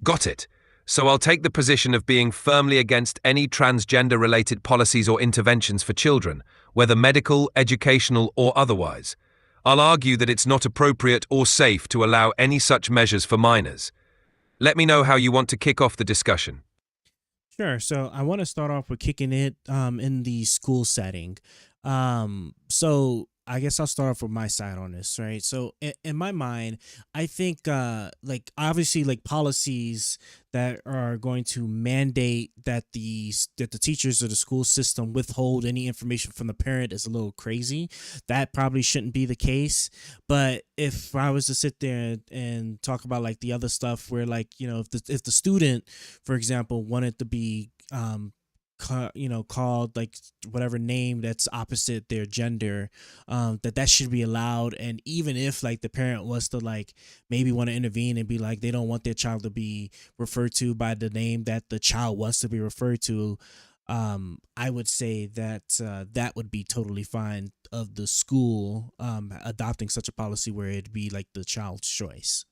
[SPEAKER 2] Got it. So I'll take the position of being firmly against any transgender-related policies or interventions for children, whether medical, educational, or otherwise. I'll argue that it's not appropriate or safe to allow any such measures for minors. Let me know how you want to kick off the discussion.
[SPEAKER 1] Sure. So I want to start off with kicking it in the school setting. So I guess I'll start off with my side on this, right? So in my mind, I think like obviously like policies that are going to mandate that the teachers or the school system withhold any information from the parent is a little crazy. That probably shouldn't be the case. But if I was to sit there and talk about like the other stuff where like, you know, if the student, for example, wanted to be called like whatever name that's opposite their gender, that should be allowed. And even if like the parent was to like maybe want to intervene and be like they don't want their child to be referred to by the name that the child wants to be referred to, I would say that that would be totally fine of the school adopting such a policy where it'd be like the child's choice.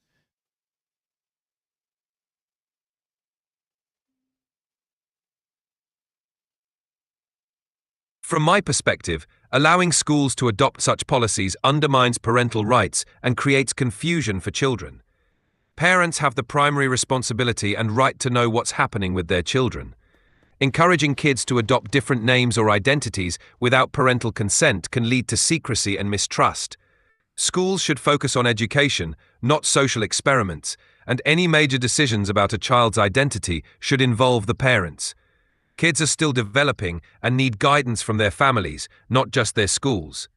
[SPEAKER 2] From my perspective, allowing schools to adopt such policies undermines parental rights and creates confusion for children. Parents have the primary responsibility and right to know what's happening with their children. Encouraging kids to adopt different names or identities without parental consent can lead to secrecy and mistrust. Schools should focus on education, not social experiments, and any major decisions about a child's identity should involve the parents. Kids are still developing and need guidance from their families, not just their schools.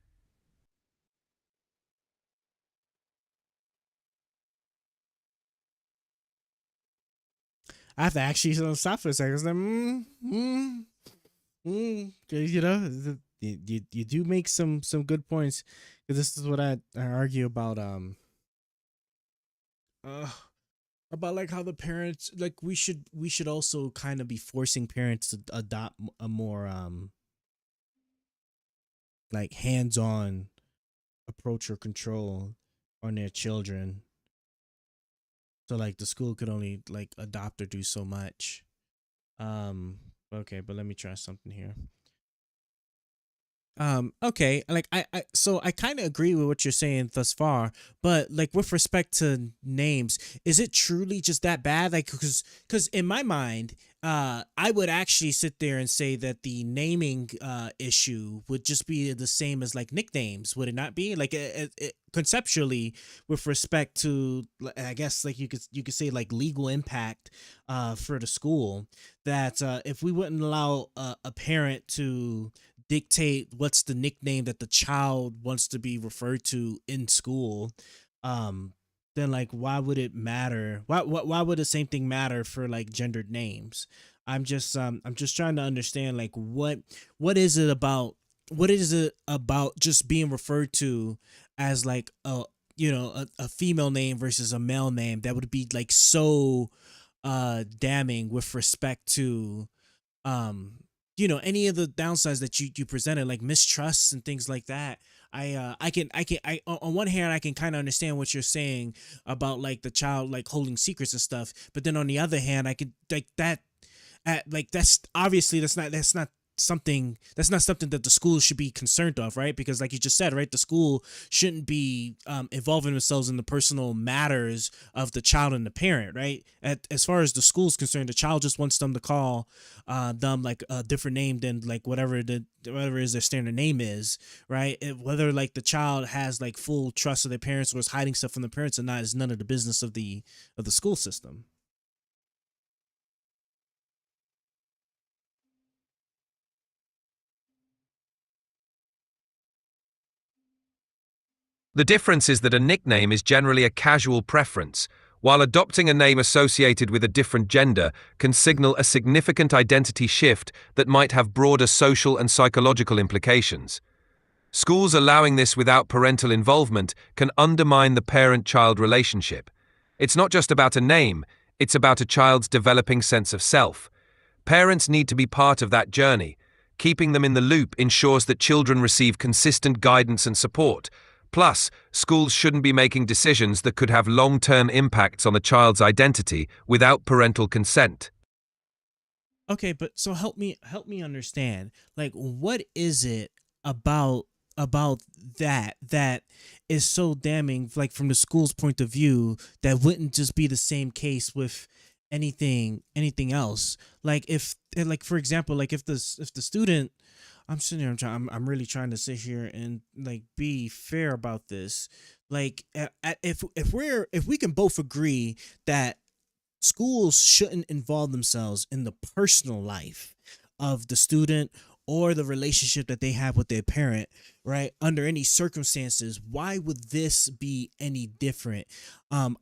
[SPEAKER 1] I have to actually stop for a second. It's like, you know, you do make some good points. Because this is what I argue about like how the parents, like we should also kind of be forcing parents to adopt a more like hands-on approach or control on their children. So like the school could only like adopt or do so much. Okay, but let me try something here. Okay, like so I kind of agree with what you're saying thus far, but like with respect to names, is it truly just that bad? Like because in my mind, I would actually sit there and say that the naming issue would just be the same as like nicknames, would it not be? Like conceptually, with respect to, I guess like you could say like legal impact for the school, that if we wouldn't allow a parent to dictate what's the nickname that the child wants to be referred to in school, then like why would it matter? Why would the same thing matter for like gendered names? I'm just trying to understand like what is it about just being referred to as like a a female name versus a male name that would be like so damning with respect to any of the downsides that you presented, like mistrust and things like that. I on one hand I can kind of understand what you're saying about like the child like holding secrets and stuff, but then on the other hand I could like that like that's obviously that's not something that the school should be concerned of, right? Because like you just said, right, the school shouldn't be involving themselves in the personal matters of the child and the parent, right? As far as the school's concerned, the child just wants them to call them like a different name than like whatever is their standard name is, right? Whether like the child has like full trust of their parents or is hiding stuff from the parents or not is none of the business of the school system.
[SPEAKER 2] The difference is that a nickname is generally a casual preference, while adopting a name associated with a different gender can signal a significant identity shift that might have broader social and psychological implications. Schools allowing this without parental involvement can undermine the parent-child relationship. It's not just about a name, it's about a child's developing sense of self. Parents need to be part of that journey. Keeping them in the loop ensures that children receive consistent guidance and support. Plus, schools shouldn't be making decisions that could have long-term impacts on the child's identity without parental consent.
[SPEAKER 1] Okay, but so help me understand. Like, what is it about that is so damning, like from the school's point of view, that wouldn't just be the same case with anything else? Like if, like for example, like if the student I'm sitting here. I'm really trying to sit here and like be fair about this. Like, if we can both agree that schools shouldn't involve themselves in the personal life of the student or the relationship that they have with their parent, right? Under any circumstances, why would this be any different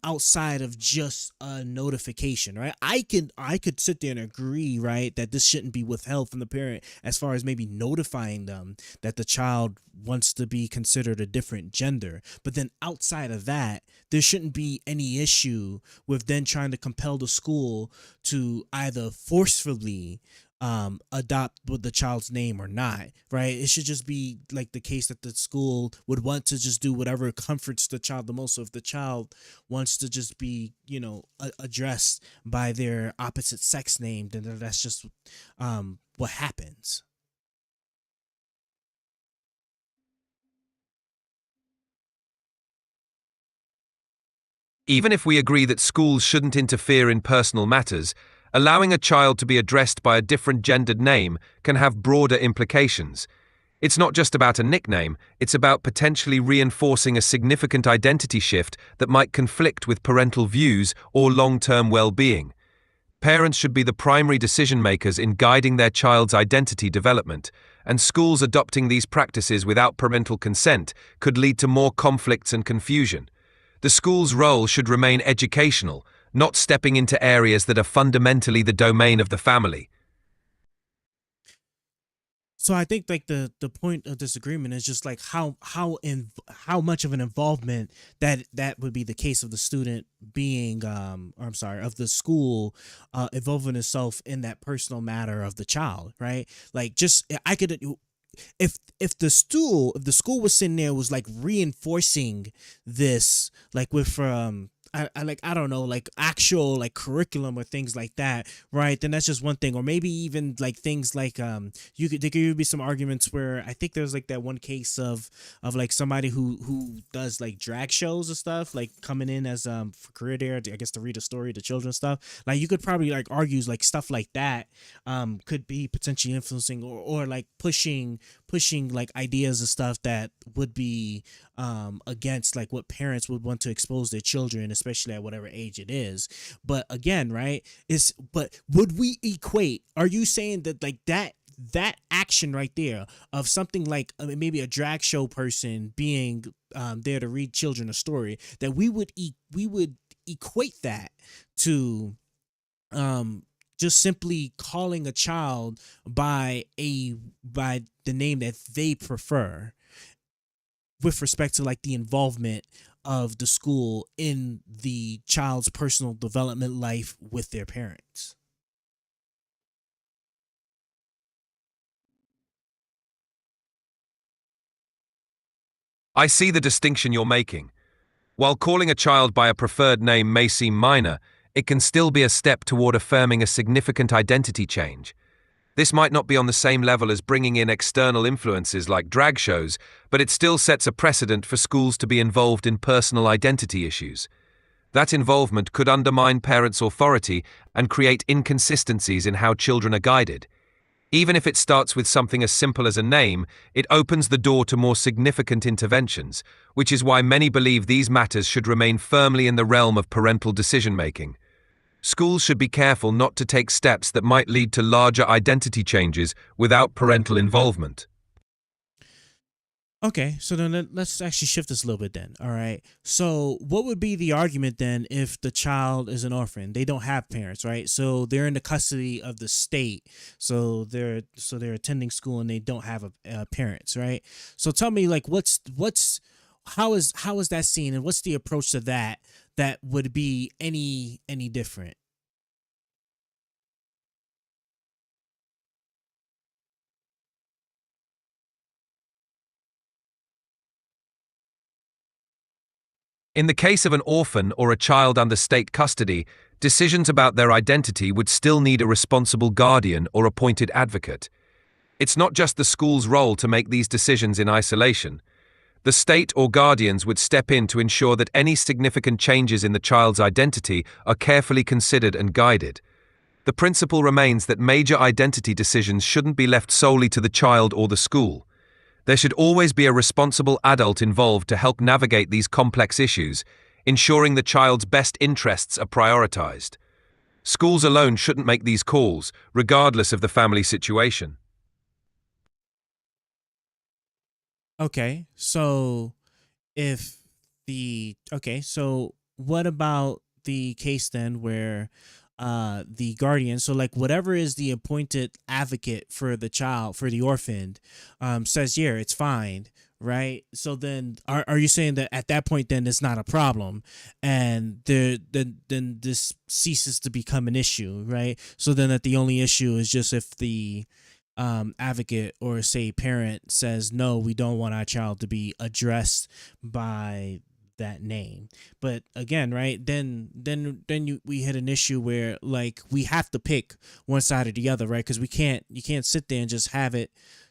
[SPEAKER 1] outside of just a notification, right? I could sit there and agree, right, that this shouldn't be withheld from the parent as far as maybe notifying them that the child wants to be considered a different gender. But then outside of that, there shouldn't be any issue with then trying to compel the school to either forcefully adopt with the child's name or not, right? It should just be like the case that the school would want to just do whatever comforts the child the most. So if the child wants to just be, addressed by their opposite sex name, then that's just what happens.
[SPEAKER 2] Even if we agree that schools shouldn't interfere in personal matters, allowing a child to be addressed by a different gendered name can have broader implications. It's not just about a nickname, it's about potentially reinforcing a significant identity shift that might conflict with parental views or long-term well-being. Parents should be the primary decision makers in guiding their child's identity development, and schools adopting these practices without parental consent could lead to more conflicts and confusion. The school's role should remain educational, not stepping into areas that are fundamentally the domain of the family.
[SPEAKER 1] So I think like the point of disagreement is just like how much of an involvement that would be the case of the student being or I'm sorry, of the school involving itself in that personal matter of the child, right? Like just I could if the school was sitting there was like reinforcing this like with I don't know, like actual like curriculum or things like that, right? Then that's just one thing. Or maybe even like things like there could be some arguments where I think there's like that one case of like somebody who does like drag shows and stuff, like coming in as for career there, I guess to read a story to children stuff. Like you could probably like argue like stuff like that could be potentially influencing or like pushing like ideas and stuff that would be against like what parents would want to expose their children, especially at whatever age it is. But again, right, but would we equate, are you saying that like that action right there of something like maybe a drag show person being there to read children a story, that we would equate that to just simply calling a child by the name that they prefer with respect to like the involvement of the school in the child's personal development life with their parents?
[SPEAKER 2] I see the distinction you're making. While calling a child by a preferred name may seem minor, it can still be a step toward affirming a significant identity change. This might not be on the same level as bringing in external influences like drag shows, but it still sets a precedent for schools to be involved in personal identity issues. That involvement could undermine parents' authority and create inconsistencies in how children are guided. Even if it starts with something as simple as a name, it opens the door to more significant interventions, which is why many believe these matters should remain firmly in the realm of parental decision-making. Schools should be careful not to take steps that might lead to larger identity changes without parental involvement.
[SPEAKER 1] Okay, so then let's actually shift this a little bit then. All right. So what would be the argument then if the child is an orphan? They don't have parents, right? So they're in the custody of the state. So they're attending school and they don't have parents, right? So tell me, like, how is that seen, and what's the approach to that would be any different?
[SPEAKER 2] In the case of an orphan or a child under state custody, decisions about their identity would still need a responsible guardian or appointed advocate. It's not just the school's role to make these decisions in isolation. The state or guardians would step in to ensure that any significant changes in the child's identity are carefully considered and guided. the principle remains that major identity decisions shouldn't be left solely to the child or the school. There should always be a responsible adult involved to help navigate these complex issues, ensuring the child's best interests are prioritized. Schools alone shouldn't make these calls, regardless of the family situation.
[SPEAKER 1] Okay, so so what about the case then where the guardian, so like whatever is the appointed advocate for the child, for the orphaned, says yeah, it's fine, right? So then are you saying that at that point then it's not a problem, and then this ceases to become an issue, right? So then that the only issue is just if the advocate or say parent says no, we don't want our child to be addressed by that name. But again, right, then we hit an issue where like we have to pick one side or the other, right? Because you can't sit there and just have it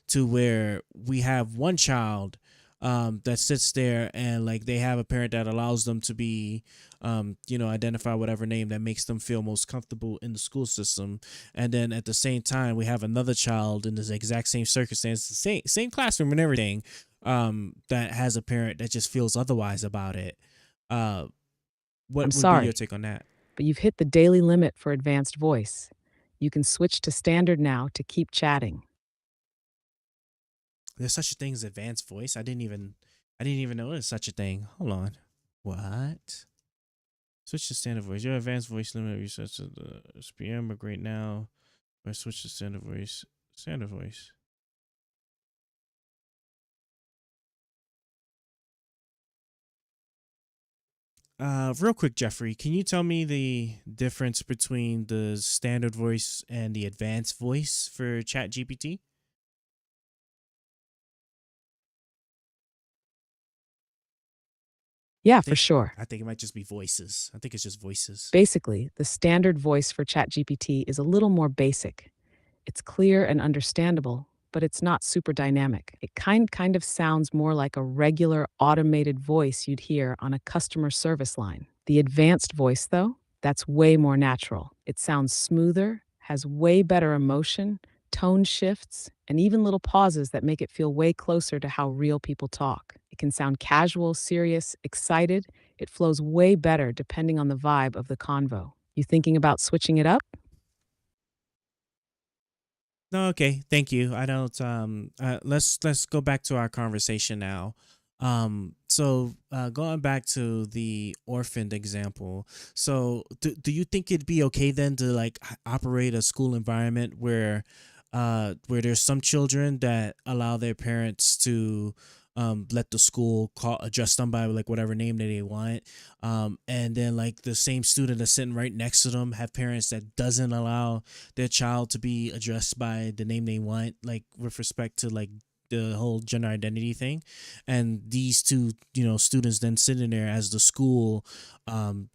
[SPEAKER 1] to where we have one child that sits there and like they have a parent that allows them to be identify whatever name that makes them feel most comfortable in the school system, and then at the same time we have another child in this exact same circumstance, the same classroom and everything, that has a parent that just feels otherwise about it. What
[SPEAKER 20] I'm
[SPEAKER 1] would
[SPEAKER 20] sorry,
[SPEAKER 1] be your take on that?
[SPEAKER 20] but you've hit the daily limit for advanced voice. You can switch to standard now to keep chatting.
[SPEAKER 1] There's such a thing as advanced voice. I didn't even know there's such a thing. Hold on. What? Switch to standard voice. Your advanced voice limit resets to the SPM, but great now. Or switch to standard voice. Standard voice. Real quick, Jeffrey, can you tell me the difference between the standard voice and the advanced voice for ChatGPT?
[SPEAKER 20] Yeah, for sure.
[SPEAKER 1] I think it might just be voices. I think it's just voices.
[SPEAKER 20] Basically, the standard voice for ChatGPT is a little more basic. It's clear and understandable, but it's not super dynamic. It kind of sounds more like a regular automated voice you'd hear on a customer service line. The advanced voice, though, that's way more natural. It sounds smoother, has way better emotion, tone shifts, and even little pauses that make it feel way closer to how real people talk. It can sound casual, serious, excited. It flows way better depending on the vibe of the convo. You thinking about switching it up?
[SPEAKER 1] No, okay, thank you. I don't. Let's go back to our conversation now. Going back to the orphaned example. So, do you think it'd be okay then to like operate a school environment where there's some children that allow their parents to let the school address them by like whatever name that they want, and then like the same student that's sitting right next to them have parents that doesn't allow their child to be addressed by the name they want, like with respect to like the whole gender identity thing, and these two students then sitting there as the school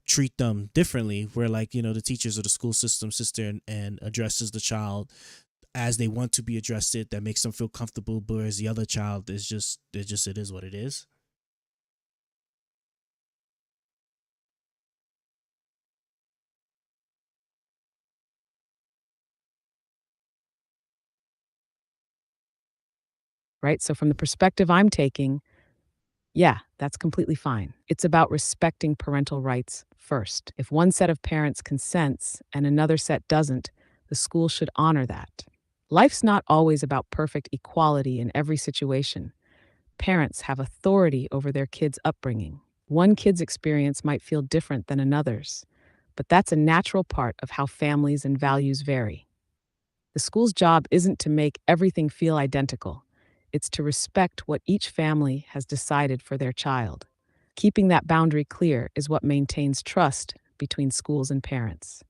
[SPEAKER 1] treat them differently, where like the teachers of the school system sits there and addresses the child as they want to be addressed, that makes them feel comfortable, whereas the other child is just it is what it is.
[SPEAKER 20] Right? So, from the perspective I'm taking, yeah, that's completely fine. It's about respecting parental rights first. If one set of parents consents and another set doesn't, the school should honor that. Life's not always about perfect equality in every situation. Parents have authority over their kids' upbringing. One kid's experience might feel different than another's, but that's a natural part of how families and values vary. The school's job isn't to make everything feel identical. It's to respect what each family has decided for their child. Keeping that boundary clear is what maintains trust between schools and parents.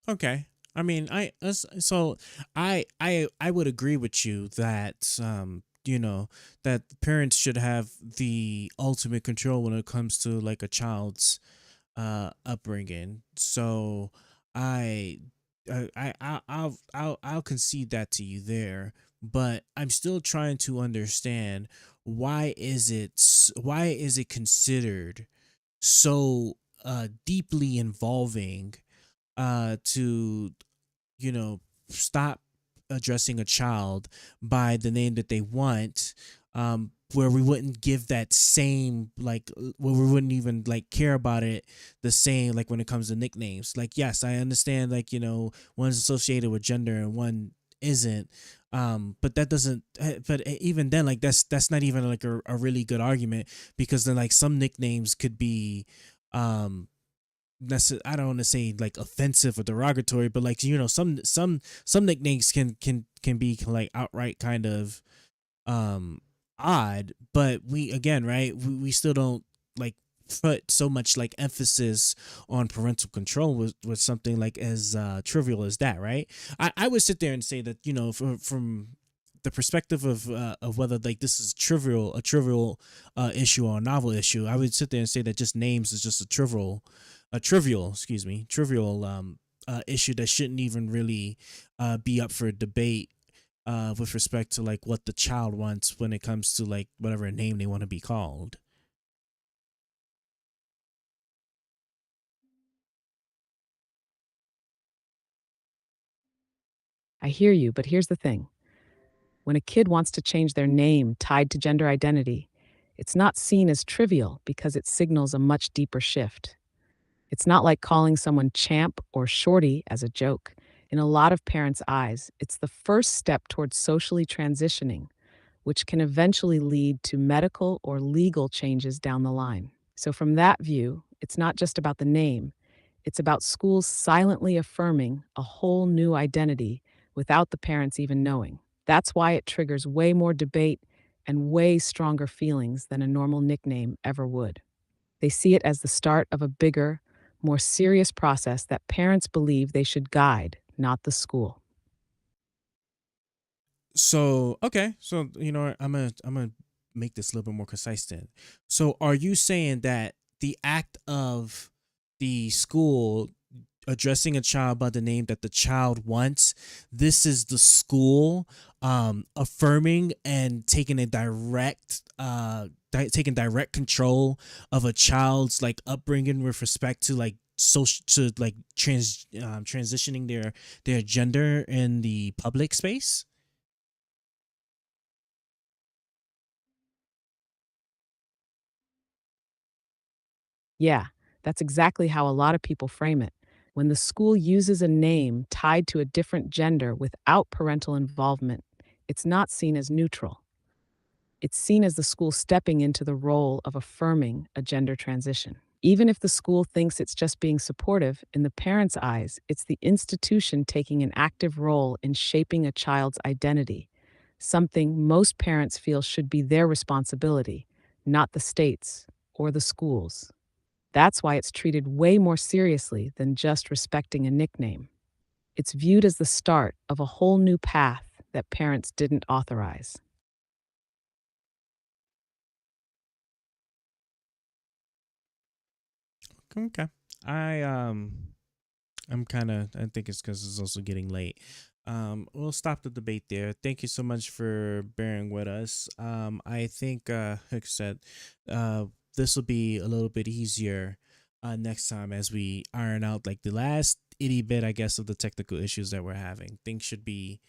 [SPEAKER 1] Okay. I mean, I would agree with you that that parents should have the ultimate control when it comes to like a child's upbringing. So I I'll concede that to you there, but I'm still trying to understand why is it considered so deeply involving to stop addressing a child by the name that they want, where we wouldn't give that same where we wouldn't even care about it the same, like when it comes to nicknames. Like, yes, I understand, one's associated with gender and one isn't, but that doesn't but even then, that's not even a really good argument, because then some nicknames could be I don't want to say offensive or derogatory, but some nicknames can be outright kind of odd. But we, again, right, we still don't put so much emphasis on parental control with something as trivial as that, right? I would sit there and say that, from the perspective of whether this is a trivial issue or a novel issue, I would sit there and say that just names is just a trivial issue that shouldn't even really be up for debate with respect to what the child wants when it comes to whatever name they want to be called.
[SPEAKER 20] I hear you, but here's the thing. When a kid wants to change their name tied to gender identity, it's not seen as trivial because it signals a much deeper shift. It's not like calling someone champ or shorty as a joke. In a lot of parents' eyes, it's the first step towards socially transitioning, which can eventually lead to medical or legal changes down the line. So, from that view, it's not just about the name, it's about schools silently affirming a whole new identity without the parents even knowing. That's why it triggers way more debate and way stronger feelings than a normal nickname ever would. They see it as the start of a bigger, more serious process that parents believe they should guide, not the school.
[SPEAKER 1] So, okay, so I'm gonna make this a little bit more concise then. So, are you saying that the act of the school addressing a child by the name that the child wants, this is the school affirming and taking a taking direct control of a child's upbringing with respect to social, to transitioning their gender in the public space?
[SPEAKER 20] Yeah, that's exactly how a lot of people frame it. When the school uses a name tied to a different gender without parental involvement, it's not seen as neutral. It's seen as the school stepping into the role of affirming a gender transition. Even if the school thinks it's just being supportive, in the parents' eyes, it's the institution taking an active role in shaping a child's identity, something most parents feel should be their responsibility, not the state's or the school's. That's why it's treated way more seriously than just respecting a nickname. It's viewed as the start of a whole new path that parents didn't authorize.
[SPEAKER 1] Okay. I think it's because it's also getting late. We'll stop the debate there. Thank you so much for bearing with us. I think, like I said, this will be a little bit easier next time as we iron out the last itty bit, I guess, of the technical issues that we're having. Things should be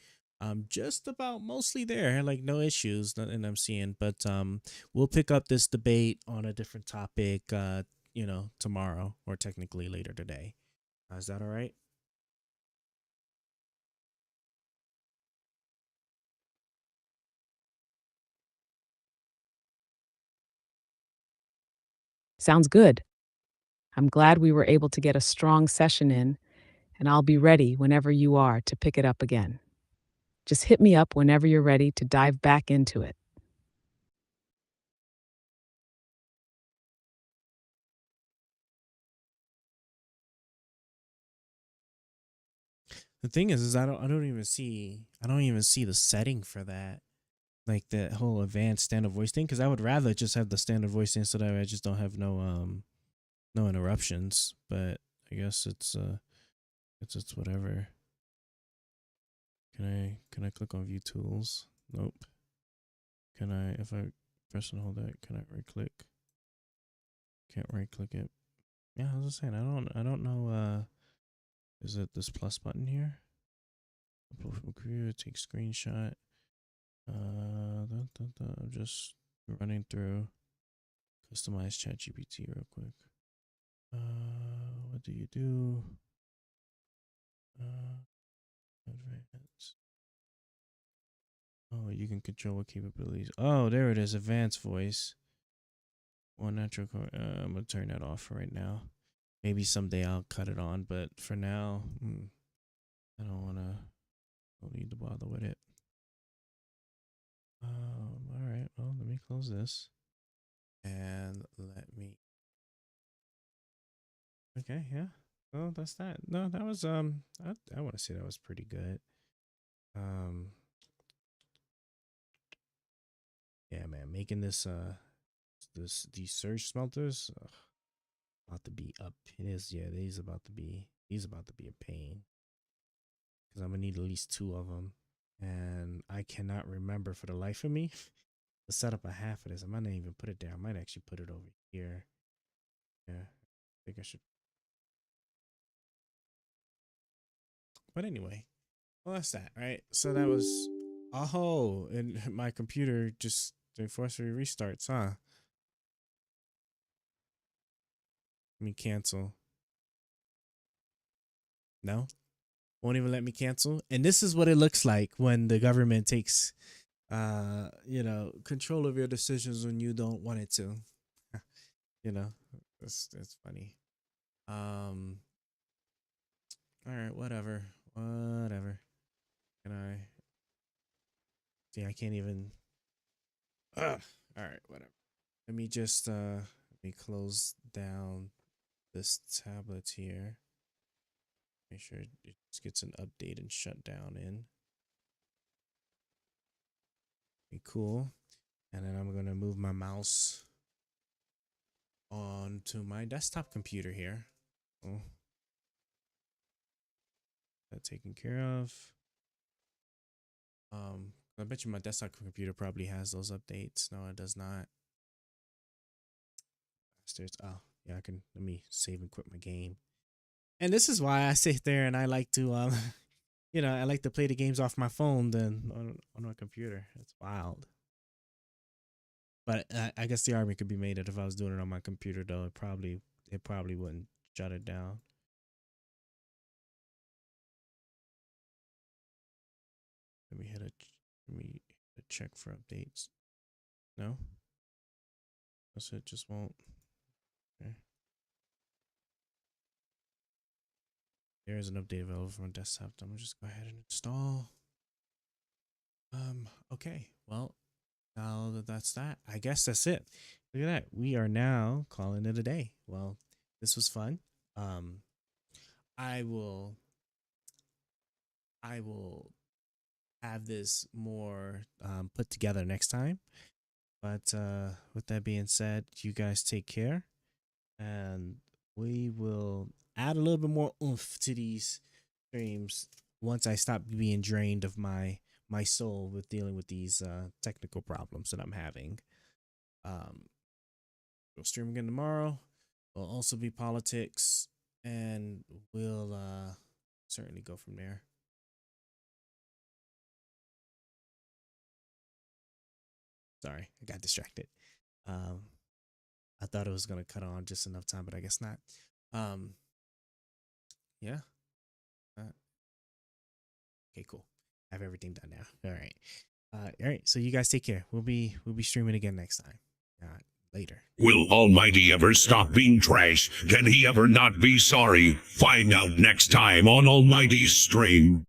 [SPEAKER 1] just about mostly there, no issues, nothing I'm seeing. But we'll pick up this debate on a different topic, tomorrow, or technically later today. Is that all right?
[SPEAKER 20] Sounds good. I'm glad we were able to get a strong session in, and I'll be ready whenever you are to pick it up again. Just hit me up whenever you're ready to dive back into it.
[SPEAKER 1] The thing is I don't even see the setting for that, that whole advanced standard voice thing, because I would rather just have the standard voice thing so that I just don't have no interruptions. But I guess it's whatever. Can I click on view tools? Nope. Can I, if I press and hold that, can I right click? can't right click it. Yeah, I was saying I don't know. Is it this plus button here? Upload from computer, take screenshot. I'm just running through customize ChatGPT real quick. What do you do? Advanced. Oh, you can control what capabilities. Oh, there it is. Advanced voice. One natural. I'm gonna turn that off for right now. Maybe someday I'll cut it on, but for now, I don't need to bother with it. All right. Well, let me close this, and let me. Okay. Yeah. Oh, that's that. No, that was I want to say that was pretty good. Yeah, man, making this these surge smelters about to be up. These about to be a pain because I'm gonna need at least 2 of them, and I cannot remember for the life of me to set up a half of this. I might not even put it there. I might actually put it over here. Yeah, I think I should. But anyway, well, that's that, right? So that was and my computer just forcefully restarts, huh? Let me cancel. No, won't even let me cancel. And this is what it looks like when the government takes, control of your decisions when you don't want it to. That's funny. All right, whatever. Can I? See, I can't even. All right, whatever. Let me just close down this tablet here. Make sure it just gets an update and shut down in. Be cool. And then I'm gonna move my mouse onto my desktop computer here. Oh. That taken care of. I bet you my desktop computer probably has those updates. No, it does not. Oh, yeah, let me save and quit my game. And this is why I sit there and I like to, I like to play the games off my phone than on my computer. It's wild. But I guess the argument could be made that if I was doing it on my computer, though, it probably wouldn't shut it down. Let me hit a check for updates. No? That's it, just won't. Okay. There's an update available from desktop. I'm gonna just go ahead and install. Okay. Well, now that's that. I guess that's it. Look at that. We are now calling it a day. Well, this was fun. I will have this more put together next time. But with that being said, you guys take care, and we will add a little bit more oomph to these streams once I stop being drained of my soul with dealing with these technical problems that I'm having. We'll stream again tomorrow. Will also be politics, and we'll certainly go from there. Sorry, I got distracted. I thought it was gonna cut on just enough time, but I guess not. Yeah. Okay, cool. I have everything done now. All right. All right. So you guys take care. We'll be streaming again next time. Later.
[SPEAKER 15] Will Almighty ever stop being trash? Can he ever not be sorry? Find out next time on Almighty's stream.